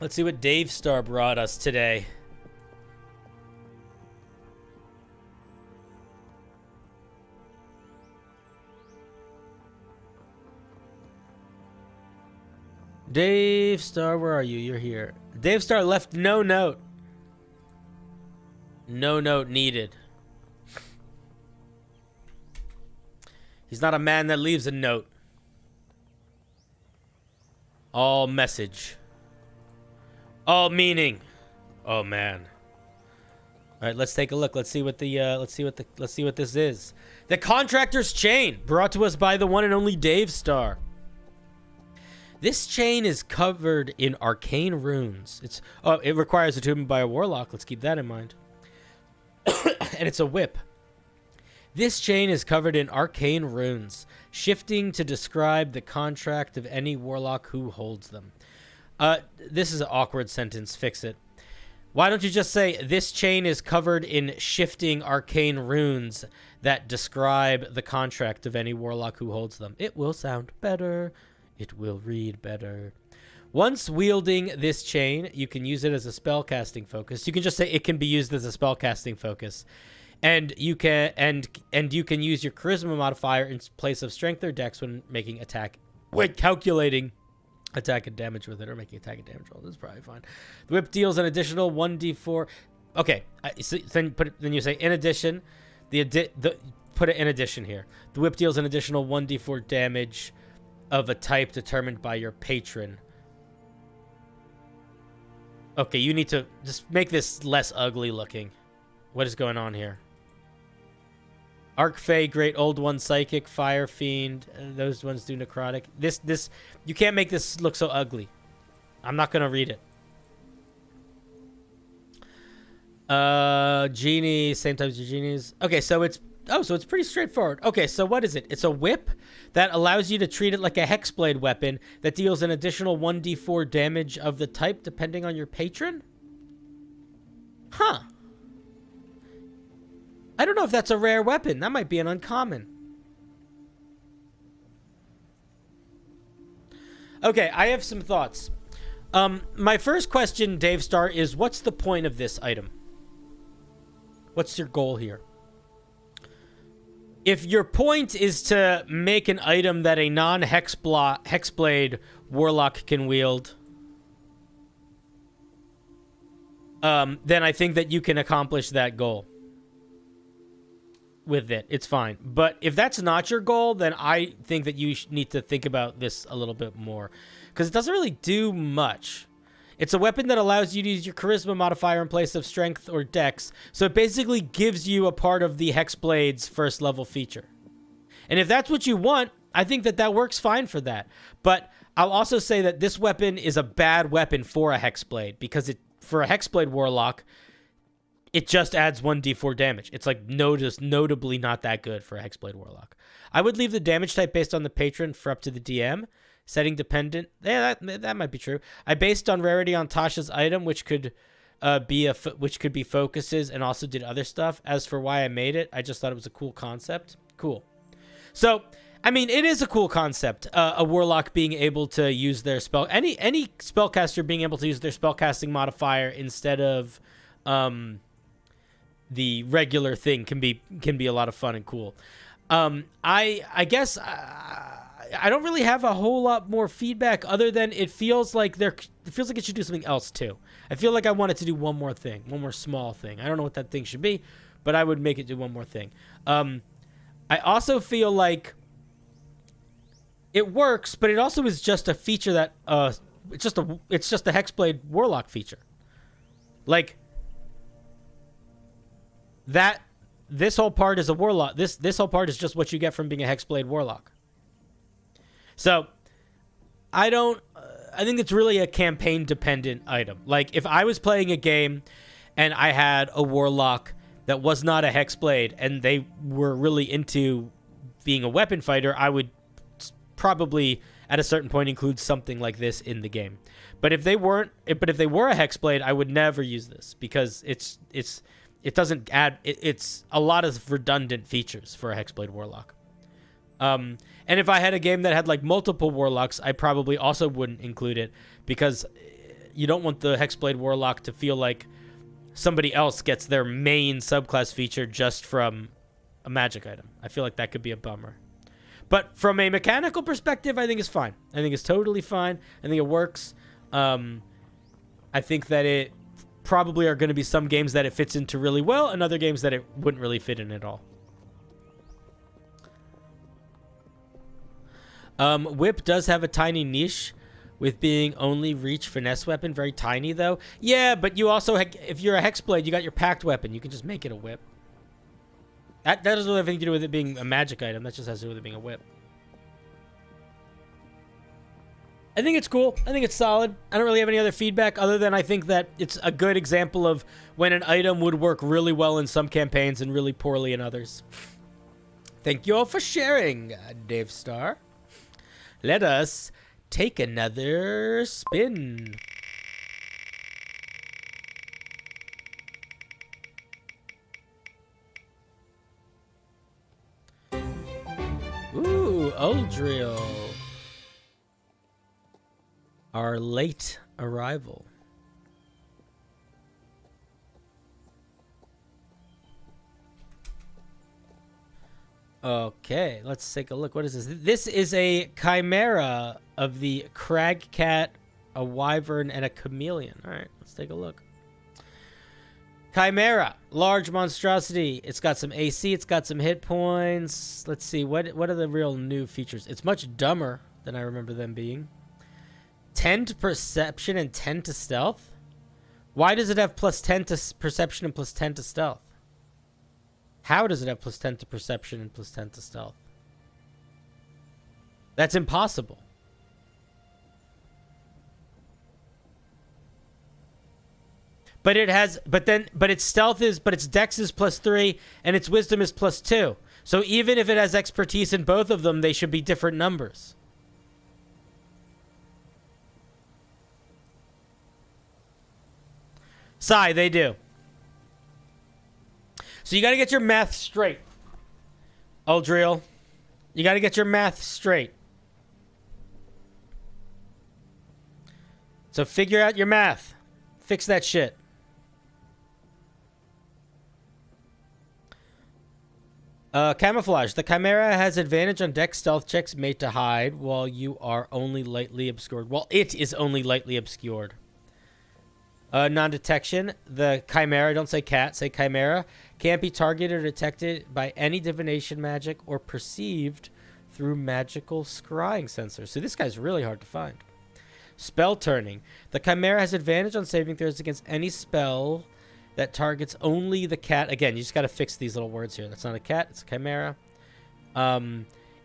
Let's see what Dave Star brought us today. Dave Star, where are you? You're here. Dave Star left no note. No note needed. He's not a man that leaves a note. All message. All meaning. Oh man. All right, let's take a look. Let's see what this is. The Contractor's Chain, brought to us by the one and only Dave Star. This chain is covered in arcane runes. It requires attunement by a warlock. Let's keep that in mind. And it's a whip. This chain is covered in arcane runes, shifting to describe the contract of any warlock who holds them. This is an awkward sentence. Fix it. Why don't you just say, this chain is covered in shifting arcane runes that describe the contract of any warlock who holds them? It will sound better. It will read better. Once wielding this chain, you can use it as a spellcasting focus. You can just say it can be used as a spellcasting focus. And you can use your charisma modifier in place of strength or dex when making attack, when calculating attack and damage with it, or making attack and damage roll. This is probably fine. The whip deals an additional 1d4. Okay, so then you say in addition, put it in addition here. The whip deals an additional 1d4 damage of a type determined by your patron. Okay, you need to just make this less ugly looking. What is going on here? Arcfey, Great Old One, Psychic, Fire Fiend. Those ones do necrotic. This you can't make this look so ugly. I'm not gonna read it. Genie, same types of genies. Okay, so it's pretty straightforward. Okay, so what is it? It's a whip that allows you to treat it like a hexblade weapon that deals an additional 1d4 damage of the type depending on your patron? Huh. I don't know if that's a rare weapon. That might be an uncommon. Okay, I have some thoughts. My first question, Dave Star, is what's the point of this item? What's your goal here? If your point is to make an item that a non-hexblade warlock can wield, then I think that you can accomplish that goal with it. It's fine. But if that's not your goal, then I think that you need to think about this a little bit more, because it doesn't really do much. It's a weapon that allows you to use your charisma modifier in place of strength or dex, so it basically gives you a part of the Hexblade's first level feature. And if that's what you want, I think that that works fine for that. But I'll also say that this weapon is a bad weapon for a Hexblade, because for a Hexblade warlock, it just adds 1d4 damage. It's like notably not that good for a Hexblade Warlock. I would leave the damage type based on the patron for up to the DM. Setting dependent. Yeah, that might be true. I based on rarity on Tasha's item, which could be focuses and also did other stuff. As for why I made it, I just thought it was a cool concept. Cool. So, I mean, it is a cool concept. A warlock being able to use their spell, any spellcaster being able to use their spellcasting modifier instead of the regular thing can be a lot of fun and cool. I guess I don't really have a whole lot more feedback other than it feels like it should do something else too. I feel like I want it to do one more thing, one more small thing. I don't know what that thing should be, but I would make it do one more thing. I also feel like it works, but it also is just a feature that it's just a Hexblade Warlock feature. Like that this whole part is a warlock. This whole part is just what you get from being a Hexblade Warlock. So, I think it's really a campaign-dependent item. Like, if I was playing a game and I had a warlock that was not a Hexblade and they were really into being a weapon fighter, I would probably, at a certain point, include something like this in the game. But if they were a Hexblade, I would never use this because it's a lot of redundant features for a Hexblade Warlock. And if I had a game that had like multiple warlocks, I probably also wouldn't include it because you don't want the Hexblade Warlock to feel like somebody else gets their main subclass feature just from a magic item. I feel like that could be a bummer. But from a mechanical perspective, I think it's fine. I think it's totally fine. I think it works. I think that it probably are going to be some games that it fits into really well and other games that it wouldn't really fit in at all. Whip does have a tiny niche with being only reach finesse weapon. Very tiny, though. Yeah, but you also, if you're a Hexblade, you got your packed weapon. You can just make it a whip. That doesn't really have anything to do with it being a magic item. That just has to do with it being a whip. I think it's cool. I think it's solid. I don't really have any other feedback other than I think that it's a good example of when an item would work really well in some campaigns and really poorly in others. Thank you all for sharing, Dave Star. Let us take another spin. Ooh, Uldril. Our late arrival. Okay, let's take a look. What is this? This is a Chimera of the Crag Cat, a Wyvern, and a Chameleon. All right, let's take a look. Chimera, large monstrosity. It's got some AC. It's got some hit points. Let's see. What are the real new features? It's much dumber than I remember them being. 10 to perception and 10 to stealth? Why does it have plus 10 to perception and plus 10 to stealth? How does it have plus 10 to perception and plus 10 to stealth? That's impossible. But its stealth is, but its dex is plus 3 and its wisdom is plus 2. So even if it has expertise in both of them, they should be different numbers. Sigh, they do. So you got to get your math straight. Uldril. You got to get your math straight. So figure out your math. Fix that shit. Camouflage. The Chimera has advantage on dex stealth checks made to hide while you are only lightly obscured. Well, it is only lightly obscured. Non-detection. The Chimera, don't say cat, say Chimera, can't be targeted or detected by any divination magic or perceived through magical scrying sensors. So this guy's really hard to find. Spell turning. The Chimera has advantage on saving throws against any spell that targets only the cat. Again, you just got to fix these little words here. That's not a cat, it's a Chimera.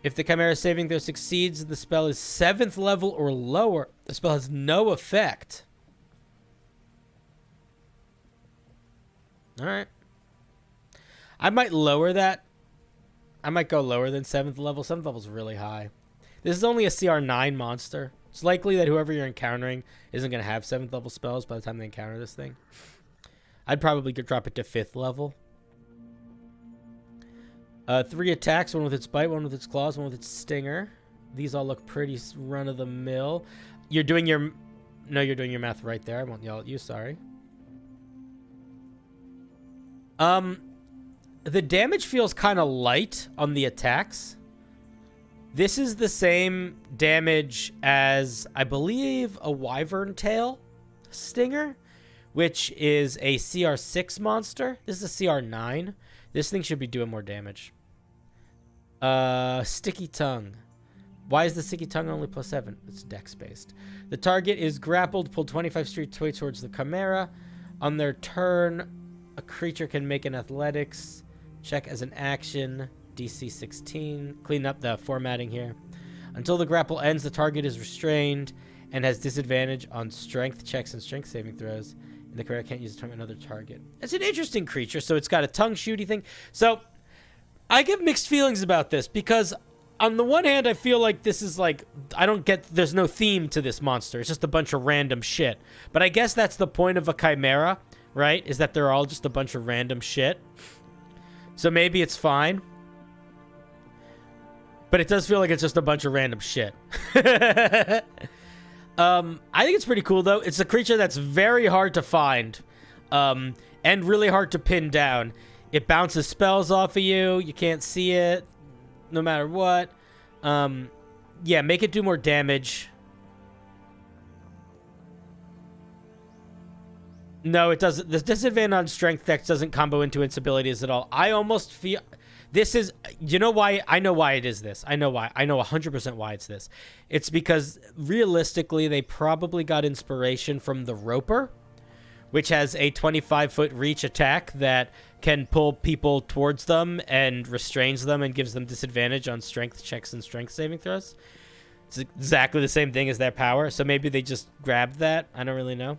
If the Chimera saving throw succeeds, the spell is 7th level or lower. The spell has no effect. All right. I might lower that. I might go lower than 7th level. 7th level is really high. This is only a CR9 monster. It's likely that whoever you're encountering isn't going to have 7th level spells by the time they encounter this thing. I'd probably drop it to 5th level. 3 attacks, 1 with its bite, 1 with its claws, 1 with its stinger. These all look pretty run-of-the-mill. You're doing your... No, you're doing your math right there. I won't yell at you, sorry. The damage feels kind of light on the attacks. This is the same damage as, I believe, a wyvern tail stinger, which is a CR6 monster. This is a CR9. This thing should be doing more damage. Sticky tongue. Why is the sticky tongue only +7? It's dex based. The target is grappled, pulled 25 feet towards the Chimera. On their turn, a creature can make an athletics check as an action. DC 16. Clean up the formatting here. Until the grapple ends, the target is restrained and has disadvantage on strength checks and strength saving throws. And the creature can't use another target. It's an interesting creature. So it's got a tongue shooty thing. So I get mixed feelings about this because on the one hand, I feel like this is like, there's no theme to this monster. It's just a bunch of random shit. But I guess that's the point of a Chimera, right? Is that they're all just a bunch of random shit. So maybe it's fine. But it does feel like it's just a bunch of random shit. I think it's pretty cool, though. It's a creature that's very hard to find. And really hard to pin down. It bounces spells off of you. You can't see it. No matter what. Yeah, make it do more damage. No, it doesn't. The disadvantage on strength checks doesn't combo into its abilities at all. I almost feel... This is... You know why? I know why it is this. I know why. I know 100% why it's this. It's because, realistically, they probably got inspiration from the Roper, which has a 25-foot reach attack that can pull people towards them and restrains them and gives them disadvantage on strength checks and strength saving throws. It's exactly the same thing as their power, so maybe they just grabbed that. I don't really know.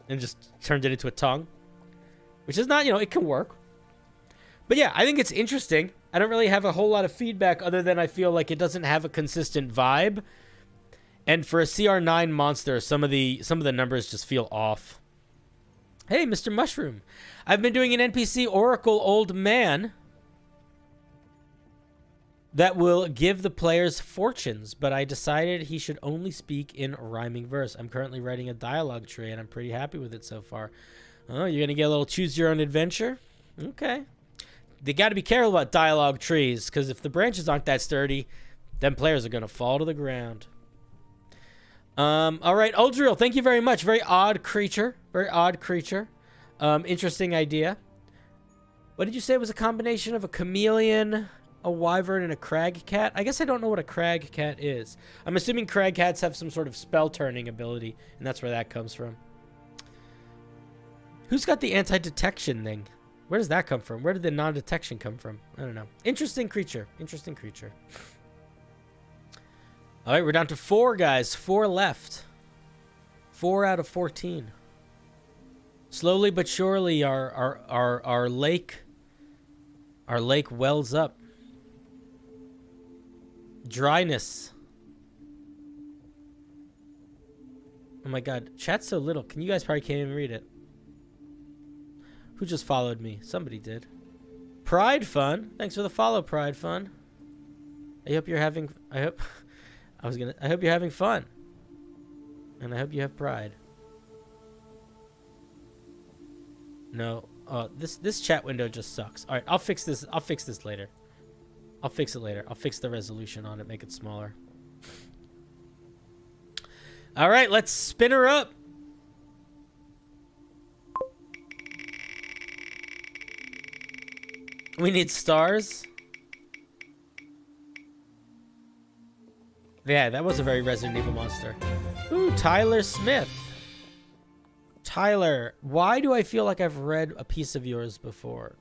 And just turned it into a tongue. Which is not, it can work. But yeah, I think it's interesting. I don't really have a whole lot of feedback other than I feel like it doesn't have a consistent vibe. And for a CR9 monster, some of the numbers just feel off. Hey, Mr. Mushroom. I've been doing an NPC Oracle Old Man that will give the players fortunes, but I decided he should only speak in rhyming verse. I'm currently writing a dialogue tree, and I'm pretty happy with it so far. Oh, you're going to get a little choose your own adventure? Okay. They got to be careful about dialogue trees, because if the branches aren't that sturdy, then players are going to fall to the ground. All right, Uldriel, thank you very much. Very odd creature. Very odd creature. Interesting idea. What did you say was a combination of a chameleon, a wyvern, and a crag cat? I guess I don't know what a crag cat is. I'm assuming crag cats have some sort of spell turning ability, and that's where that comes from. Who's got the anti-detection thing? Where does that come from? Where did the non-detection come from? I don't know. Interesting creature. Interesting creature. All right, we're down to 4, guys. 4 left. 4 out of 14. Slowly but surely, our lake wells up. Dryness. Oh my God, chat's so little. You guys probably can't even read it. Who just followed me? Somebody did. Pride Fun. Thanks for the follow, Pride Fun. I hope you're having... I hope you're having fun. And I hope you have pride. No. This chat window just sucks. All right, I'll fix this. I'll fix this later. I'll fix it later. I'll fix the resolution on it, make it smaller. All right, let's spin her up. We need stars. Yeah, that was a very Resident Evil monster. Ooh, Tyler Smith. Tyler, why do I feel like I've read a piece of yours before?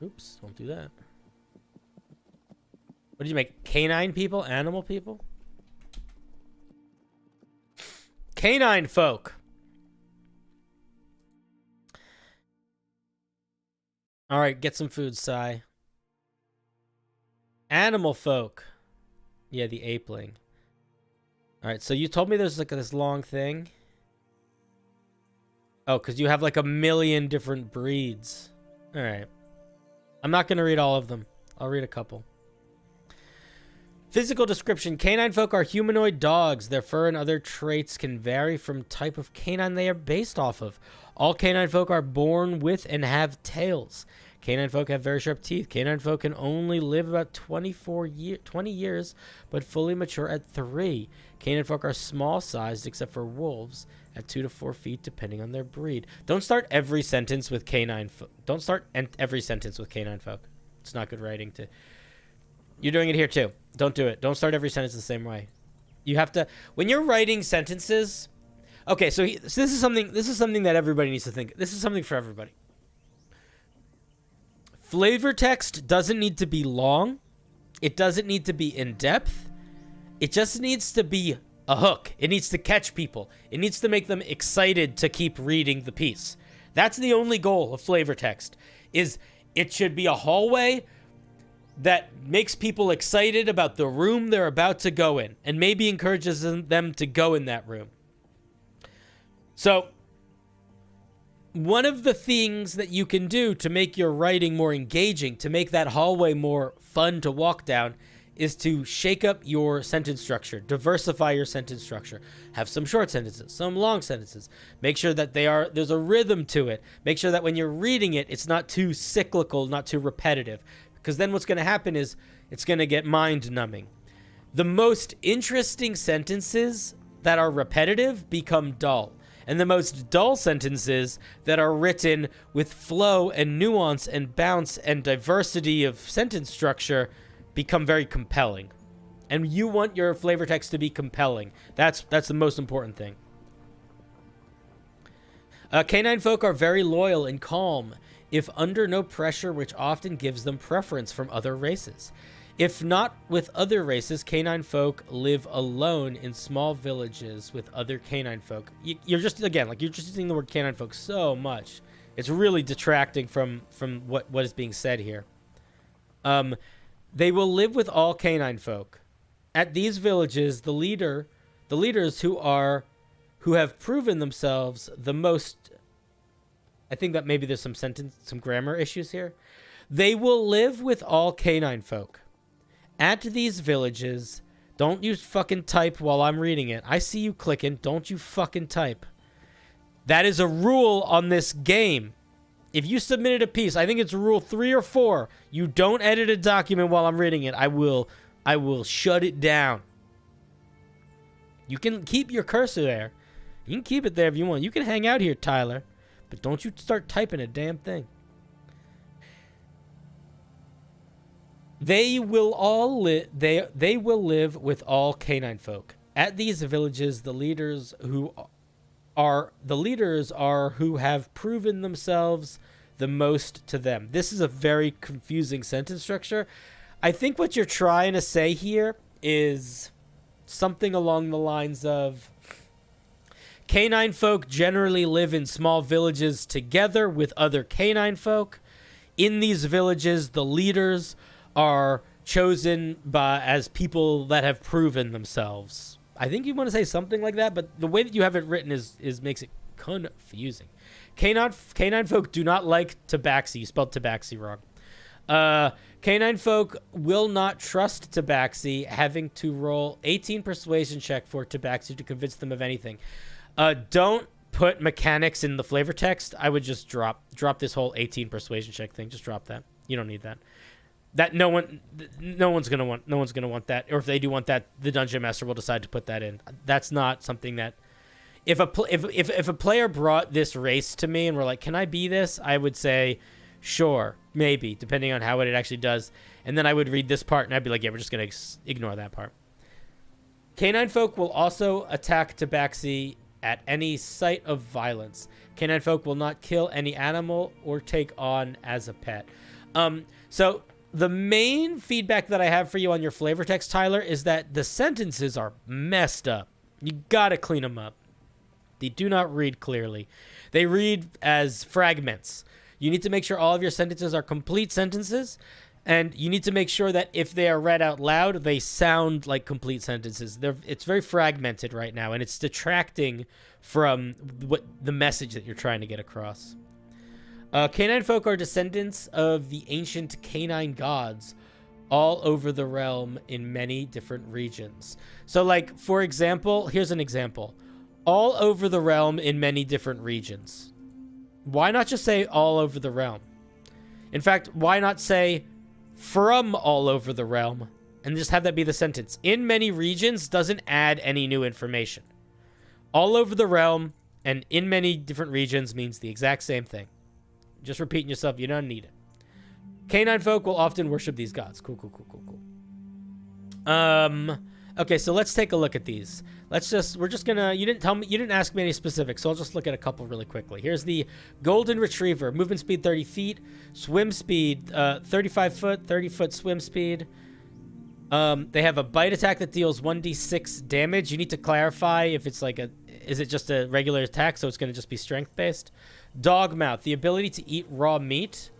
Oops, don't do that. What did you make? Canine people? Animal people? Canine Folk. All right, get some food, Sai. Animal Folk. Yeah, the apeling. All right, so you told me there's like this long thing. Oh, because you have like a million different breeds. All right. I'm not going to read all of them. I'll read a couple. Physical description. Canine folk are humanoid dogs. Their fur and other traits can vary from type of canine they are based off of. All canine folk are born with and have tails. Canine folk have very sharp teeth. Canine folk can only live about 20 years, but fully mature at 3. Canine folk are small-sized, except for wolves, at 2 to 4 feet, depending on their breed. Don't start every sentence with canine folk. Don't start every sentence with canine folk. It's not good writing. You're doing it here too. Don't do it. Don't start every sentence the same way. You have to, when you're writing sentences. Okay, so this is something that everybody needs to think. This is something for everybody. Flavor text doesn't need to be long. It doesn't need to be in depth. It just needs to be a hook. It needs to catch people. It needs to make them excited to keep reading the piece. That's the only goal of flavor text. Is it should be a hallway that makes people excited about the room they're about to go in and maybe encourages them to go in that room. So one of the things that you can do to make your writing more engaging, to make that hallway more fun to walk down, is to shake up your sentence structure, diversify your sentence structure. Have some short sentences, some long sentences. Make sure that there's a rhythm to it. Make sure that when you're reading it, it's not too cyclical, not too repetitive. Because then what's going to happen is it's going to get mind-numbing. The most interesting sentences that are repetitive become dull. And the most dull sentences that are written with flow and nuance and bounce and diversity of sentence structure become very compelling. And you want your flavor text to be compelling. That's the most important thing. Canine folk are very loyal and calm, if under no pressure, which often gives them preference from other races. If not with other races, canine folk live alone in small villages with other canine folk. You're just using the word canine folk so much. It's really detracting from what is being said here. They will live with all canine folk. At these villages, the leaders who have proven themselves the most. I think that maybe there's some grammar issues here. They will live with all canine folk. At these villages, don't you fucking type while I'm reading it. I see you clicking. Don't you fucking type. That is a rule on this game. If you submitted a piece, I think it's rule 3 or 4. You don't edit a document while I'm reading it. I will shut it down. You can keep your cursor there. You can keep it there if you want. You can hang out here, Tyler. But don't you start typing a damn thing. They will live with all canine folk. At these villages, the leaders are who have proven themselves the most to them. This is a very confusing sentence structure. I think what you're trying to say here is something along the lines of canine folk generally live in small villages together with other canine folk. In these villages, the leaders are chosen as people that have proven themselves. I think you want to say something like that, but the way that you have it written makes it confusing. Canine folk do not like tabaxi. You spelled tabaxi wrong. Canine folk will not trust tabaxi, having to roll 18 persuasion check for tabaxi to convince them of anything. Don't put mechanics in the flavor text. I would just drop this whole 18 persuasion check thing. Just drop that. You don't need that. That no one's gonna want that. Or if they do want that, the dungeon master will decide to put that in. That's not something that if a player brought this race to me and were like, "Can I be this?" I would say, "Sure, maybe," depending on how it actually does. And then I would read this part and I'd be like, "Yeah, we're just gonna ignore that part." Canine folk will also attack tabaxi at any site of violence. Canine folk will not kill any animal or take on as a pet. So the main feedback that I have for you on your flavor text, Tyler, is that the sentences are messed up. You gotta clean them up. They do not read clearly. They read as fragments. You need to make sure all of your sentences are complete sentences, and you need to make sure that if they are read out loud, they sound like complete sentences. It's very fragmented right now, and it's detracting from what the message that you're trying to get across. Canine folk are descendants of the ancient canine gods all over the realm in many different regions. So, like, for example, here's an example. All over the realm in many different regions. Why not just say all over the realm? In fact, why not say from all over the realm and just have that be the sentence? In many regions doesn't add any new information. All over the realm and in many different regions means the exact same thing. Just repeating yourself, you don't need it. Canine folk will often worship these gods. Cool. Okay, so let's take a look at these. We're just gonna, you didn't ask me any specifics, so I'll just look at a couple really quickly. Here's the golden retriever. Movement speed 30 feet, swim speed 35 foot, 30 foot swim speed. They have a bite attack that deals 1d6 damage. You need to clarify if it's like is it just a regular attack, so it's gonna just be strength based. Dog mouth, the ability to eat raw meat.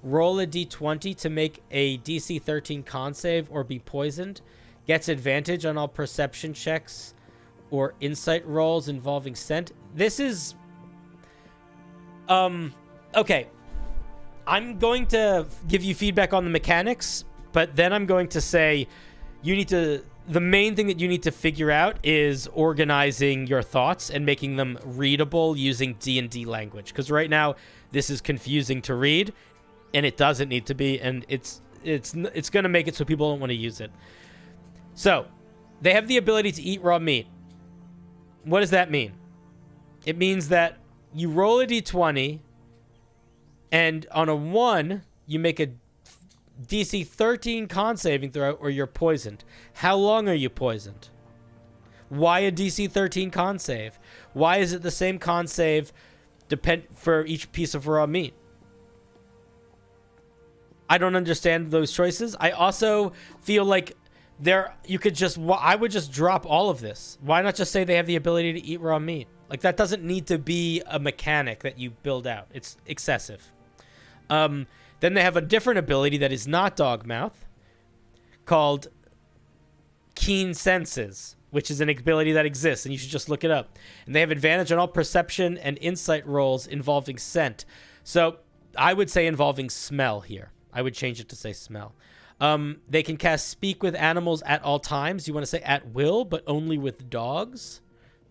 Roll a d20 to make a DC 13 con save or be poisoned. Gets advantage on all perception checks or insight rolls involving scent. This is... okay. I'm going to give you feedback on the mechanics, but then I'm going to say you need to... The main thing that you need to figure out is organizing your thoughts and making them readable using D&D language. Because right now, this is confusing to read, and it doesn't need to be, and it's going to make it so people don't want to use it. So, they have the ability to eat raw meat. What does that mean? It means that you roll a d20, and on a 1, you make a DC 13 con saving throw, or you're poisoned. How long are you poisoned? Why a DC 13 con save? Why is it the same con save for each piece of raw meat? I don't understand those choices. I also feel like I would just drop all of this. Why not just say they have the ability to eat raw meat? Like, that doesn't need to be a mechanic that you build out. It's excessive. Then they have a different ability that is not Dogmouth called Keen Senses, which is an ability that exists, and you should just look it up. And they have advantage on all perception and insight rolls involving scent. So I would say involving smell here. I would change it to say smell. They can cast Speak with Animals at all times. You want to say at will, but only with dogs.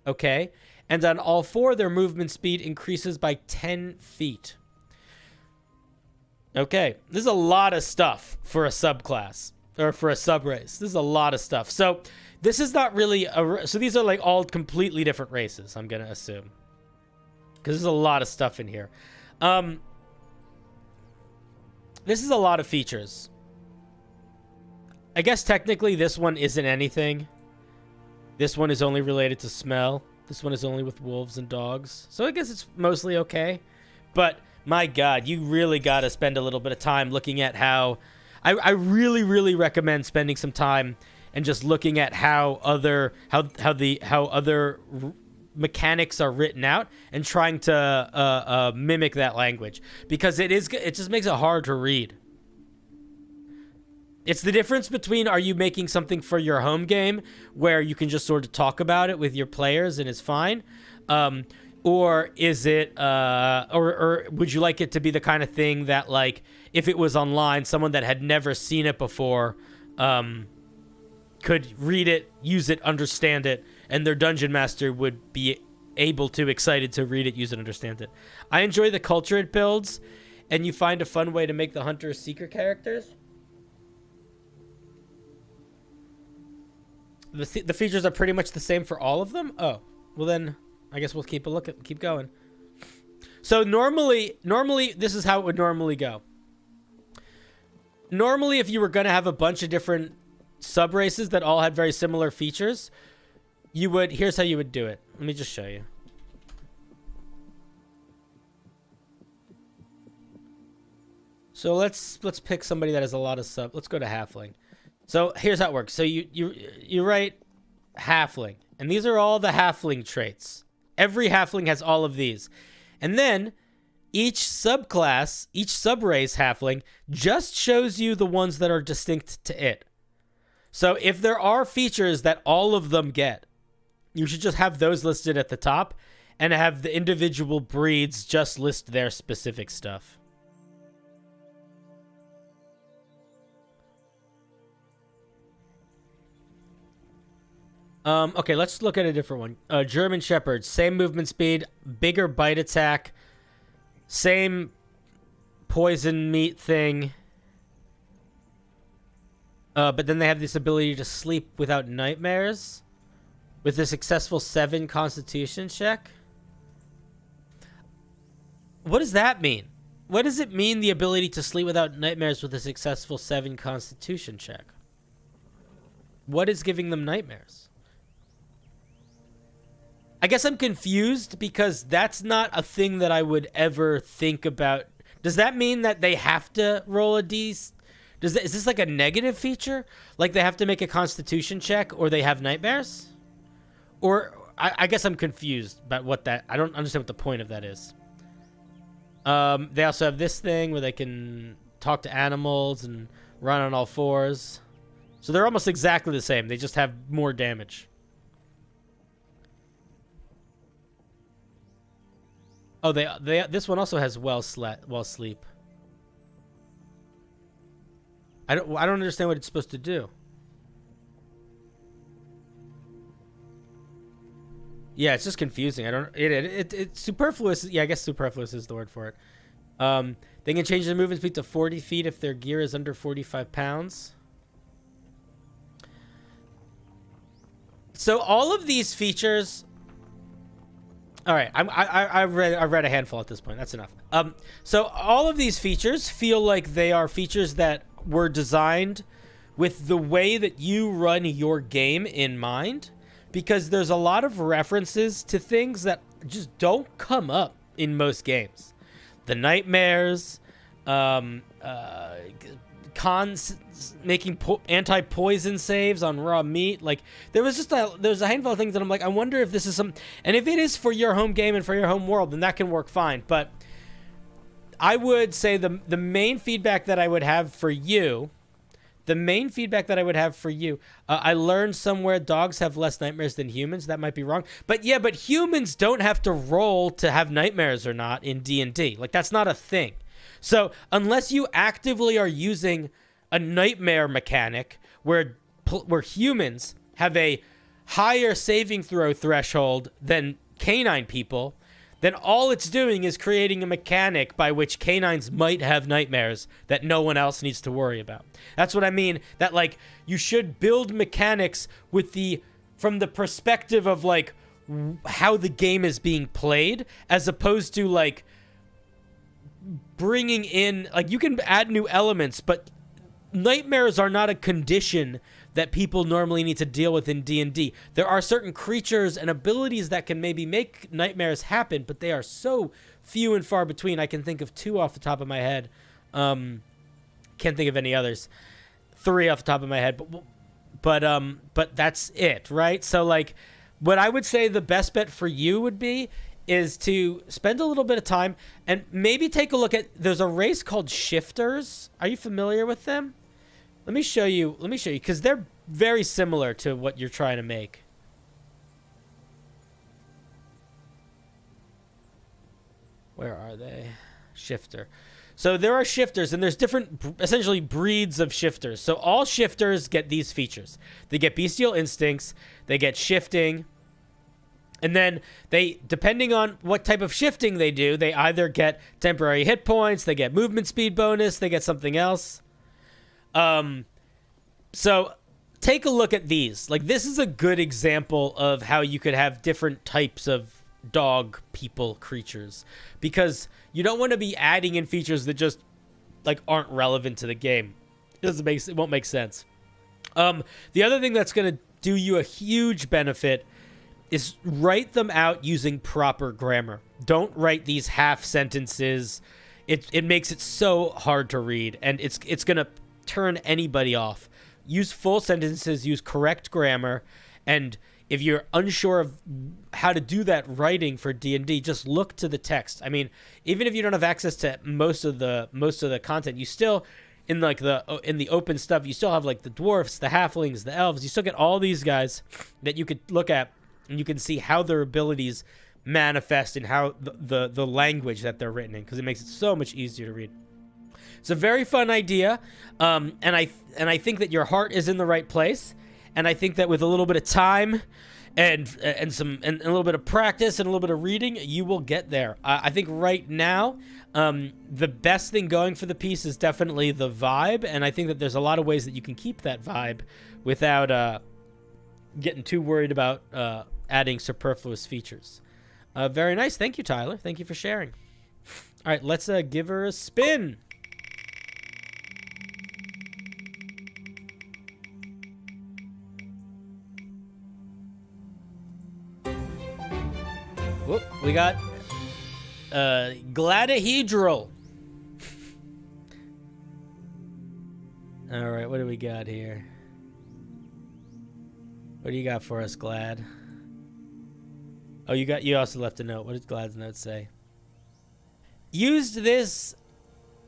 Okay. And on all 4, their movement speed increases by 10 feet. Okay. This is a lot of stuff for a subclass. Or for a subrace. This is a lot of stuff. So this is not really... So these are like all completely different races, I'm going to assume. Because there's a lot of stuff in here. This is a lot of features. I guess technically this one isn't anything. This one is only related to smell. This one is only with wolves and dogs. So I guess it's mostly okay. But my God, you really got to spend a little bit of time looking at how... I really, really recommend spending some time and just looking at how other mechanics are written out and trying to mimic that language, because it just makes it hard to read. It's the difference between, are you making something for your home game where you can just sort of talk about it with your players and it's fine, or is it or would you like it to be the kind of thing that, like, if it was online, someone that had never seen it before could read it, use it, understand it, and their dungeon master would be excited to read it, use it, understand it. I enjoy the culture it builds, and you find a fun way to make the hunters seeker characters. The features are pretty much the same for all of them? Oh, well then, I guess we'll keep going. So normally, this is how it would normally go. Normally, if you were going to have a bunch of different sub-races that all had very similar features, here's how you would do it. Let me just show you. So let's pick somebody that has a lot of sub. Let's go to halfling. So here's how it works. So you write halfling, and these are all the halfling traits. Every halfling has all of these. And then each subclass, each subrace halfling just shows you the ones that are distinct to it. So if there are features that all of them get, you should just have those listed at the top and have the individual breeds just list their specific stuff. Okay, let's look at a different one. German Shepherd, same movement speed, bigger bite attack, same poison meat thing. But then they have this ability to sleep without nightmares with a successful 7 Constitution check. What does that mean? What does it mean, the ability to sleep without nightmares with a successful 7 Constitution check? What is giving them nightmares? I guess I'm confused because that's not a thing that I would ever think about. Does that mean that they have to roll a D? Is this like a negative feature? Like they have to make a Constitution check or they have nightmares? Or I guess I'm confused about what that... I don't understand what the point of that is. They also have this thing where they can talk to animals and run on all fours. So they're almost exactly the same. They just have more damage. Oh, this one also has well sleep. I don't understand what it's supposed to do. Yeah, it's just confusing. It's superfluous. Yeah, I guess superfluous is the word for it. They can change their movement speed to 40 feet if their gear is under 45 pounds. So all of these features. All right, I've read a handful at this point. That's enough. So all of these features feel like they are features that were designed with the way that you run your game in mind, because there's a lot of references to things that just don't come up in most games. The nightmares, making anti-poison saves on raw meat. Like there was a handful of things that I'm like, I wonder if this is some, and if it is for your home game and for your home world, then that can work fine. But I would say the main feedback that I would have for you, I learned somewhere dogs have less nightmares than humans. That might be wrong, but humans don't have to roll to have nightmares or not in D&D. Like that's not a thing. So unless you actively are using a nightmare mechanic where humans have a higher saving throw threshold than canine people, then all it's doing is creating a mechanic by which canines might have nightmares that no one else needs to worry about. That's what I mean, that like you should build mechanics from the perspective of like how the game is being played, as opposed to like bringing in, like you can add new elements, but nightmares are not a condition that people normally need to deal with in D&D. There are certain creatures and abilities that can maybe make nightmares happen, but they are so few and far between. I can think of 2 off the top of my head. Can't think of any others. 3 off the top of my head, but that's it, right? So like what I would say the best bet for you would be is to spend a little bit of time and maybe take a look at, there's a race called Shifters. Are you familiar with them? Let me show you, because they're very similar to what you're trying to make. Where are they? Shifter. So there are shifters, and there's different, essentially, breeds of shifters. So all shifters get these features. They get bestial instincts, they get shifting, and then they, depending on what type of shifting they do, they either get temporary hit points, they get movement speed bonus, they get something else. So take a look at these. Like, this is a good example of how you could have different types of dog, people, creatures, because you don't want to be adding in features that just like aren't relevant to the game. It won't make sense. The other thing that's going to do you a huge benefit is write them out using proper grammar. Don't write these half sentences. It makes it so hard to read, and it's going to turn anybody off. Use full sentences, use correct grammar, and if you're unsure of how to do that writing for D&D, just look to the text. I mean, even if you don't have access to most of the content, you still in the open stuff, you still have like the dwarfs, the halflings, the elves. You still get all these guys that you could look at, and you can see how their abilities manifest and how the language that they're written in, because it makes it so much easier to read. It's a very fun idea, and I think that your heart is in the right place, and I think that with a little bit of time and a little bit of practice and a little bit of reading, you will get there. I think right now, the best thing going for the piece is definitely the vibe, and I think that there's a lot of ways that you can keep that vibe without getting too worried about adding superfluous features. Very nice. Thank you, Tyler. Thank you for sharing. All right, let's give her a spin. Whoop, we got Gladahedral. All right, what do we got here? What do you got for us, Glad? Oh, you also left a note. What does Glad's note say? Used this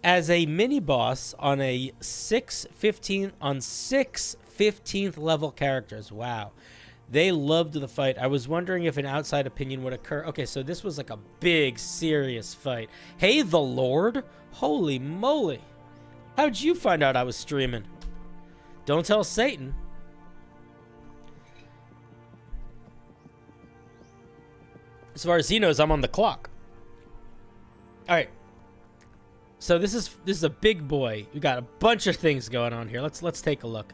as a mini boss on a 6 15th level characters. Wow. They loved the fight. I was wondering if an outside opinion would occur. Okay, so this was like a big, serious fight. Hey, the Lord? Holy moly. How'd you find out I was streaming? Don't tell Satan. As far as he knows, I'm on the clock. All right. So this is a big boy. We got a bunch of things going on here. Let's take a look.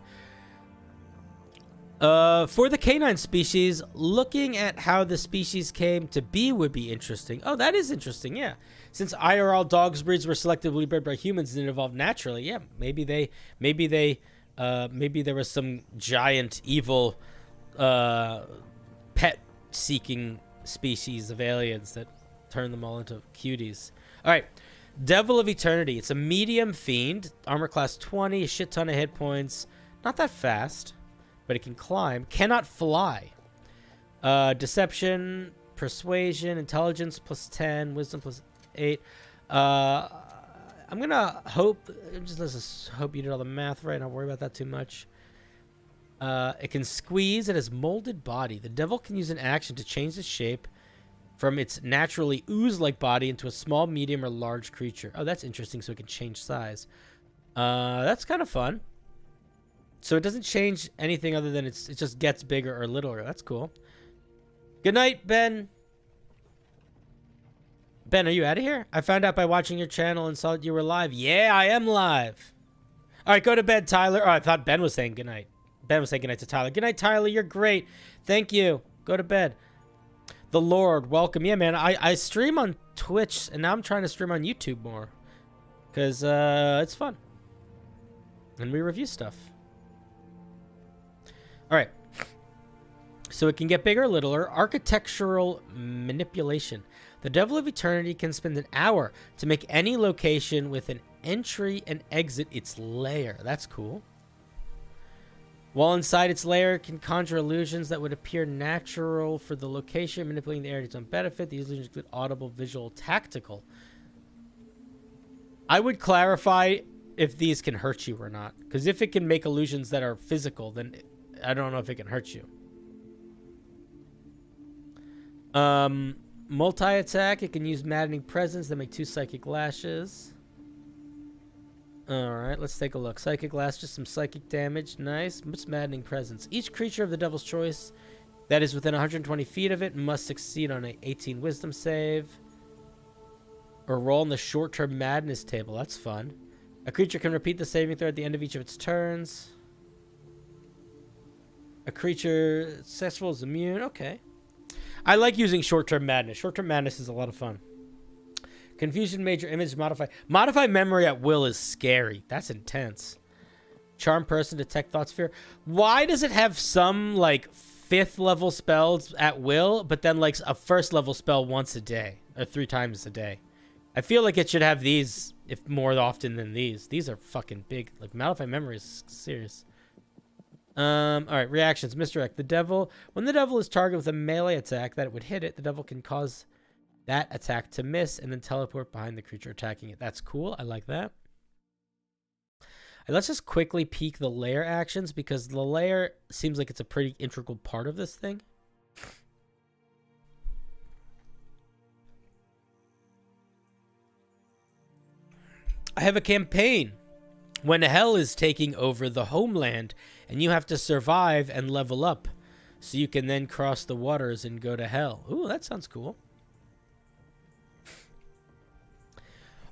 For the canine species, looking at how the species came to be would be interesting. Oh, that is interesting, yeah. Since IRL dogs breeds were selectively bred by humans and evolved naturally, yeah, maybe there was some giant evil pet-seeking species of aliens that turned them all into cuties. All right, Devil of Eternity. It's a medium fiend, armor class 20, a shit ton of hit points, not that fast. But it can climb. Cannot fly. Deception, persuasion, intelligence plus 10, wisdom plus 8. I'm gonna hope. Let's hope you did all the math right. Don't worry about that too much. It can squeeze. It has molded body. The devil can use an action to change its shape from its naturally ooze-like body into a small, medium, or large creature. Oh, that's interesting. So it can change size. That's kind of fun. So it doesn't change anything other than it just gets bigger or littler. That's cool. Good night, Ben. Ben, are you out of here? I found out by watching your channel and saw that you were live. Yeah, I am live. All right, go to bed, Tyler. Oh, I thought Ben was saying good night. Ben was saying good night to Tyler. Good night, Tyler. You're great. Thank you. Go to bed. The Lord, welcome. Yeah, man, I stream on Twitch, and now I'm trying to stream on YouTube more. Because it's fun. And we review stuff. All right, so it can get bigger or littler. Architectural manipulation. The Devil of Eternity can spend an hour to make any location with an entry and exit its lair. That's cool. While inside its lair, it can conjure illusions that would appear natural for the location, manipulating the area to its own benefit. These illusions include audible, visual, tactical. I would clarify if these can hurt you or not, because if it can make illusions that are physical, then I don't know if it can hurt you. Multi-attack. It can use maddening presence that make 2 psychic lashes. Alright, let's take a look. Psychic lash, just some psychic damage. Nice. What's maddening presence? Each creature of the devil's choice that is within 120 feet of it must succeed on an 18 wisdom save. Or roll on the short-term madness table. That's fun. A creature can repeat the saving throw at the end of each of its turns. A creature successful is immune. Okay. I like using short-term madness. Short-term madness is a lot of fun. Confusion, major image, modify. Modify memory at will is scary. That's intense. Charm person, detect thoughts, fear. Why does it have some, like, 5th level spells at will, but then, like, a 1st level spell once a day? Or 3 times a day? I feel like it should have these if more often than these. These are fucking big. Like, modify memory is serious. All right, reactions. Misdirect. The devil. When the devil is targeted with a melee attack that it would hit it, the devil can cause that attack to miss and then teleport behind the creature attacking it. That's cool. I like that. Let's just quickly peek the lair actions because the lair seems like it's a pretty integral part of this thing. I have a campaign when hell is taking over the homeland and you have to survive and level up so you can then cross the waters and go to hell. Ooh, that sounds cool.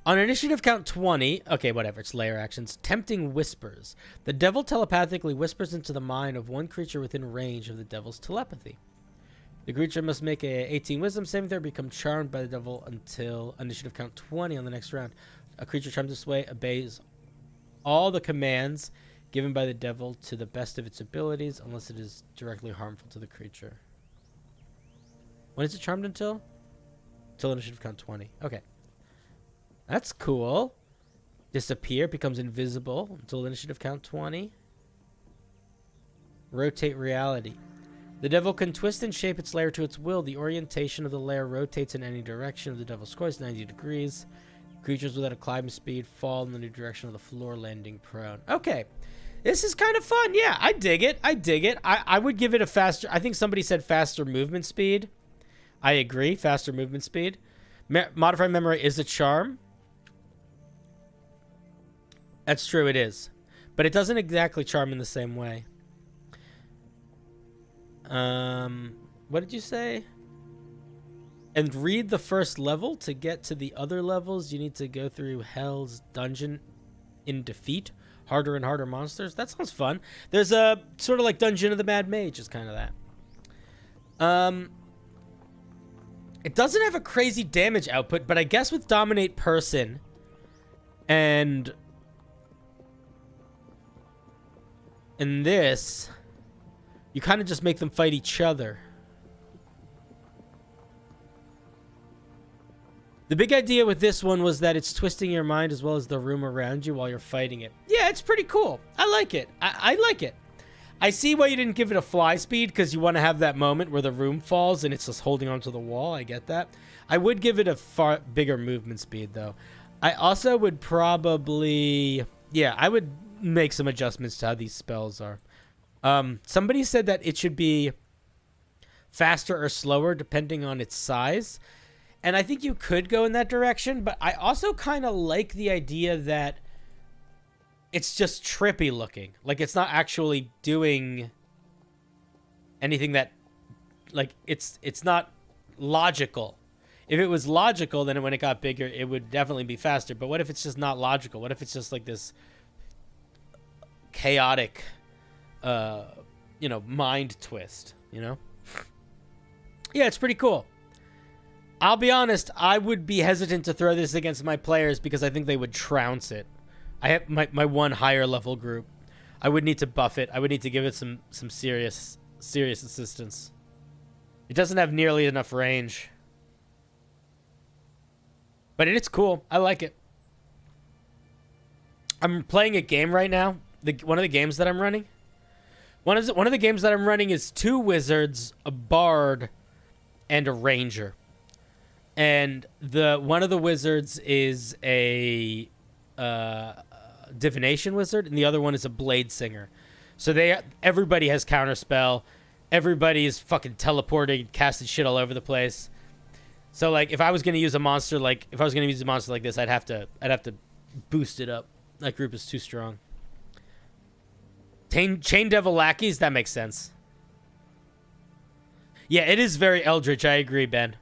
On initiative count 20, okay, whatever, it's layer actions. Tempting whispers. The devil telepathically whispers into the mind of one creature within range of the devil's telepathy. The creature must make a 18 wisdom saving throw, become charmed by the devil until initiative count 20 on the next round. A creature charmed this way obeys all the commands given by the devil to the best of its abilities, unless it is directly harmful to the creature. When is it charmed until? Until initiative count 20. Okay. That's cool. Disappear, becomes invisible until initiative count 20. Rotate reality. The devil can twist and shape its lair to its will. The orientation of the lair rotates in any direction of the devil's course, 90 degrees. Creatures without a climbing speed fall in the new direction of the floor, landing prone. Okay. This is kind of fun. Yeah, I dig it. I dig it. I would give it a faster... I think somebody said faster movement speed. I agree. Faster movement speed. Modified memory is a charm. That's true, it is. But it doesn't exactly charm in the same way. What did you say? And read the first level. To get to the other levels, you need to go through Hell's Dungeon in defeat. Harder and harder monsters. That sounds fun. There's a sort of like Dungeon of the Mad Mage is kind of that. It doesn't have a crazy damage output, but I guess with Dominate Person and in this, you kind of just make them fight each other. The big idea with this one was that it's twisting your mind as well as the room around you while you're fighting it. Yeah, it's pretty cool. I like it. I like it. I see why you didn't give it a fly speed, because you want to have that moment where the room falls and it's just holding onto the wall. I get that. I would give it a far bigger movement speed, though. I also would probably... Yeah, I would make some adjustments to how these spells are. Somebody said that it should be faster or slower depending on its size. And I think you could go in that direction, but I also kind of like the idea that it's just trippy looking. Like, it's not actually doing anything that, like, it's not logical. If it was logical, then when it got bigger, it would definitely be faster. But what if it's just not logical? What if it's just like this chaotic, mind twist, Yeah, it's pretty cool. I'll be honest, I would be hesitant to throw this against my players because I think they would trounce it. I have my one higher level group. I would need to buff it. I would need to give it some serious assistance. It doesn't have nearly enough range. But it's cool. I like it. I'm playing a game right now. One of the games that I'm running. One of the games that I'm running is 2 wizards, a bard, and a ranger. And one of the wizards is a divination wizard, and the other one is a blade singer. So everybody has counterspell. Everybody is fucking teleporting, casting shit all over the place. So like, if I was gonna use a monster like this, I'd have to boost it up. That group is too strong. Chain Devil Lackeys, that makes sense. Yeah, it is very eldritch. I agree, Ben.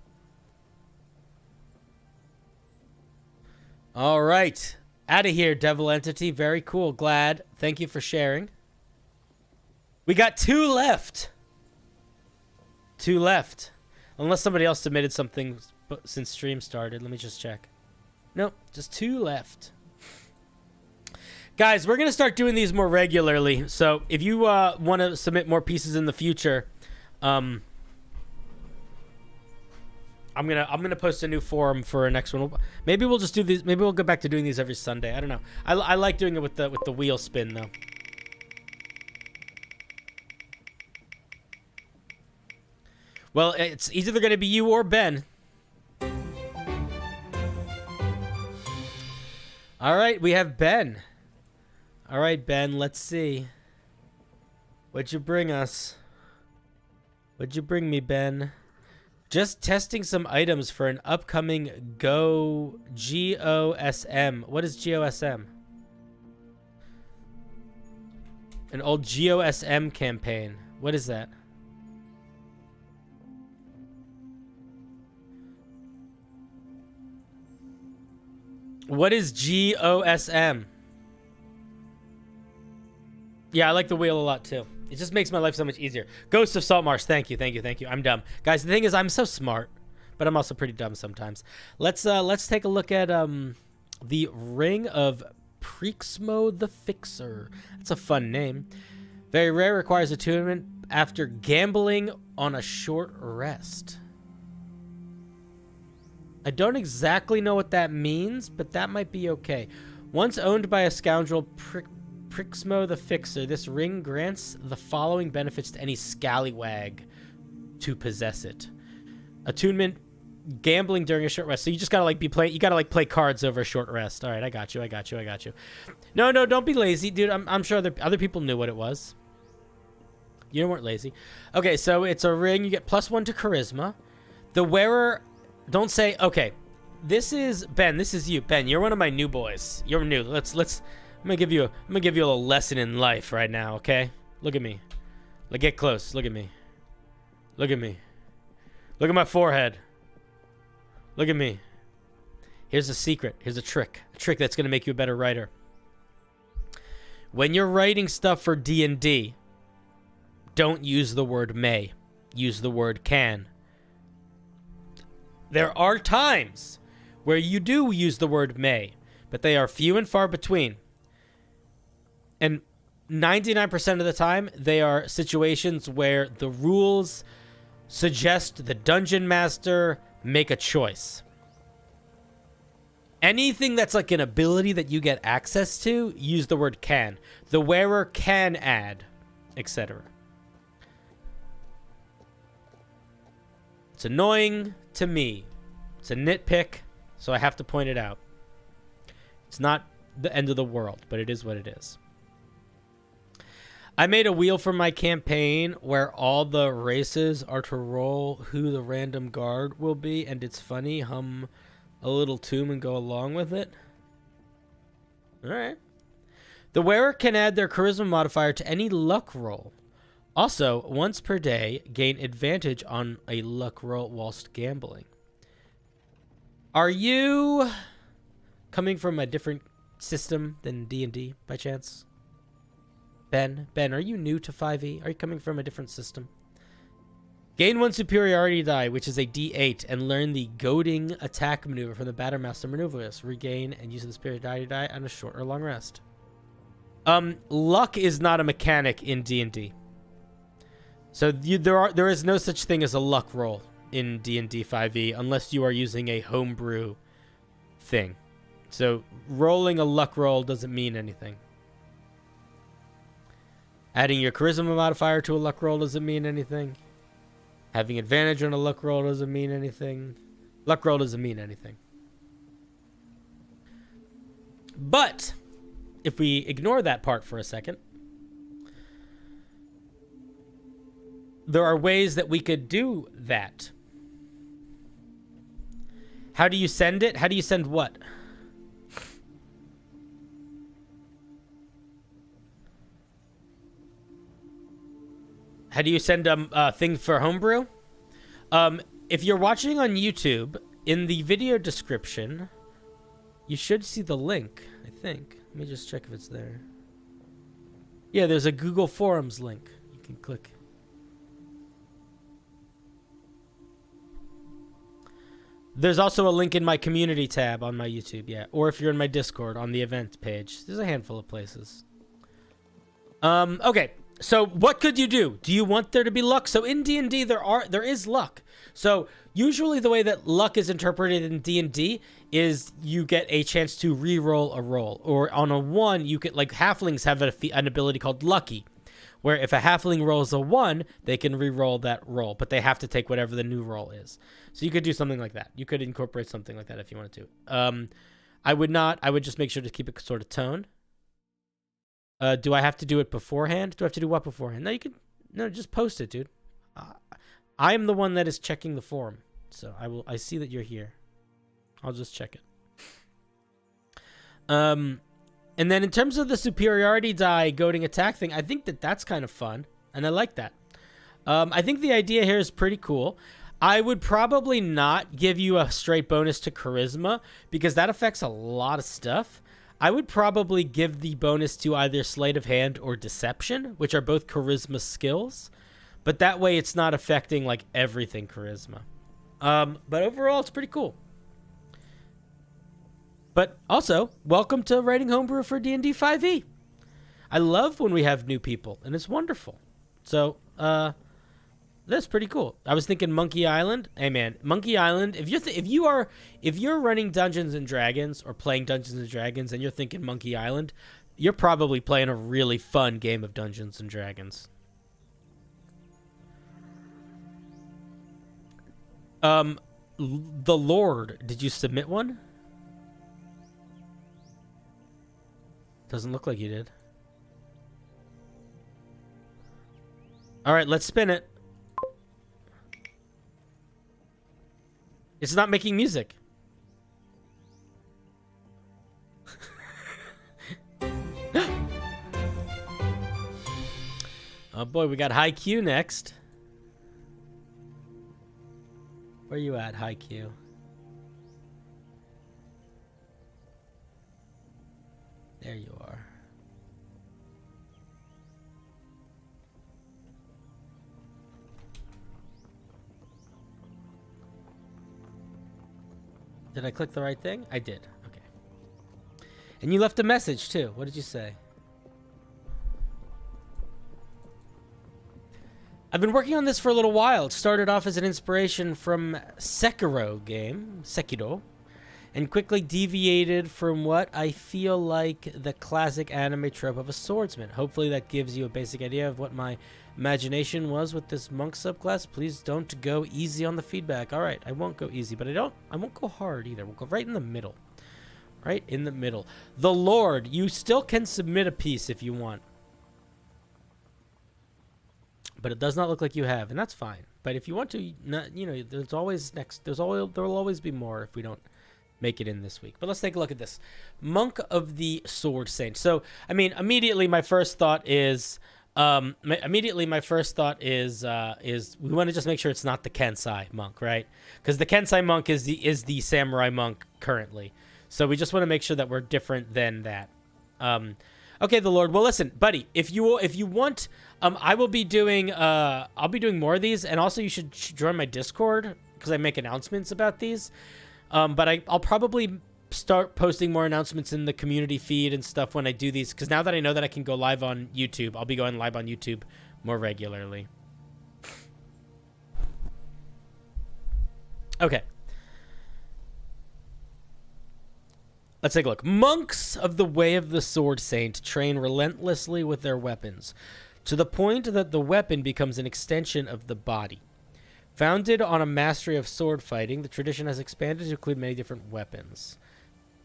All right. Out of here, Devil Entity. Very cool. Glad. Thank you for sharing. We got 2 left. 2 left. Unless somebody else submitted something since stream started. Let me just check. Nope. Just 2 left. Guys, we're going to start doing these more regularly. So if you want to submit more pieces in the future, I'm gonna post a new forum for our next one. Maybe we'll just do these. Maybe we'll go back to doing these every Sunday. I don't know. I like doing it with the wheel spin though. Well, it's either going to be you or Ben. All right, we have Ben. All right, Ben, let's see. What'd you bring us? What'd you bring me, Ben? Just testing some items for an upcoming GOSM. What is GOSM? An old GOSM campaign. What is that? What is GOSM? Yeah, I like the wheel a lot too. It just makes my life so much easier. Ghost of Saltmarsh. Thank you, thank you, thank you. I'm dumb, guys. The thing is, I'm so smart, but I'm also pretty dumb sometimes. Let's take a look at the Ring of Prixmo the Fixer. That's a fun name. Very rare. Requires attunement after gambling on a short rest. I don't exactly know what that means, but that might be okay. Once owned by a scoundrel, Prixmo the Fixer, this ring grants the following benefits to any scallywag to possess it. Attunement, gambling during a short rest. So you just gotta like play cards over a short rest. All right, I got you. No, don't be lazy, dude. I'm sure other people knew what it was. You weren't lazy. Okay, so it's a ring. You get +1 to charisma. The wearer. Don't say, okay, this is Ben. This is you, Ben. You're one of my new boys. You're new. I'm gonna give you a little lesson in life right now. Okay, look at me. Get close. Look at me. Look at me. Look at my forehead. Look at me. Here's a secret. Here's a trick that's gonna make you a better writer. When you're writing stuff for D&D, don't use the word may. Use the word can. There are times where you do use the word may, but they are few and far between. And 99% of the time, they are situations where the rules suggest the dungeon master make a choice. Anything that's like an ability that you get access to, use the word can. The wearer can add, etc. It's annoying to me. It's a nitpick, so I have to point it out. It's not the end of the world, but it is what it is. I made a wheel for my campaign where all the races are to roll who the random guard will be, and it's funny. Hum a little tune and go along with it. All right. The wearer can add their charisma modifier to any luck roll. Also, once per day, gain advantage on a luck roll whilst gambling. Are you coming from a different system than D&D by chance? Ben, are you new to 5e? Are you coming from a different system? Gain 1 superiority die, which is a d8, and learn the goading attack maneuver from the Battermaster maneuver list. Regain and use the superiority die on a short or long rest. Luck is not a mechanic in D&D. So there is no such thing as a luck roll in D&D 5e unless you are using a homebrew thing. So rolling a luck roll doesn't mean anything. Adding your charisma modifier to a luck roll doesn't mean anything. Having advantage on a luck roll doesn't mean anything. Luck roll doesn't mean anything. But if we ignore that part for a second, there are ways that we could do that. How do you send it? How do you send what? How do you send a thing for homebrew? If you're watching on YouTube, in the video description, you should see the link, I think. Let me just check if it's there. Yeah, there's a Google Forums link. You can click. There's also a link in my community tab on my YouTube, yeah. Or if you're in my Discord on the event page. There's a handful of places. Okay. So what could you do? Do you want there to be luck? So in D&D there is luck. So usually the way that luck is interpreted in D&D is you get a chance to re-roll a roll. Or on a 1, you get, like, halflings have an ability called Lucky, where if a halfling rolls a 1, they can re-roll that roll, but they have to take whatever the new roll is. So you could do something like that. You could incorporate something like that if you wanted to. I would not. I would just make sure to keep it sort of toned. Do I have to do it beforehand? Do I have to do what beforehand? No, you can. No, just post it, dude. I am the one that is checking the form, so I see that you're here. I'll just check it. And then in terms of the superiority die goading attack thing, I think that that's kind of fun, and I like that. I think the idea here is pretty cool. I would probably not give you a straight bonus to charisma because that affects a lot of stuff. I would probably give the bonus to either sleight of hand or deception, which are both charisma skills, but that way it's not affecting like everything charisma. But overall, it's pretty cool. But also, welcome to writing homebrew for D&D 5e. I love when we have new people, and it's wonderful. So, that's pretty cool. I was thinking Monkey Island. Hey man, Monkey Island. If you're running Dungeons and Dragons or playing Dungeons and Dragons, and you're thinking Monkey Island, you're probably playing a really fun game of Dungeons and Dragons. The Lord, did you submit one? Doesn't look like you did. All right, let's spin it. It's not making music. Oh boy, we got High Q next. Where you at, High Q? There you are. Did I click the right thing? I did. Okay. And you left a message too. What did you say? I've been working on this for a little while. It started off as an inspiration from Sekiro, and quickly deviated from what I feel like the classic anime trope of a swordsman. Hopefully that gives you a basic idea of what my imagination was with this monk subclass. Please don't go easy on the feedback. All right, I won't go easy, but I won't go hard either. We'll go right in the middle. Right in the middle. The Lord, you still can submit a piece if you want. But it does not look like you have, and that's fine. But if you want to, you know, there's always next. There will always be more if we don't make it in this week. But let's take a look at this. Monk of the Sword Saint. So, I mean, immediately my first thought is we want to just make sure it's not the Kensai monk, right? Because the Kensai monk is the samurai monk currently. So we just want to make sure that we're different than that. Okay, the Lord. Well, listen, buddy, if you want, I will be doing I'll be doing more of these, and also you should join my Discord because I make announcements about these. But I'll probably start posting more announcements in the community feed and stuff when I do these, because now that I know that I can go live on YouTube, I'll be going live on YouTube more regularly. Okay. Let's take a look. Monks of the Way of the Sword Saint train relentlessly with their weapons, to the point that the weapon becomes an extension of the body. Founded on a mastery of sword fighting, the tradition has expanded to include many different weapons.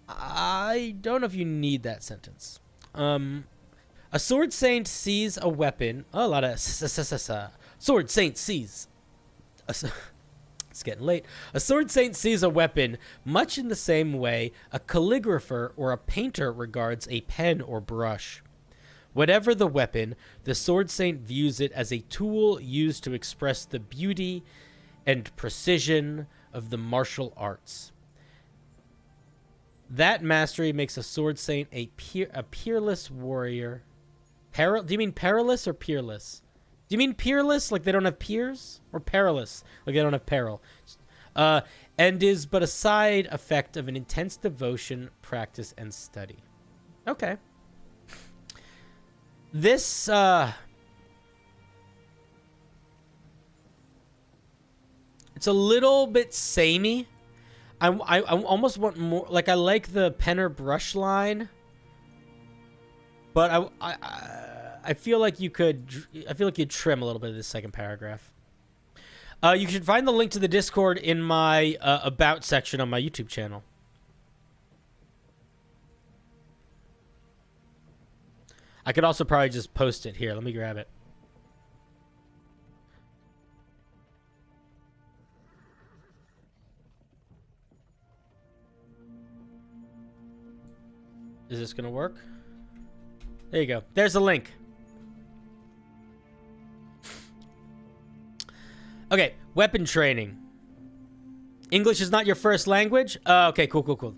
I don't know if you need that sentence. A sword saint sees a weapon. Oh, a lot of sword saint sees. It's getting late. A sword saint sees a weapon much in the same way a calligrapher or a painter regards a pen or brush. Whatever the weapon, the sword saint views it as a tool used to express the beauty and precision of the martial arts. That mastery makes a sword saint a peerless warrior. Do you mean perilous or peerless? Do you mean peerless, like they don't have peers? Or perilous, like they don't have peril? And is but a side effect of an intense devotion, practice, and study. Okay. This, it's a little bit samey. I almost want more, like I like the pen or brush line, but I I feel like you could. I feel like you'd trim a little bit of this second paragraph. You should find the link to the Discord in my about section on my YouTube channel. I could also probably just post it here. Let me grab it. Is this gonna work? There you go. There's the link. Okay, weapon training. English is not your first language? Okay, cool.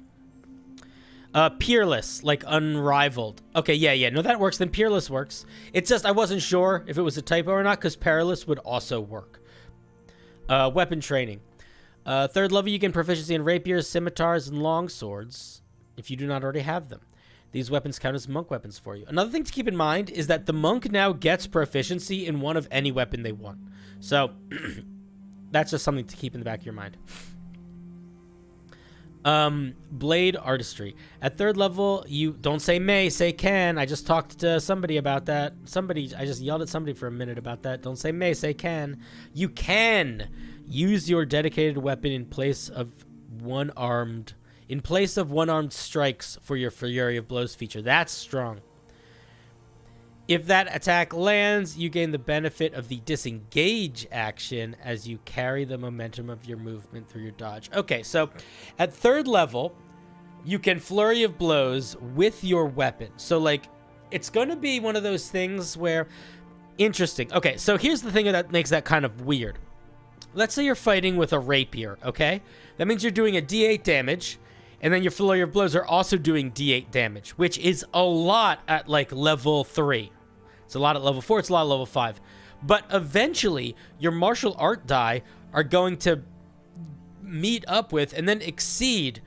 Peerless, like unrivaled. Okay, yeah. No, that works. Then peerless works. It's just I wasn't sure if it was a typo or not because perilous would also work. Weapon training. Third level, you gain proficiency in rapiers, scimitars, and longswords if you do not already have them. These weapons count as monk weapons for you. Another thing to keep in mind is that the monk now gets proficiency in one of any weapon they want. So, that's just something to keep in the back of your mind. Blade artistry. At third level, you don't say may, say can. I just talked to somebody about that. I just yelled at somebody for a minute about that. Don't say may, say can. You can use your dedicated weapon in place of one-armed strikes for your Fury of Blows feature. That's strong. If that attack lands, you gain the benefit of the disengage action as you carry the momentum of your movement through your dodge. Okay, so at third level, you can Flurry of Blows with your weapon. So, like, it's going to be one of those things where... Interesting. Okay, so here's the thing that makes that kind of weird. Let's say you're fighting with a rapier, okay? That means you're doing a D8 damage... And then your Flurry of Blows are also doing D8 damage, which is a lot at, like, level 3. It's a lot at level 4. It's a lot at level 5. But eventually, your martial art die are going to meet up with and then exceed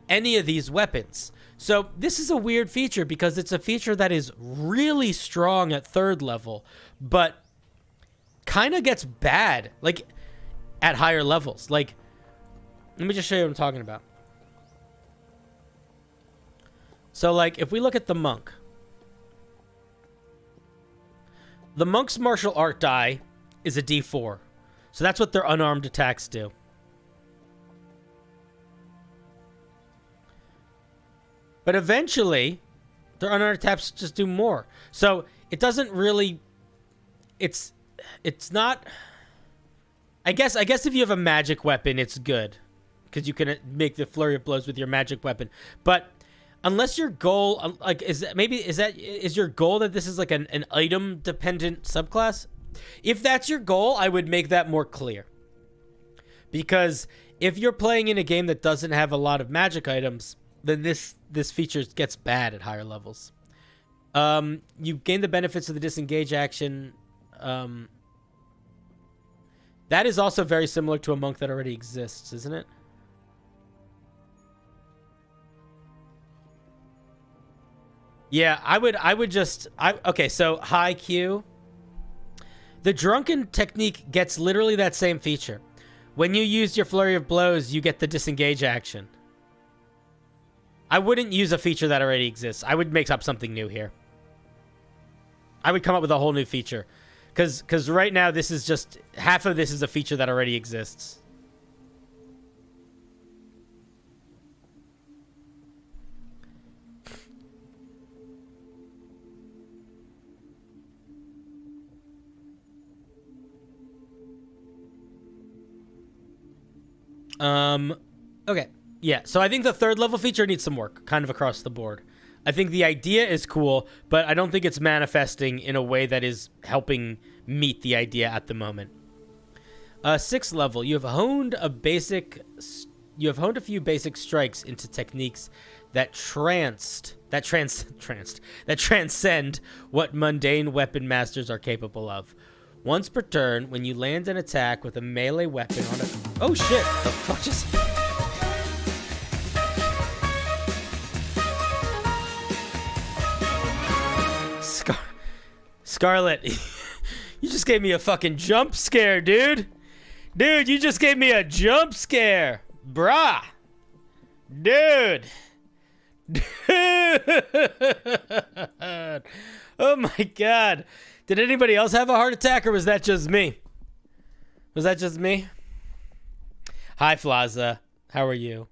any of these weapons. So this is a weird feature because it's a feature that is really strong at third level, but kind of gets bad, like, at higher levels. Like, let me just show you what I'm talking about. So, like, if we look at the monk's martial art die is a D4. So that's what their unarmed attacks do. But eventually, their unarmed attacks just do more. So it doesn't really... It's not... I guess if you have a magic weapon, it's good. Because you can make the Flurry of Blows with your magic weapon. But... Unless your goal, like, is your goal that this is like an item dependent subclass? If that's your goal, I would make that more clear. Because if you're playing in a game that doesn't have a lot of magic items, then this feature gets bad at higher levels. You gain the benefits of the disengage action. That is also very similar to a monk that already exists, isn't it? Yeah, okay, so high Q. The drunken technique gets literally that same feature. When you use your Flurry of Blows, you get the disengage action. I wouldn't use a feature that already exists. I would make up something new here. I would come up with a whole new feature. Because right now, this is just... Half of this is a feature that already exists. Okay. Yeah, so I think the third level feature needs some work, kind of across the board. I think the idea is cool, but I don't think it's manifesting in a way that is helping meet the idea at the moment. Sixth level, you have honed a few basic strikes into techniques that transcend what mundane weapon masters are capable of. Once per turn, when you land an attack with a melee weapon on a... Oh shit! The fuck just... Scarlet, you just gave me a fucking jump scare, dude. Dude, you just gave me a jump scare. Brah. Dude. Dude. Oh my god. Did anybody else have a heart attack, or was that just me? Was that just me? Hi, Flaza. How are you?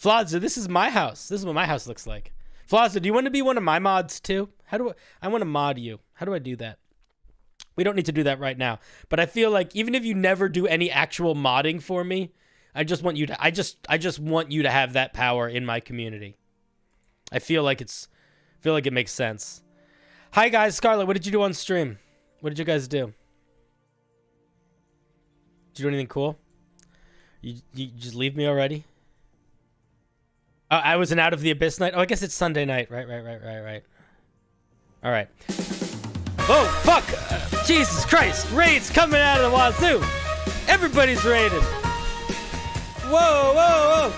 Flaza, this is my house. This is what my house looks like. Flaza, do you want to be one of my mods too? I want to mod you. How do I do that? We don't need to do that right now. But I feel like even if you never do any actual modding for me, I just want you to I just want you to have that power in my community. I feel like it makes sense. Hi guys, Scarlett, what did you do on stream? What did you guys do? Did you do anything cool? You just leave me already? I was an Out of the Abyss night. Oh, I guess it's Sunday night. Right. All right. Oh, fuck! Jesus Christ! Raids coming out of the wazoo! Everybody's raiding! Whoa!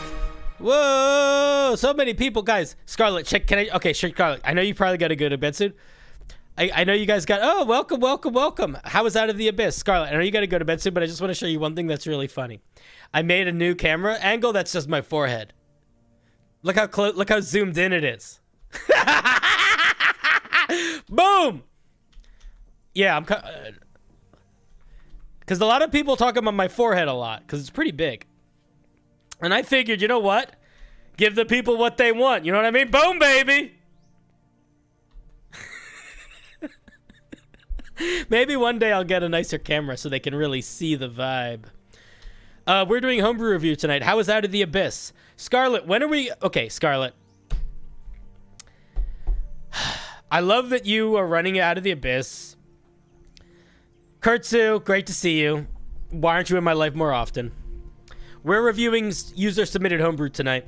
So many people, guys. Scarlett, check. Okay, sure, Scarlett. I know you probably got to go to bed soon. I know you guys got. Oh, welcome. How was Out of the Abyss, Scarlett? I know you got to go to bed soon, but I just want to show you one thing that's really funny. I made a new camera angle that's just my forehead. Look how close. Look how zoomed in it is. Boom. Yeah, because a lot of people talk about my forehead a lot because it's pretty big. And I figured, you know what? Give the people what they want. You know what I mean? Boom, baby. Maybe one day I'll get a nicer camera so they can really see the vibe. We're doing homebrew review tonight. How is Out of the Abyss? Scarlett, when are we... Okay, Scarlett. I love that you are running Out of the Abyss. Kurtzu, great to see you. Why aren't you in my life more often? We're reviewing user-submitted homebrew tonight.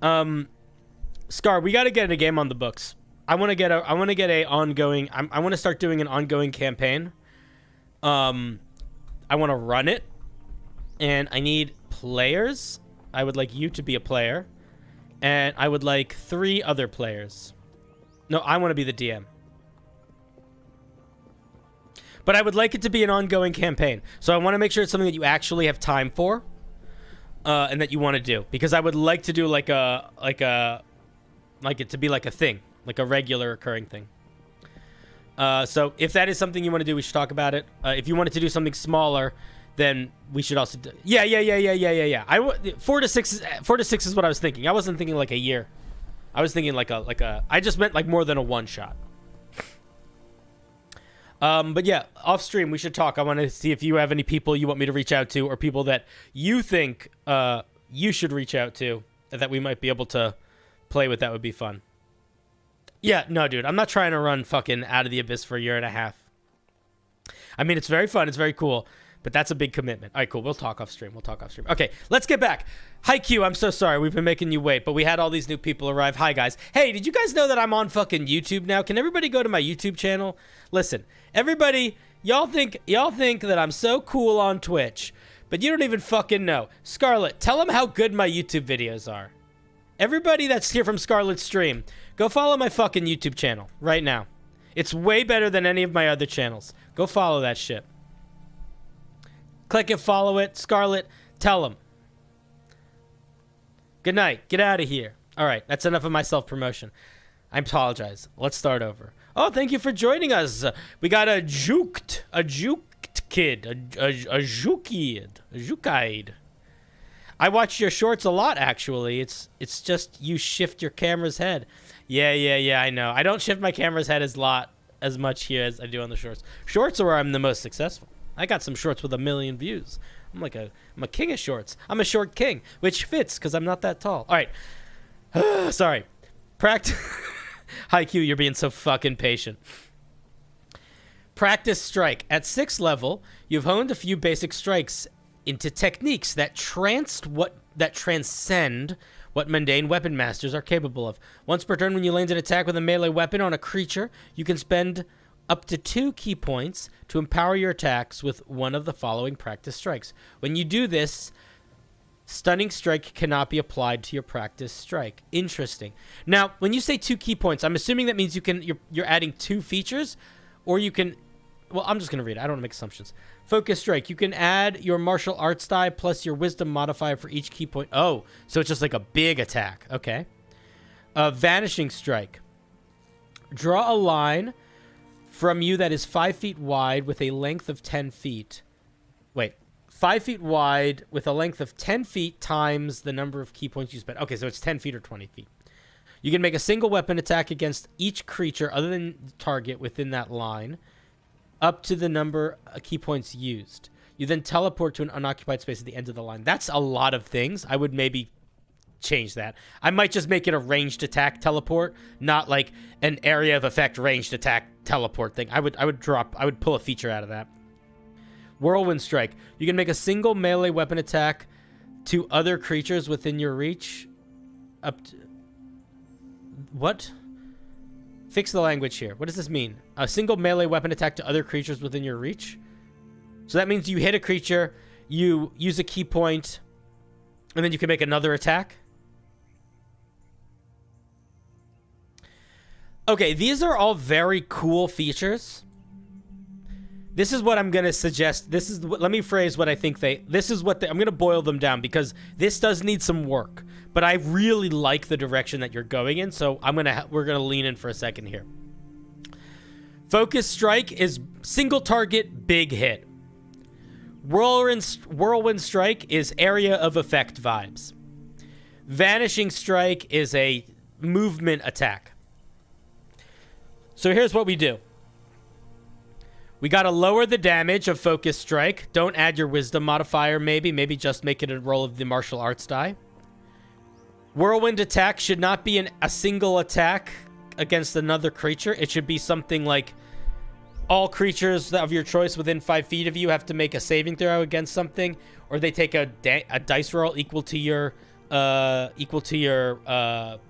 Scar, we got to get a game on the books. I want to get a ongoing... I want to start doing an ongoing campaign. I want to run it. And I need players. I would like you to be a player. And I would like 3 other players. No, I want to be the DM. But I would like it to be an ongoing campaign. So I want to make sure it's something that you actually have time for. And that you want to do. Because I would like to do like it to be like a thing. Like a regular occurring thing. So if that is something you want to do, we should talk about it. If you wanted to do something smaller, then we should also do... Yeah. 4 to 6 is what I was thinking. I wasn't thinking like a year. I was thinking like a I just meant like more than a one shot. But yeah, off stream we should talk. I want to see if you have any people you want me to reach out to, or people that you think you should reach out to that we might be able to play with. That would be fun. Yeah, no, dude, I'm not trying to run fucking Out of the Abyss for a year and a half. I mean, it's very fun. It's very cool. But that's a big commitment. All right, cool. We'll talk off stream. Okay, let's get back. Hi, Q. I'm so sorry. We've been making you wait, but we had all these new people arrive. Hi, guys. Hey, did you guys know that I'm on fucking YouTube now? Can everybody go to my YouTube channel? Listen, everybody, y'all think that I'm so cool on Twitch, but you don't even fucking know. Scarlett, tell them how good my YouTube videos are. Everybody that's here from Scarlett's stream, go follow my fucking YouTube channel right now. It's way better than any of my other channels. Go follow that shit. Click it, follow it. Scarlett, tell them. Good night. Get out of here. All right, that's enough of my self-promotion. I apologize. Let's start over. Oh, thank you for joining us. We got a juked kid, a jukide. I watch your shorts a lot, actually. It's just you shift your camera's head. Yeah, I know. I don't shift my camera's head as much here as I do on the shorts. Shorts are where I'm the most successful. I got some shorts with 1 million views. I'm a king of shorts. I'm a short king, which fits because I'm not that tall. All right. Sorry. Hi, Q. You're being so fucking patient. Practice strike. At 6th level, you've honed a few basic strikes into techniques that transcend what mundane weapon masters are capable of. Once per turn, when you land an attack with a melee weapon on a creature, you can spend up to 2 key points to empower your attacks with one of the following practice strikes. When you do this, stunning strike cannot be applied to your practice strike. Interesting. Now, when you say 2 key points, I'm assuming that means you're adding 2 features, or you can... Well, I'm just going to read it. I don't want to make assumptions. Focus strike. You can add your martial arts die plus your wisdom modifier for each key point. Oh, so it's just like a big attack. Okay. Vanishing strike. Draw a line from you that is 5 feet wide with a length of 10 feet. Wait, 5 feet wide with a length of 10 feet times the number of key points you spend. Okay, so it's 10 feet or 20 feet. You can make a single weapon attack against each creature other than the target within that line, up to the number of key points used. You then teleport to an unoccupied space at the end of the line. That's a lot of things. I would maybe change that. I might just make it a ranged attack teleport, not like an area of effect ranged attack teleport thing. I would pull a feature out of that. Whirlwind Strike. You can make a single melee weapon attack to other creatures within your reach. Up to... What? Fix the language here. What does this mean? A single melee weapon attack to other creatures within your reach? So that means you hit a creature, you use a key point, and then you can make another attack? Okay, these are all very cool features. This is what I'm going to suggest. Let me phrase what I think I'm going to boil them down because this does need some work. But I really like the direction that you're going in, so we're going to lean in for a second here. Focus Strike is single target, big hit. Whirlwind Strike is area of effect vibes. Vanishing Strike is a movement attack. So here's what we do. We got to lower the damage of Focus Strike. Don't add your wisdom modifier, maybe. Maybe just make it a roll of the martial arts die. Whirlwind attack should not be a single attack against another creature. It should be something like all creatures of your choice within 5 feet of you have to make a saving throw against something, or they take a dice roll equal to your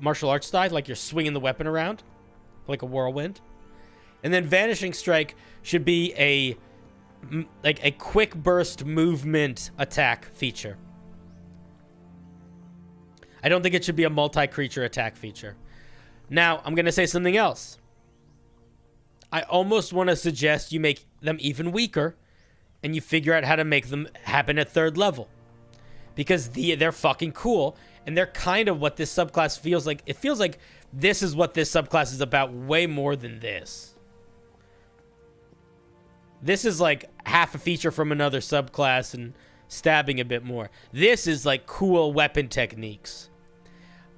martial arts die, like you're swinging the weapon around, like a whirlwind. And then Vanishing Strike should be a quick burst movement attack feature. I don't think it should be a multi-creature attack feature. Now, I'm going to say something else. I almost want to suggest you make them even weaker and you figure out how to make them happen at 3rd level. Because they're fucking cool and they're kind of what this subclass feels like. It feels like this is what this subclass is about way more than this. This is like half a feature from another subclass and stabbing a bit more. This is like cool weapon techniques.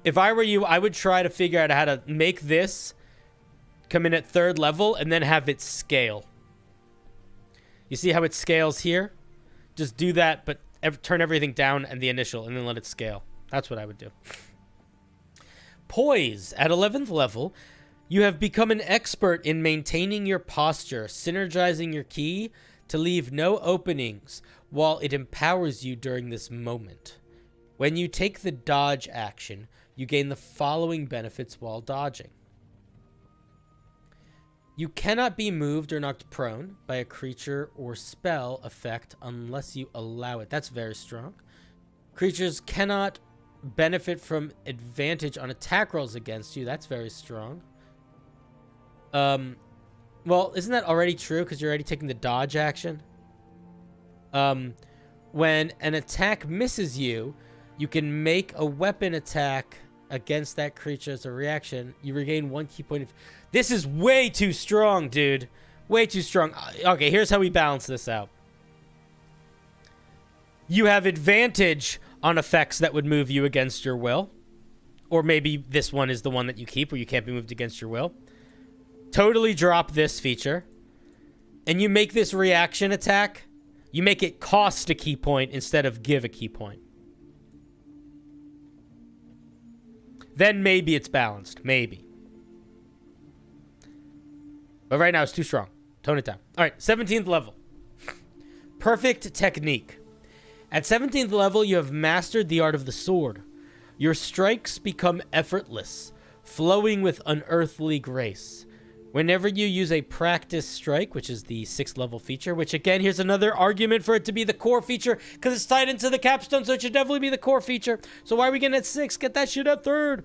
If I were you, I would try to figure out how to make this come in at 3rd level and then have it scale. You see how it scales here? Just do that, but turn everything down and the initial and then let it scale. That's what I would do. Poise. At 11th level, you have become an expert in maintaining your posture, synergizing your ki to leave no openings while it empowers you during this moment. When you take the dodge action, you gain the following benefits while dodging. You cannot be moved or knocked prone by a creature or spell effect unless you allow it. That's very strong. Creatures cannot benefit from advantage on attack rolls against you. That's very strong. Well, isn't that already true because you're already taking the dodge action? When an attack misses you, you can make a weapon attack against that creature as a reaction. You regain 1 key point of... This is way too strong, dude. Way too strong. Okay, here's how we balance this out. You have advantage on effects that would move you against your will. Or maybe this one is the one that you keep where you can't be moved against your will. Totally drop this feature. And you make this reaction attack. You make it cost a key point instead of give a key point. Then maybe it's balanced. Maybe. But right now it's too strong. Tone it down. All right, 17th level. Perfect technique. At 17th level, you have mastered the art of the sword. Your strikes become effortless, flowing with unearthly grace. Whenever you use a practice strike, which is the 6th level feature, which again, here's another argument for it to be the core feature, because it's tied into the capstone, so it should definitely be the core feature. So why are we getting at 6? Get that shit at 3rd.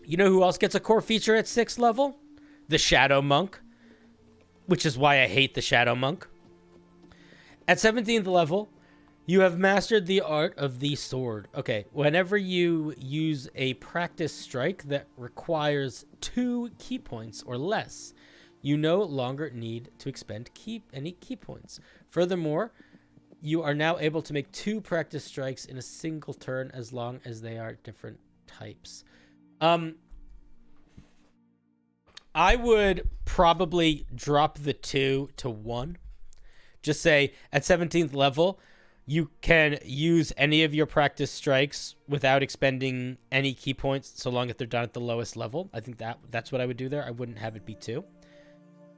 You know who else gets a core feature at 6th level? The Shadow Monk, which is why I hate the Shadow Monk. At 17th level, you have mastered the art of the sword. Okay, whenever you use a practice strike that requires 2 key points or less, you no longer need to expend any key points. Furthermore, you are now able to make 2 practice strikes in a single turn as long as they are different types. I would probably drop the 2 to 1. Just say at 17th level, you can use any of your practice strikes without expending any key points so long as they're done at the lowest level. I think that's what I would do there. I wouldn't have it be 2.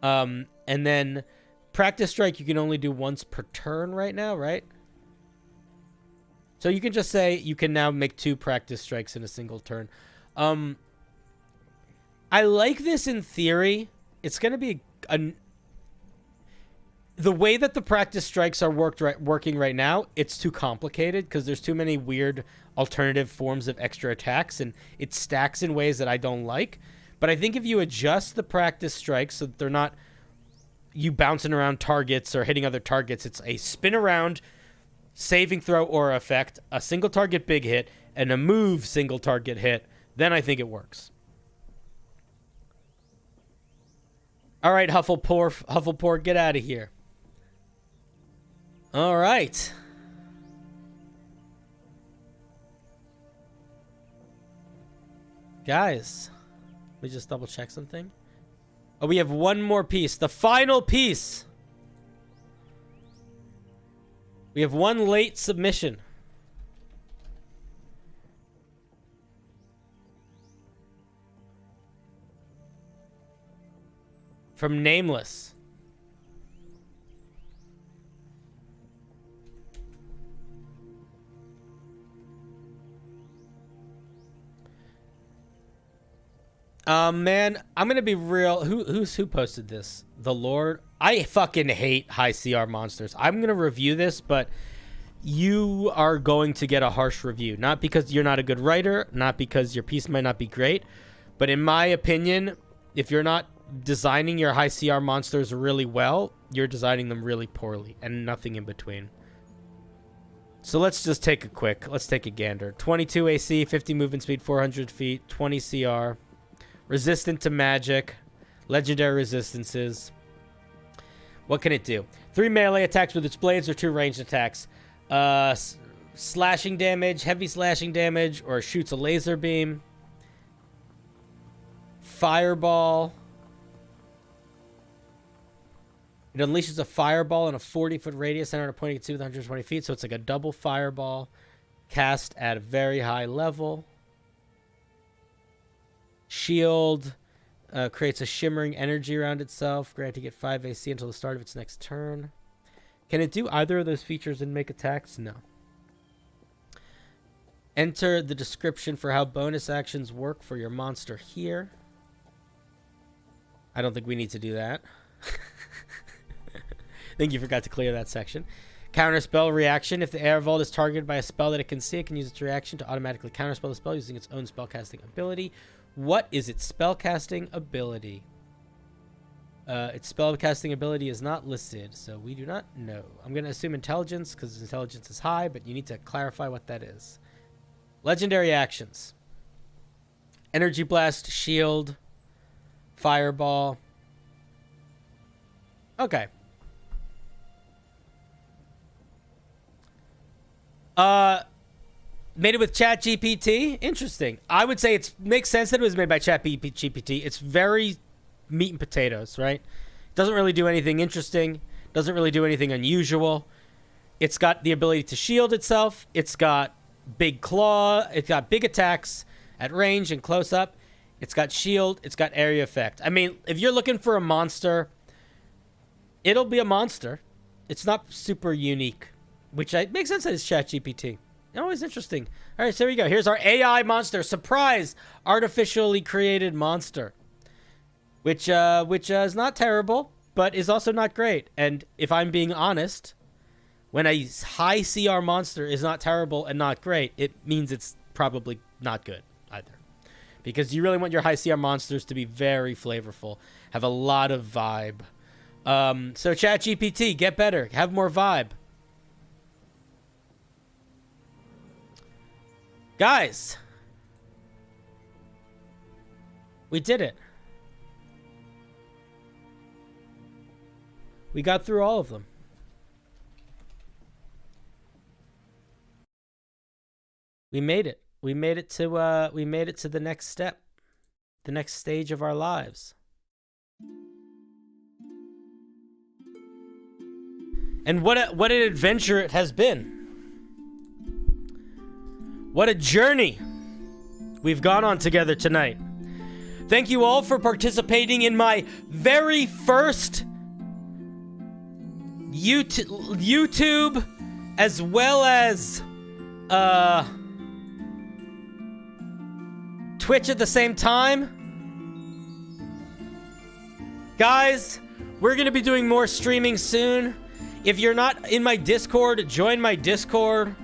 And then practice strike you can only do once per turn right now, right? So you can just say you can now make 2 practice strikes in a single turn. I like this in theory. It's going to be the way that the practice strikes are working right now, it's too complicated because there's too many weird alternative forms of extra attacks, and it stacks in ways that I don't like. But I think if you adjust the practice strikes so that they're not you bouncing around targets or hitting other targets, it's a spin around, saving throw aura effect, a single target big hit, and a move single target hit, then I think it works. All right, Hufflepoor, get out of here. All right. Guys, let me just double check something. Oh, we have one more piece. The final piece. We have one late submission. From Nameless. Man, I'm gonna be real. Who posted this? The Lord. I fucking hate high CR monsters. I'm gonna review this, but you are going to get a harsh review. Not because you're not a good writer, not because your piece might not be great, but in my opinion, if you're not designing your high CR monsters really well, you're designing them really poorly, and nothing in between. So let's just take a gander. 22 AC, 50 movement speed, 400 feet, 20 CR. Resistant to magic. Legendary resistances. What can it do? 3 melee attacks with its blades or 2 ranged attacks. Slashing damage, heavy slashing damage, or shoots a laser beam. Fireball. It unleashes a fireball in a 40-foot radius centered on a point at 220 feet. So it's like a double fireball cast at a very high level. Shield creates a shimmering energy around itself, granting it 5 AC until the start of its next turn. Can it do either of those features and make attacks? No. Enter the description for how bonus actions work for your monster here. I don't think we need to do that. I think you forgot to clear that section. Counterspell reaction. If the air vault is targeted by a spell that it can see, it can use its reaction to automatically counterspell the spell using its own spellcasting ability. What is its spellcasting ability? Its spellcasting ability is not listed, so we do not know. I'm going to assume intelligence, because intelligence is high, but you need to clarify what that is. Legendary actions. Energy Blast, Shield, Fireball. Okay. Made it with ChatGPT. Interesting. I would say it makes sense that it was made by ChatGPT. It's very meat and potatoes, right? Doesn't really do anything interesting. Doesn't really do anything unusual. It's got the ability to shield itself. It's got big claw. It's got big attacks at range and close up. It's got shield. It's got area effect. I mean, if you're looking for a monster, it'll be a monster. It's not super unique, which makes sense that it's ChatGPT. Always interesting. All right, so here we go. Here's our AI monster. Surprise! Artificially created monster. Which is not terrible, but is also not great. And if I'm being honest, when a high CR monster is not terrible and not great, it means it's probably not good either. Because you really want your high CR monsters to be very flavorful, have a lot of vibe. So ChatGPT, get better. Have more vibe. Guys, we did it. We got through all of them. We made it. We made it to the next step. The next stage of our lives. And what an adventure it has been. What a journey we've gone on together tonight. Thank you all for participating in my very first YouTube as well as Twitch at the same time. Guys, we're going to be doing more streaming soon. If you're not in my Discord, join my Discord.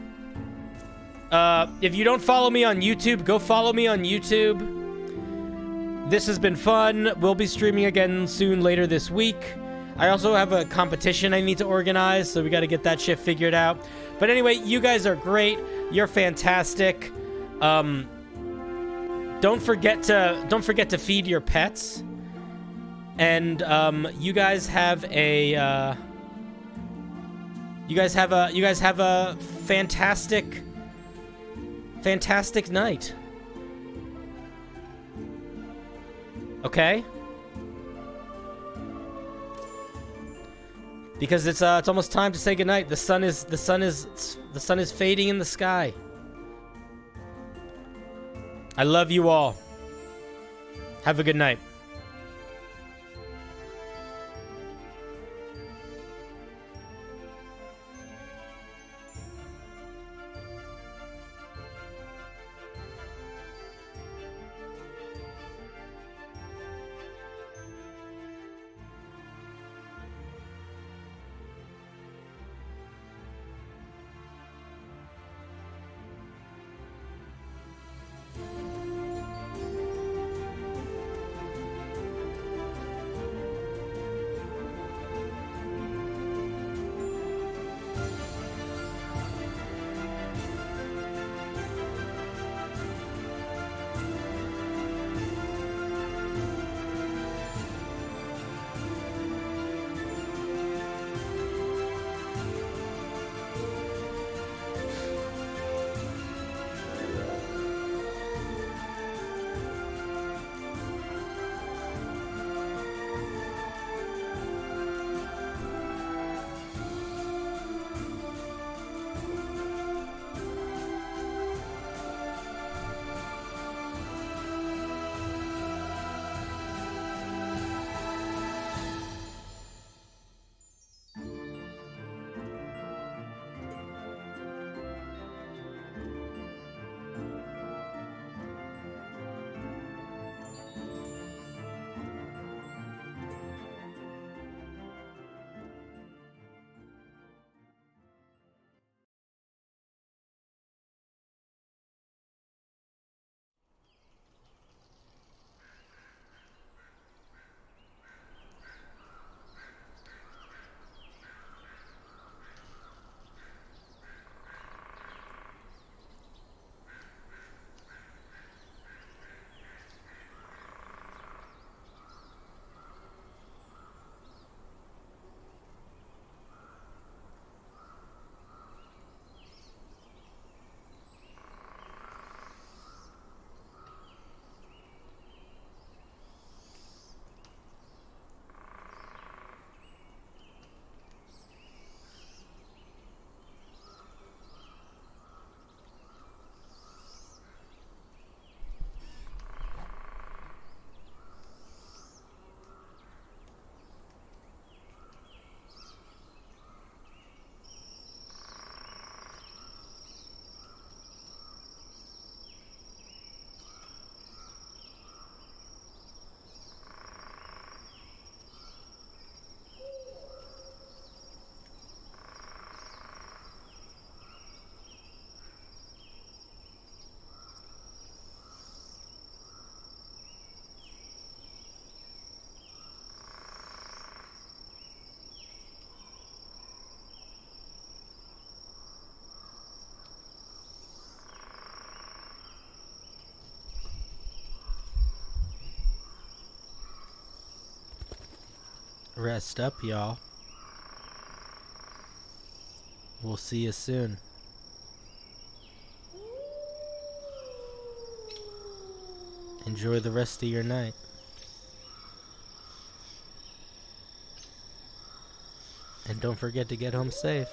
If you don't follow me on YouTube, go follow me on YouTube. This has been fun. We'll be streaming again soon later this week. I also have a competition I need to organize, so we got to get that shit figured out. But anyway, you guys are great. You're fantastic. Don't forget to feed your pets. And you guys have a fantastic night. Okay? Because it's almost time to say goodnight. The sun is fading in the sky. I love you all. Have a good night. Rest up, y'all. we'll see you soon. Enjoy the rest of your night. And don't forget to get home safe.